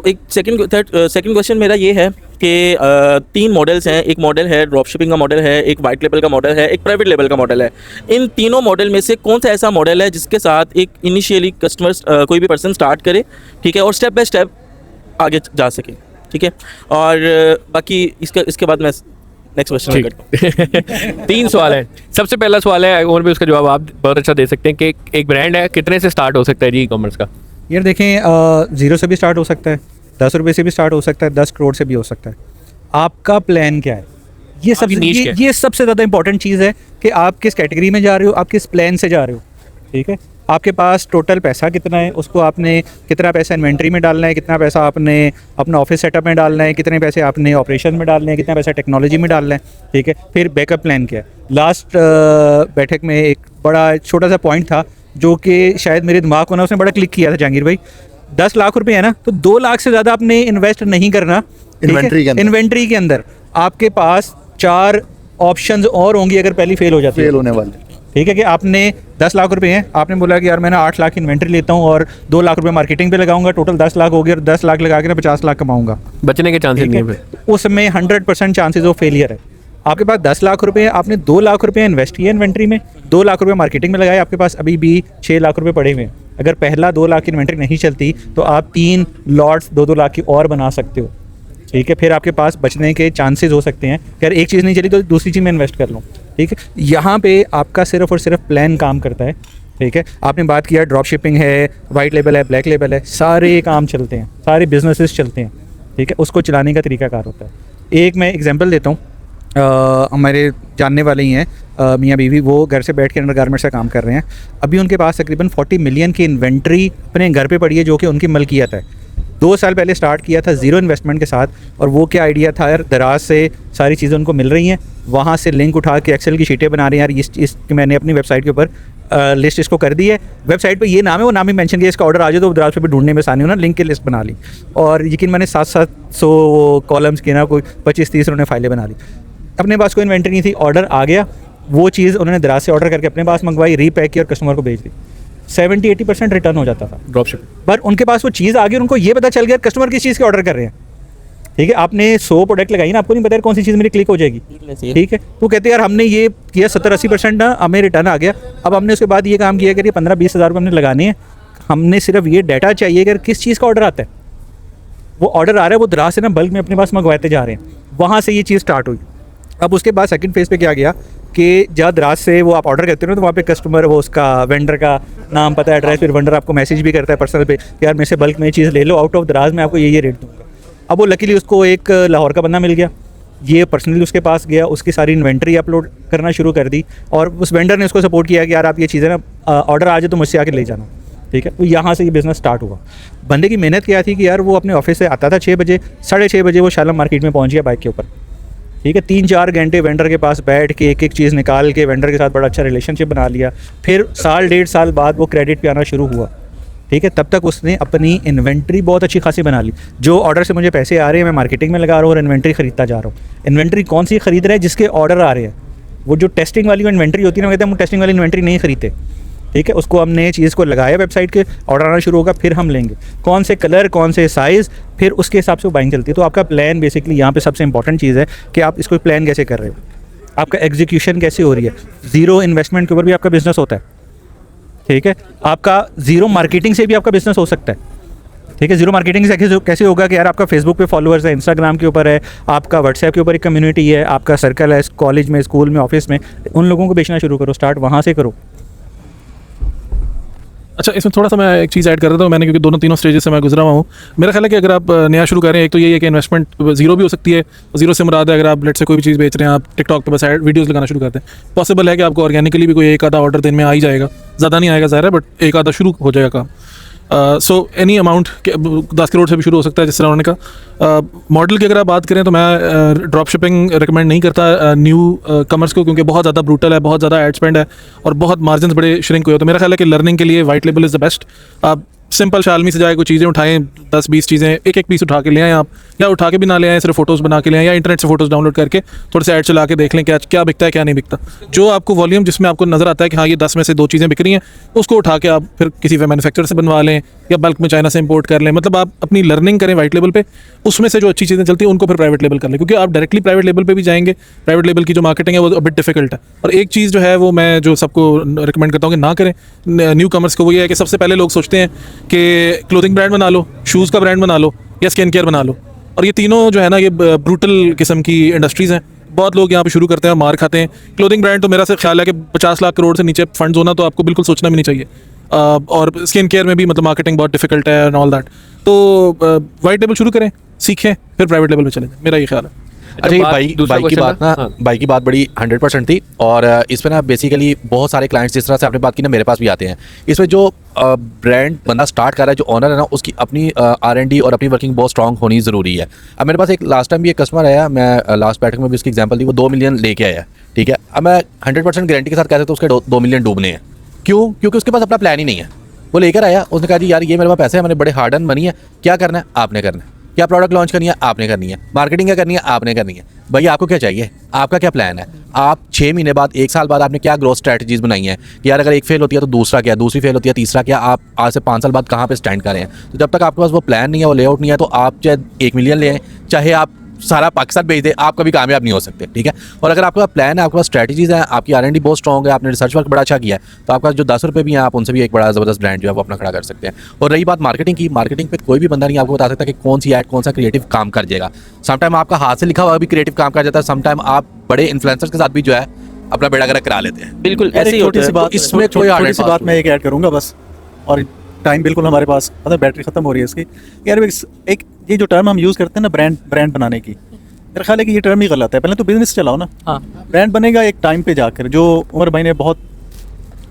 एक सेकंड क्वेश्चन मेरा ये है कि 3 मॉडल्स हैं. एक मॉडल है ड्रॉप शिपिंग का मॉडल है, एक वाइट लेबल का मॉडल है, एक प्राइवेट लेबल का मॉडल है. इन तीनों मॉडल में से कौन सा ऐसा मॉडल है जिसके साथ एक इनिशियली कस्टमर्स कोई भी पर्सन स्टार्ट करे, ठीक है, और स्टेप बाय स्टेप आगे जा सके, ठीक है. और बाकी इसके बाद मैं नेक्स्ट क्वेश्चन करता हूँ. 3 सवाल हैं. सबसे पहला सवाल है, और भी उसका जवाब आप बहुत अच्छा दे सकते हैं, कि एक ब्रांड है कितने से स्टार्ट हो सकता है जी ई-कॉमर्स का? यार देखें, 0 से भी स्टार्ट हो सकता है, 10 रुपये से भी स्टार्ट हो सकता है, 10 करोड़ से भी हो सकता है. आपका प्लान क्या है? ये सबसे ज़्यादा इंपॉर्टेंट चीज़ है कि आप किस कैटेगरी में जा रहे हो, आप किस प्लान से जा रहे हो, ठीक है. आपके पास टोटल पैसा कितना है, उसको आपने कितना पैसा इन्वेंट्री में डालना है, कितना पैसा आपने अपना ऑफिस सेटअप में डालना है, कितने पैसे आपने ऑपरेशन में डालने हैं, कितना पैसा टेक्नोलॉजी में डालना है, ठीक है. फिर बैकअप प्लान क्या है. लास्ट बैठक में एक बड़ा छोटा सा पॉइंट था जो कि शायद मेरे दिमाग को ना उसने बड़ा क्लिक किया था जहांगीर भाई. 10 लाख रुपए है ना, तो 2 लाख से ज़्यादा आपने इन्वेस्ट नहीं करना इन्वेंट्री के अंदर. आपके पास 4 ऑप्शंस और होंगी अगर पहली फेल हो जाती है, फेल होने वाले, ठीक है, कि आपने 10 लाख रुपए हैं, आपने बोला कि यार मैं ना 8 लाख इन्वेंट्री लेता हूँ और 2 लाख रुपए मार्केटिंग पे लगाऊंगा, टोटल 10 लाख हो गया और 10 लाख लगा के ना 50 लाख कमाऊंगा. बचने के चांसेस नहीं है. उसमें 100% चांसेस ऑफ फेलियर है. आपके पास 10 लाख रुपए है, आपने 2 लाख रुपए इन्वेस्ट किए इन्वेंट्री में, 2 लाख रुपए मार्केटिंग में लगाए, आपके पास अभी भी 6 लाख रुपए पड़े हुए हैं. अगर पहला 2 लाख की इन्वेंट्री नहीं चलती तो आप 3 लॉट्स 2-2 लाख की और बना सकते हो, ठीक है. फिर आपके पास बचने के चांसेस हो सकते हैं कि अगर एक चीज़ नहीं चली तो दूसरी चीज़ में इन्वेस्ट कर लूँ, ठीक है. यहाँ पे आपका सिर्फ और सिर्फ प्लान काम करता है, ठीक है. आपने बात किया ड्रॉप शिपिंग है, वाइट लेबल है, ब्लैक लेबल है, सारे काम चलते हैं, सारे बिजनेसेस चलते हैं, ठीक है. उसको चलाने का तरीकाकार होता है. एक मैं एग्जांपल देता हूँ, हमारे जानने वाले ही हैं मियाँ बीवी, वो घर से बैठ के अंडरगारमेंट्स का काम कर रहे हैं. अभी उनके पास तकरीबन 40 मिलियन की इन्वेंट्री अपने घर पे पड़ी है जो कि उनकी मलकियत है. 2 साल पहले स्टार्ट किया था ज़ीरो इन्वेस्टमेंट के साथ, और वो क्या आइडिया था यार, दराज से सारी चीज़ें उनको मिल रही हैं, वहाँ से लिंक उठा के एक्सेल की शीटें बना रहे हैं यार, इस मैंने अपनी वेबसाइट के ऊपर लिस्ट इसको कर दी है, वेबसाइट पे ये नाम है, वो नाम ही मेंशन किया, इसका ऑर्डर आ जाए तो दराज पे भी ढूंढने में आसानी हो ना, लिंक की लिस्ट बना ली, और यकीन मैंने 700 कॉलम्स की ना कोई 25-30 उन्होंने फाइलें बना ली। अपने पास कोई इन्वेंट्री नहीं थी, ऑर्डर आ गया, वो चीज़ उन्होंने दराज से ऑर्डर करके अपने पास मंगवाई, रीपैक की और कस्टमर को भेज दी, 70-80% रिटर्न हो जाता था ड्रॉप शिप। पर उनके पास वो चीज़ आ गई, उनको ये पता चल गया कस्टमर किस चीज़ के ऑर्डर कर रहे हैं। ठीक है, आपने 100 प्रोडक्ट लगाई ना, आपको नहीं पता कौन सी चीज़ मेरी क्लिक हो जाएगी। ठीक है, तो कहते हैं यार हमने ये किया 70-80% ना, हमें रिटर्न आ गया। अब हमने उसके बाद ये काम किया कि 15-20 हज़ार रुपये हमने लगाने हैं, हमने सिर्फ ये डाटा चाहिए कि किस चीज़ का ऑर्डर आता है, वो ऑर्डर आ रहा है, वो दराज से ना बल्क में अपने पास मंगवाते जा रहे हैं, वहाँ से ये चीज़ स्टार्ट हुई। अब उसके बाद सेकंड फेज़ पे क्या गया कि जहाँ दराज से वो आप ऑर्डर करते हो तो वहाँ पे कस्टमर वो उसका वेंडर का नाम पता है, एड्रेस, फिर वेंडर आपको मैसेज भी करता है पर्सनल पे कि यार मेरे से बल्क में ये चीज़ ले लो, आउट ऑफ दराज में आपको ये रेट दूँगा। अब वो लकीली उसको एक लाहौर का बंदा मिल गया, ये पर्सनली उसके पास गया, उसकी सारी इन्वेंट्री अपलोड करना शुरू कर दी, और उस वेंडर ने उसको सपोर्ट किया कि यार आप ये चीज़ें ना ऑर्डर आ जाए तो मुझसे आके ले जाना। ठीक है, तो यहाँ से ये बिज़नेस स्टार्ट हुआ। बंदे की मेहनत क्या थी कि यार वो अपने ऑफिस से आता था 6 बजे, 6:30 बजे वो शालम मार्केट में पहुँच गया बाइक के ऊपर। ठीक है, 3-4 घंटे वेंडर के पास बैठ के एक एक चीज़ निकाल के वेंडर के साथ बड़ा अच्छा रिलेशनशिप बना लिया। फिर 1.5 साल बाद वो क्रेडिट पे आना शुरू हुआ। ठीक है, तब तक उसने अपनी इन्वेंट्री बहुत अच्छी खासी बना ली। जो ऑर्डर से मुझे पैसे आ रहे हैं मैं मार्केटिंग में लगा रहा हूँ और इन्वेंट्री खरीदता जा रहा हूँ। इन्वेंट्री कौन सी खरीद रहे हैं? जिसके ऑर्डर आ रहे हैं। वो जो टेस्टिंग वाली इन्वेंट्री होती है ना, कहते हैं हम टेस्टिंग वाली इन्वेंट्री नहीं खरीदते। ठीक है, उसको हमने चीज़ को लगाया वेबसाइट के, ऑर्डर आना शुरू होगा, फिर हम लेंगे कौन से कलर, कौन से साइज़, फिर उसके हिसाब से वो बाइंग चलती है। तो आपका प्लान बेसिकली यहाँ पे सबसे इंपॉर्टेंट चीज़ है कि आप इसको प्लान कैसे कर रहे हो, आपका एग्जीक्यूशन कैसे हो रही है। ज़ीरो इन्वेस्टमेंट के ऊपर भी आपका बिजनेस होता है। ठीक है, आपका ज़ीरो मार्केटिंग से भी आपका बिजनेस हो सकता है। ठीक है, ज़ीरो मार्केटिंग से कैसे होगा कि यार आपका फेसबुक पे फॉलोअर्स है, इंस्टाग्राम के ऊपर है, आपका व्हाट्सएप के ऊपर एक कम्युनिटी है, आपका सर्कल है कॉलेज में, स्कूल में, ऑफिस में, उन लोगों को बेचना शुरू करो, स्टार्ट वहाँ से करो। अच्छा, इसमें थोड़ा सा मैं एक चीज़ ऐड कर देता हूँ मैंने, क्योंकि 2-3 स्टेजेस से मैं गुजरा हुआ हूँ। मेरा ख्याल है कि अगर आप नया शुरू कर रहे हैं, एक तो ये है कि इन्वेस्टमेंट ज़ीरो भी हो सकती है। ज़ीरो से मुराद है अगर आप लेट से कोई भी चीज़ बेच रहे हैं, आप टिकटॉक पे बस वीडियोस लगाना शुरू करते हैं, पॉसिबल है कि आपको ऑर्गेनिकली भी कोई एक आधा ऑर्डर दिन में आ ही जाएगा, ज़्यादा नहीं आएगा ज़ाहिर है, बट एक आधा शुरू हो जाएगा काम। सो एनी अमाउंट 10 करोड़ से भी शुरू हो सकता है, जिस तरह उन्होंने कहा। मॉडल की अगर आप बात करें तो मैं ड्रॉप शिपिंग रिकमेंड नहीं करता न्यू कमर्स को, क्योंकि बहुत ज़्यादा ब्रूटल है, बहुत ज़्यादा एड स्पेंड है और बहुत मार्जिन बड़े श्रिंक हुए। तो मेरा ख्याल है कि लर्निंग के लिए white label is the best. आप सिंपल शालमी से जाए कोई चीज़ें उठाएं, 10-20 चीज़ें एक पीस उठा के ले आएँ आप, या उठा के भी ना ले आएँ, सिर्फ फोटोज़ बना के ले आएँ, या इंटरनेट से फोटोज़ डाउनलोड करके थोड़े से ऐड चला के देख लें क्या बिकता है क्या नहीं बिकता। जो आपको वॉल्यूम जिसमें आपको नज़र आता है कि हाँ ये 10 में से 2 चीज़ें बिक रही हैं, उसको उठा के आप फिर किसी मैन्युफैक्चरर से बनवा लें या बल्क में चाइना से इंपोर्ट कर लें। मतलब आप अपनी लर्निंग करें वाइट लेवल पे, उसमें से जो अच्छी चीज़ें चलती हैं उनको फिर प्राइवेट लेवल कर लें, क्योंकि आप डायरेक्टली प्राइवेट लेवल पे भी जाएंगे, प्राइवेट लेवल की जो मार्केटिंग है वो अबिट डिफिकल्ट है। और एक चीज़ जो है वो मैं जो सबको रिकमेंड करता हूँ कि ना करें न्यू कमर्स को, वो ये है कि सबसे पहले लोग सोचते हैं कि क्लोथिंग ब्रांड बना लो, शूज़ का ब्रांड बना लो या स्किन केयर बना लो, और ये तीनों जो है ना ये ब्रूटल किस्म की इंडस्ट्रीज़ हैं। बहुत लोग यहाँ पे शुरू करते हैं और मार खाते हैं। क्लोथिंग ब्रांड तो मेरा से ख्याल है कि 50 लाख करोड़ से नीचे फंड्स होना तो आपको बिल्कुल सोचना भी नहीं चाहिए। और स्किन केयर में भी मतलब मार्केटिंग बहुत डिफिकल्ट है एंड ऑल दैट। तो वाइट लेवल शुरू करें, सीखें, फिर प्राइवेट लेवल पे चले जाएं, मेरा ये ख्याल है। अच्छा, ये बाइक की बात ना, बाइक की बात बड़ी 100% थी, और इसमें ना बेसिकली बहुत सारे क्लाइंट्स जिस तरह से आपने बात की ना मेरे पास भी आते हैं। इसमें जो ब्रांड बंदा स्टार्ट कर रहा है, जो ऑनर है ना, उसकी अपनी R&D और अपनी वर्किंग बहुत स्ट्रॉन्ग होनी ज़रूरी है। अब मेरे पास एक लास्ट टाइम भी एक कस्टमर आया, मैं लास्ट बैठक में भी उसकी एग्जांपल दी, वो 2 मिलियन लेके आया। ठीक है, अब मैं 100% गारंटी के साथ कह सकता हूँ उसके 2 मिलियन डूबने हैं। क्यों? क्योंकि उसके पास अपना प्लान ही नहीं है। वो लेकर आया, उसने कहा जी यार ये मेरे पास पैसे हैं, मैंने बड़े हार्ड अर्न मनी है, क्या करना है आपने करना है, क्या प्रोडक्ट लॉन्च करनी है आपने करनी है, मार्केटिंग क्या करनी है आपने करनी है। भैया आपको क्या चाहिए, आपका क्या प्लान है, आप 6 महीने बाद 1 साल बाद आपने क्या ग्रोथ स्ट्रैटेजीज बनाई है कि यार अगर एक फेल होती है तो दूसरा क्या, दूसरी फेल होती है तीसरा क्या, आप आज से 5 साल बाद कहाँ पे स्टैंड कर रहे हैं। तो जब तक आपके पास वो प्लान नहीं है, वो लेआउट नहीं है, तो आप चाहे 1 मिलियन ले आए, चाहे आप सारा पाकिस्तान भेज दे, आप कभी कामयाब नहीं हो सकते। ठीक है, और अगर आपका प्लान है, आपके पास स्ट्रैटेजीज है, आपकी R&D बहुत स्ट्रॉन्ग है, आपने रिसर्च वर्क बड़ा अच्छा किया है, तो आपका जो 10 रुपये भी हैं आप उनसे भी एक बड़ा ज़बरदस्त ब्रांड जो है वो अपना खड़ा कर सकते हैं। और रही बात मार्केटिंग की, मार्केटिंग पे कोई भी बंदा नहीं आपको बता सकता कि कौन सी ऐड, कौन सा क्रिएटिव काम कर जाएगा। समटाइम आपका हाथ से लिखा हुआ भी क्रिएटिव काम कर जाता है, समटाइम आप बड़े इन्फ्लुएंसर्स के साथ भी जो है अपना बेड़ा गर्क करा लेते हैं। बिल्कुल ऐसी छोटी सी बात, इसमें कोई छोटी सी बात मैं एक ऐड करूँगा बस, और टाइम बिल्कुल हमारे पास, मतलब बैटरी खत्म हो रही है इसकी। यार एक ये जो टर्म हम यूज़ करते हैं ना ब्रांड बनाने की, मेरा ख्याल है कि ये टर्म ही गलत है। पहले तो बिजनेस चलाओ ना। हाँ, ब्रांड बनेगा एक टाइम पे जाकर, जो उमर भाई ने बहुत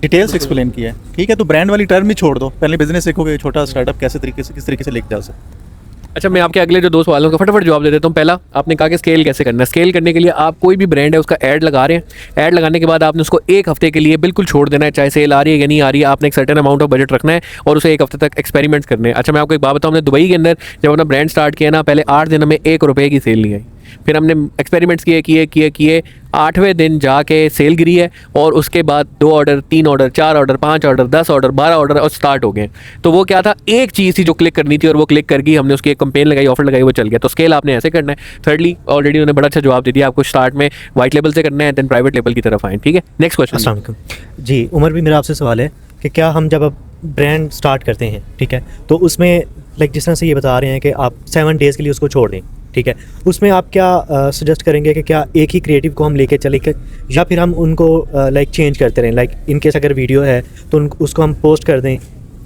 डिटेल से एक्सप्लेन किया है। ठीक है, तो ब्रांड वाली टर्म ही छोड़ दो, पहले बिजनेस देखोगे छोटा स्टार्टअप किस तरीके से लेके जा सकते। अच्छा, मैं आपके अगले जो 2 सवालों का फटाफट जवाब दे देता हूँ। पहला, आपने कहा कि स्केल कैसे करना है। स्केल करने के लिए आप कोई भी ब्रांड है उसका ऐड लगा रहे हैं, ऐड लगाने के बाद आपने उसको 1 हफ्ते के लिए बिल्कुल छोड़ देना है, चाहे सेल आ रही है या नहीं आ रही है। आपने एक सर्टेन अमाउंट ऑफ बजट रखना है और उसे 1 हफ्ते तक एक्सपेरिमेंट्स करने हैं। अच्छा, मैं आपको एक बात बताऊँ, हमने दुबई के अंदर जब अपना ब्रांड स्टार्ट किया ना, पहले 8 दिन में 1 रुपये की सेल नहीं आई। फिर हमने एक्सपेरिमेंट्स किए 8वें दिन जाके सेल गिरी है और उसके बाद 2 order, 3 order, 4 order, 5 order, 10 order, 12 order और स्टार्ट हो गए। तो वो क्या था, एक चीज़ थी जो क्लिक करनी थी और वो क्लिक कर गई, हमने उसकी एक कैंपेन लगाई, ऑफर लगाई, वो चल गया। तो स्केल आपने ऐसे करना है। थर्डली, ऑलरेडी उन्होंने बड़ा अच्छा जवाब दे दिया, आपको स्टार्ट में वाइट लेवल से करना है, देन प्राइवेट लेवल की तरफ आए। ठीक है, नेक्स्ट क्वेश्चन। अस्सलाम वालेकुम जी, उमर भी मेरा आपसे सवाल है कि क्या हम जब अब ब्रांड स्टार्ट करते हैं, ठीक है, तो उसमें लाइक जिस तरह से ये बता रहे हैं कि आप 7 डेज़ के लिए उसको छोड़ दें, ठीक है, उसमें आप क्या सजेस्ट करेंगे कि क्या एक ही क्रिएटिव को हम लेके चले या फिर हम उनको लाइक चेंज करते रहें? लाइक इन केस अगर वीडियो है तो उसको हम पोस्ट कर दें,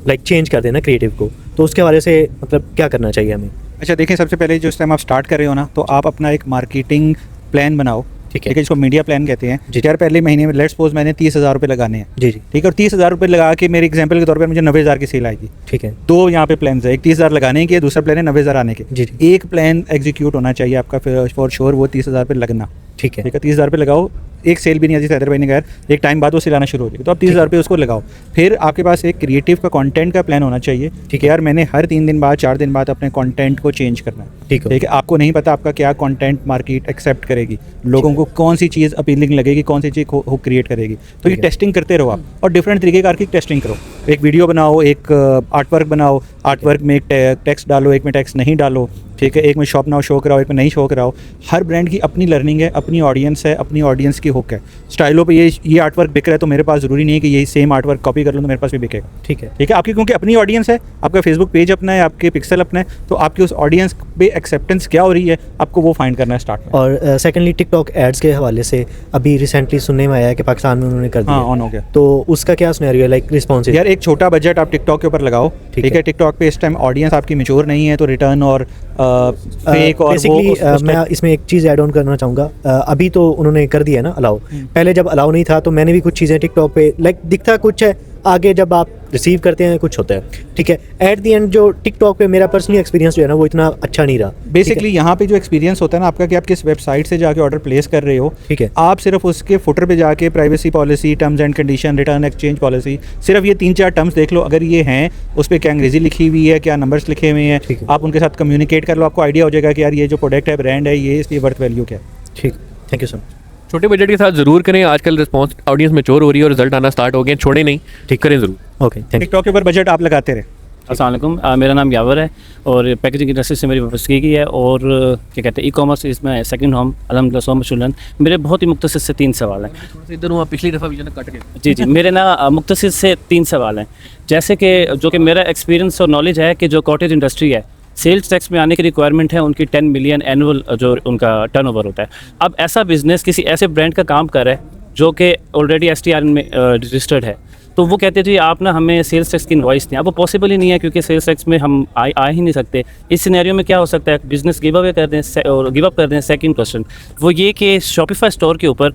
लाइक चेंज कर दें ना क्रिएटिव को, तो उसके हवाले से मतलब क्या करना चाहिए हमें? अच्छा देखिए, सबसे पहले जो इस टाइम आप स्टार्ट कर रहे हो ना, तो आप अपना एक मार्केटिंग प्लान बनाओ, ठीक है, जिसको मीडिया प्लान कहते हैं। जी यार, पहले महीने में लेट्स सपोज मैंने 30,000 रुपये लगाने हैं, जी जी, ठीक है, और 30,000 रुपये लगा के मेरे एग्जांपल के तौर पर मुझे 90,000 की सेल आएगी, ठीक है। 2 यहाँ पे प्लान है, एक 30,000 लगाने की है, दूसरा प्लान है 90,000 आने के। जी, एक प्लान एग्जीक्यूट होना चाहिए आपका फॉर श्योर, वो 30,000 रुपये लगना, ठीक है, 30,000 रुपये लगाओ। एक सेल भी नहीं आती हैदर भाई ने कहा, एक टाइम बाद वो सेल आना शुरू हो जाएगी, तो आप 30,000 रुपये उसको लगाओ। फिर आपके पास एक क्रिएटिव का कंटेंट का प्लान होना चाहिए, ठीक है यार, मैंने हर 3 दिन बाद 4 दिन बाद अपने कंटेंट को चेंज करना है, ठीक है। आपको नहीं पता आपका क्या कंटेंट मार्केट एक्सेप्ट करेगी, लोगों को कौन सी चीज़ अपीलिंग लगेगी, कौन सी चीज़ को क्रिएट करेगी, तो ये टेस्टिंग करते रहो आप, और डिफरेंट तरीके की टेस्टिंग करो। एक वीडियो बनाओ, एक आर्ट वर्क बनाओ, आर्ट वर्क में एक टेक्स्ट डालो, एक में टेक्स्ट नहीं डालो, ठीक है, एक में शॉप नाउ शो कराओ, एक में नहीं शो कराओ। हर ब्रांड की अपनी लर्निंग है, अपनी ऑडियंस है, अपनी ऑडियंस की हुक है। स्टाइलों पे ये आर्ट वर्क बिक रहा है तो मेरे पास ज़रूरी नहीं है कि यही सेम आर्ट वर्क कॉपी कर लो तो मेरे पास भी बिकेगा, ठीक है, आपकी क्योंकि अपनी ऑडियंस है, आपका फेसबुक पेज अपना है, आपके पिक्सल अपना है, तो आपकी उस ऑडियंस पे एक्सेप्टेंस क्या हो रही है, आपको वो फाइंड करना है स्टार्ट में। और सेकेंडली टिकटॉक एड्स के हवाले से अभी रिसेंटली सुनने में आया है कि पाकिस्तान में उन्होंने कर दिया, ऑन हो गया, तो उसका क्या सिनेरियो है, लाइक रिस्पॉन्स? यार एक छोटा बजट आप टिकटॉक के ऊपर लगाओ, ठीक है, टिकटॉक पे इस टाइम ऑडियंस आपकी मेच्योर नहीं है, तो रिटर्न और फेक और बेसिकली मैं इसमें एक चीज़ ऐड ऑन करना चाहूँगा। अभी तो उन्होंने कर दिया ना अलाउ, पहले जब अलाउ नहीं था तो मैंने भी कुछ चीज़ें टिकटॉक पे लाइक दिखता कुछ है, आगे जब आप रिसीव करते हैं कुछ होता है, ठीक है। एट दी एंड जो टिकटॉक पे मेरा पर्सनली एक्सपीरियंस जो है ना वो इतना अच्छा नहीं रहा। बेसिकली यहाँ पे जो एक्सपीरियंस होता है ना आपका कि आप किस वेबसाइट से जाके ऑर्डर प्लेस कर रहे हो, ठीक है, आप सिर्फ उसके फुटर पे जाके privacy policy, terms and condition, return exchange policy, सिर्फ ये 3-4 टर्म्स देख लो, अगर ये हैं उस पर क्या अंग्रेजी लिखी हुई है, क्या नंबर्स लिखे हुए हैं, आप उनके साथ कम्युनिकेट कर लो, आपको आइडिया हो जाएगा कि यार ये जो प्रोडक्ट है, ब्रांड है, ये इसकी वर्थ वैल्यू क्या है। ठीक, थैंक यू सो मच। छोटे बजट के साथ ज़रूर करें, आजकल रिस्पॉन्स ऑडियंस मैच्योर हो रही है और रिजल्ट आना स्टार्ट हो गए, छोड़े नहीं, ठीक करें ज़रूर। ओके, टिकटॉक के ऊपर बजट आप लगाते रहे। अस्सलाम वालेकुम, मेरा नाम यावर है और पैकेजिंग इंडस्ट्री से मेरी वापसी की है और क्या कहते हैं ई-कॉमर्स इसमें सेकंड होम अल्हम्दुलिल्लाह सो मशहूरन। मेरे बहुत ही मुख्तसर से 3 सवाल हैं। इधर हूँ, पिछली दफ़ा भी जो कट गए। जी जी, मेरे ना मुख्तसर से 3 सवाल हैं, जैसे कि जो कि मेरा एक्सपीरियंस और नॉलेज है कि जो कॉटेज इंडस्ट्री है, सेल्स टैक्स में आने की रिक्वायरमेंट है उनकी 10 मिलियन एनुअल जो उनका टर्नओवर होता है। अब ऐसा बिजनेस किसी ऐसे ब्रांड का काम कर रहा है जो कि ऑलरेडी STR में रजिस्टर्ड है, तो वो कहते हैं जी आप ना हमें सेल्स टैक्स की इनवॉइस दें। अब वो पॉसिबल ही नहीं है क्योंकि सेल्स टैक्स में हम आ ही नहीं सकते। इस सिनेरियो में क्या हो सकता है, बिजनेस गिव अवे कर दें और गिव अप कर दें। सेकंड क्वेश्चन वो ये कि शॉपिफाई स्टोर के ऊपर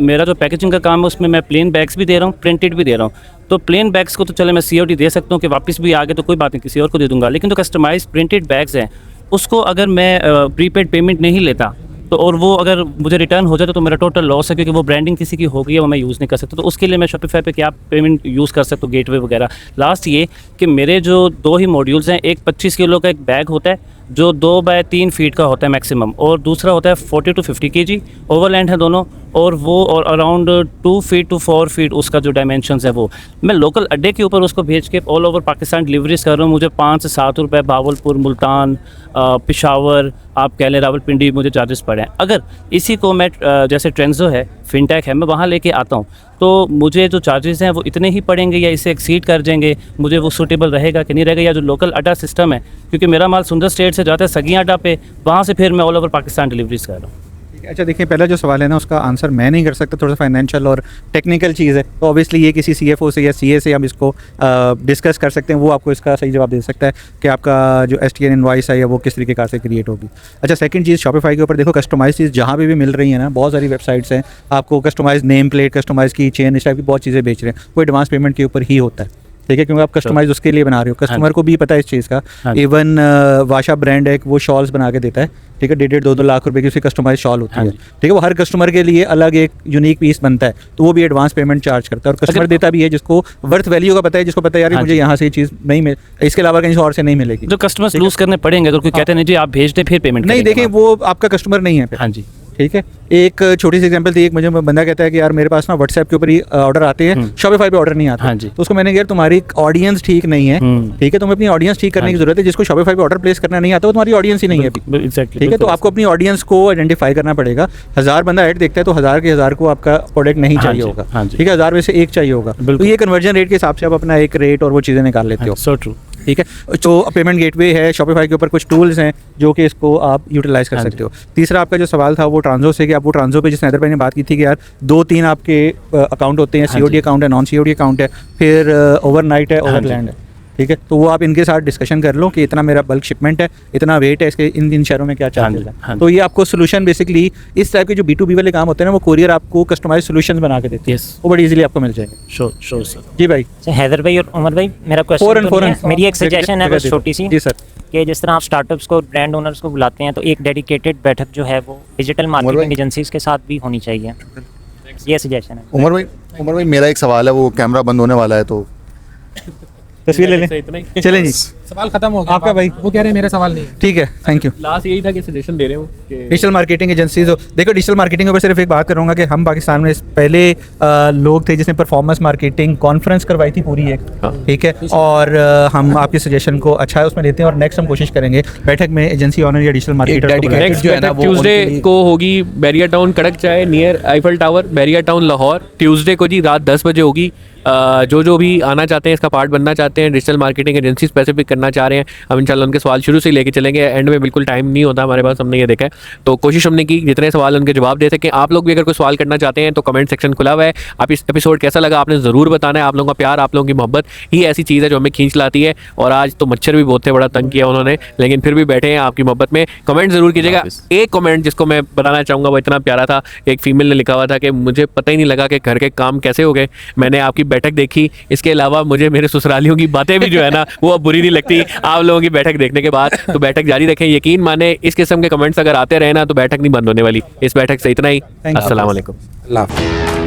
मेरा जो पैकेजिंग का काम है उसमें मैं प्लेन बैग्स भी दे रहा हूँ, प्रिंटेड भी दे रहा हूँ। तो प्लेन बैग्स को तो चले मैं COD दे सकता हूँ कि वापस भी आ गए तो कोई बात नहीं, किसी और को दे दूँगा, लेकिन जो कस्टमाइज प्रिंटेड बैग्स हैं उसको अगर मैं प्रीपेड पेमेंट नहीं लेता तो और वो अगर मुझे रिटर्न हो जाए तो मेरा टोटल लॉस है क्योंकि वो ब्रांडिंग किसी की हो गई है, वो मैं यूज़ नहीं कर सकता। तो उसके लिए मैं शॉपिफाई पे क्या पेमेंट यूज़ कर सकता हूँ, गेटवे वगैरह। लास्ट ये कि मेरे जो 2 ही मॉड्यूल्स हैं, एक 25 किलो का एक बैग होता है जो 2 बाय 3 फीट का होता है मैक्सिमम, और दूसरा होता है 40 to 50 kg, ओवरलैंड है दोनों, और वो और अराउंड 2 फीट to 4 फीट उसका जो डायमेंशंस है वो मैं लोकल अड्डे के ऊपर उसको भेज के ऑल ओवर पाकिस्तान डिलीवरीज कर रहा हूँ। मुझे 5 से 7 रुपये भावलपुर, मुल्तान, पेशावर, आप कह लें रावलपिंडी मुझे चार्जेस पड़े हैं। अगर इसी को मैं जैसे ट्रेंजो है, फिनटेक है, मैं वहाँ लेके आता हूँ तो मुझे जो चार्जेस हैं वो इतने ही पड़ेंगे या इससे एक्सीड कर जाएंगे, मुझे वो सूटेबल रहेगा कि नहीं रहेगा। या जो लोकल अड्डा सिस्टम है, क्योंकि मेरा माल सुंदर स्टेट से जाता है सगियाँ अड्डा पे, वहाँ से फिर मैं ऑल ओवर पाकिस्तान डिलीवरीज कर रहा हूँ। अच्छा देखिए, पहला जो सवाल है ना उसका आंसर मैं नहीं कर सकता, थोड़ा सा फाइनेंशियल और टेक्निकल चीज़ है, तो ऑब्वियसली ये किसी CFO से या CA से हम इसको डिस्कस कर सकते हैं, वो आपको इसका सही जवाब दे सकता है कि आपका जो STN इनवॉइस है या वो किस तरीके कार से क्रिएट होगी। अच्छा सेकंड चीज़, शॉपिफाई के ऊपर देखो कस्टमाइज चीज़ जहाँ भी मिल रही है ना, बहुत सारी वेबसाइट्स हैं, आपको कस्टमाइज नेम प्लेट, कस्टमाइज की चेन, इस टाइप की बहुत चीज़ें बेच रहे हैं, वो एडवांस पेमेंट के ऊपर ही होता है, ठीक है, क्योंकि आप कस्टमाइज उसके लिए बना रहे हो, कस्टमर को भी पता है इस चीज़ का। हाँ जी। इवन वाशा ब्रांड है, वो शॉल्स बना के देता है, ठीक है, 1.5-2 लाख रुपए की उसकी कस्टमाइज शॉल होती हाँ है, जी। ठीक है, वो हर कस्टमर के लिए अलग एक यूनिक पीस बनता है, तो वो भी एडवांस पेमेंट चार्ज करता है, और कस्टमर देता भी है जिसको वर्थ वैल्यू का पता है, जिसको पता है यार ये हाँ मुझे जी। यहाँ से ये चीज़ नहीं मिल, इसके अलावा कहीं और से नहीं मिलेगी। जो कस्टमर्स लूज करने पड़ेंगे अगर कोई कहते नहीं जी आप भेज दे फिर पेमेंट नहीं, देखिए वो आपका कस्टमर नहीं है फिर। हाँ जी। ठीक है, एक छोटी सी एग्जांपल थी, एक मुझे बंदा कहता है कि यार मेरे पास ना व्हाट्सएप के ऊपर ही ऑर्डर आते हैं, शॉपिफाई पे ऑर्डर नहीं आते। हाँ जी। तो उसको मैंने कहा यार तुम्हारी ऑडियंस ठीक नहीं है, ठीक है, तुम्हें अपनी ऑडियंस ठीक करने की जरूरत है। जिसको शॉपिफाई पे ऑर्डर प्लेस करना नहीं आता वो तुम्हारी ऑडियंस ही नहीं है अभी। एग्जैक्टली, ठीक है, तो आपको अपनी ऑडियंस को आइडेंटिफाई करना पड़ेगा। 1000 बंदा ऐड देखता है तो 1000 के 1000 को आपका प्रोडक्ट नहीं हाँ चाहिए जी, होगा, हाँ जी। ठीक है, 1000 में से एक चाहिए होगा, तो बिल्कुल। ये कन्वर्जन रेट के हिसाब से आप अपना एक रेट और वो चीज़ें निकाल लेते हो। So true. ठीक है, तो पेमेंट गेटवे है, शॉपिफाई के ऊपर कुछ टूल्स हैं जो कि इसको आप यूटिलाइज कर हाँ सकते हो। तीसरा आपका जो सवाल था वो ट्रांजो से, कि आप वो ट्रांजो पे, जिसने हैदर भाई ने बात की थी कि यार 2-3 आपके अकाउंट होते हैं, हाँ COD जी। अकाउंट है, नॉन COD अकाउंट है, फिर ओवरनाइट है, हाँ जी। ओवरलैंड है, ठीक है, तो वो आप इनके साथ डिस्कशन कर लो कि इतना मेरा बल्क शिपमेंट है, इतना वेट है, इसके इन शहरों में क्या चार्जेस हाँ है। जी। तो ये आपको सोल्यूशन बेसिकली इस टाइप के जो B2B वाले काम होते हैं ना, वो कोरियर आपको कस्टमाइज सोल्यूशन बना के देते हैं, Yes। वो बड़ी इजीली आपको मिल जाएंगे। Sure sir. जी भाई, हैदर भाई और उमर भाई, मेरा क्वेश्चन फौरन तो नहीं फौरन है, मेरी एक सजेशन है बस छोटी सी, जी सर। कि जिस तरह आप स्टार्टअप्स को, ब्रांड ओनर्स को बुलाते हैं, तो एक डेडिकेटेड बैठक जो है वो डिजिटल मार्केटिंग एजेंसीज के साथ भी होनी चाहिए। ये सजेशन है। उमर भाई मेरा एक सवाल है, वो कैमरा बंद होने वाला है तो तस्वीर ले लें, चलें जी, सवाल खत्म हो गया आपका भाई। वो कह रहे हैं मेरा सवाल नहीं है। ठीक है, थैंक यू। लास्ट यही था कि सजेशन दे रहे हो कि डिजिटल मार्केटिंग एजेंसीज हो, देखो डिजिटल मार्केटिंग के ऊपर सिर्फ एक बात करूंगा कि हम पाकिस्तान में पहले लोग थे जिसने परफॉर्मेंस मार्केटिंग कॉन्फ्रेंस करवाई थी पूरी एक, ठीक है, और हम आपके सजेशन को अच्छा है उसमें लेते हैं, और नेक्स्ट हम कोशिश करेंगे बैठक में एजेंसी ऑनर या डिजिटल मार्केटर को बुलाएं। नेक्स्ट जो है ना, वो ट्यूसडे उनके लिए- को होगी बैरिया टाउन कड़क चाय near Eiffel tower, Bahria town Lahore. Tuesday को जी रात 10 बजे होगी। जो भी आना चाहते हैं, इसका पार्ट बनना चाहते हैं, डिजिटल मार्केटिंग एजेंसी स्पेसिफिक करना चाह रहे हैं, हम इंशाल्लाह उनके सवाल शुरू से ही लेके चलेंगे। एंड में बिल्कुल टाइम नहीं होता हमारे पास, हमने ये देखा है, तो कोशिश हमने की जितने सवाल उनके जवाब दे सकें। आप लोग भी अगर कोई सवाल करना चाहते हैं तो कमेंट सेक्शन खुला हुआ है। आप इस एपिसोड कैसा लगा आपने ज़रूर बताना है। आप लोगों का प्यार, आप लोगों की मोहब्बत ही ऐसी चीज़ है जो हमें खींच लाती है। और आज तो मच्छर भी बहुत थे, बड़ा तंग किया उन्होंने, लेकिन फिर भी बैठे हैं आपकी मोहब्बत में। कमेंट ज़रूर कीजिएगा। एक कमेंट जिसको मैं बताना चाहूँगा वो इतना प्यारा था, एक फीमेल ने लिखा हुआ था कि मुझे पता ही नहीं लगा कि घर के काम कैसे हो गए, मैंने आपकी बैठक देखी, इसके अलावा मुझे मेरे ससुरालियों की बातें भी जो है ना वो अब बुरी नहीं लगती आप लोगों की बैठक देखने के बाद। तो बैठक जारी रखें, यकीन माने इस किस्म के कमेंट्स अगर आते रहे ना तो बैठक नहीं बंद होने वाली। इस बैठक से इतना ही, अस्सलाम वालेकुम। अल्लाह हाफ़िज़।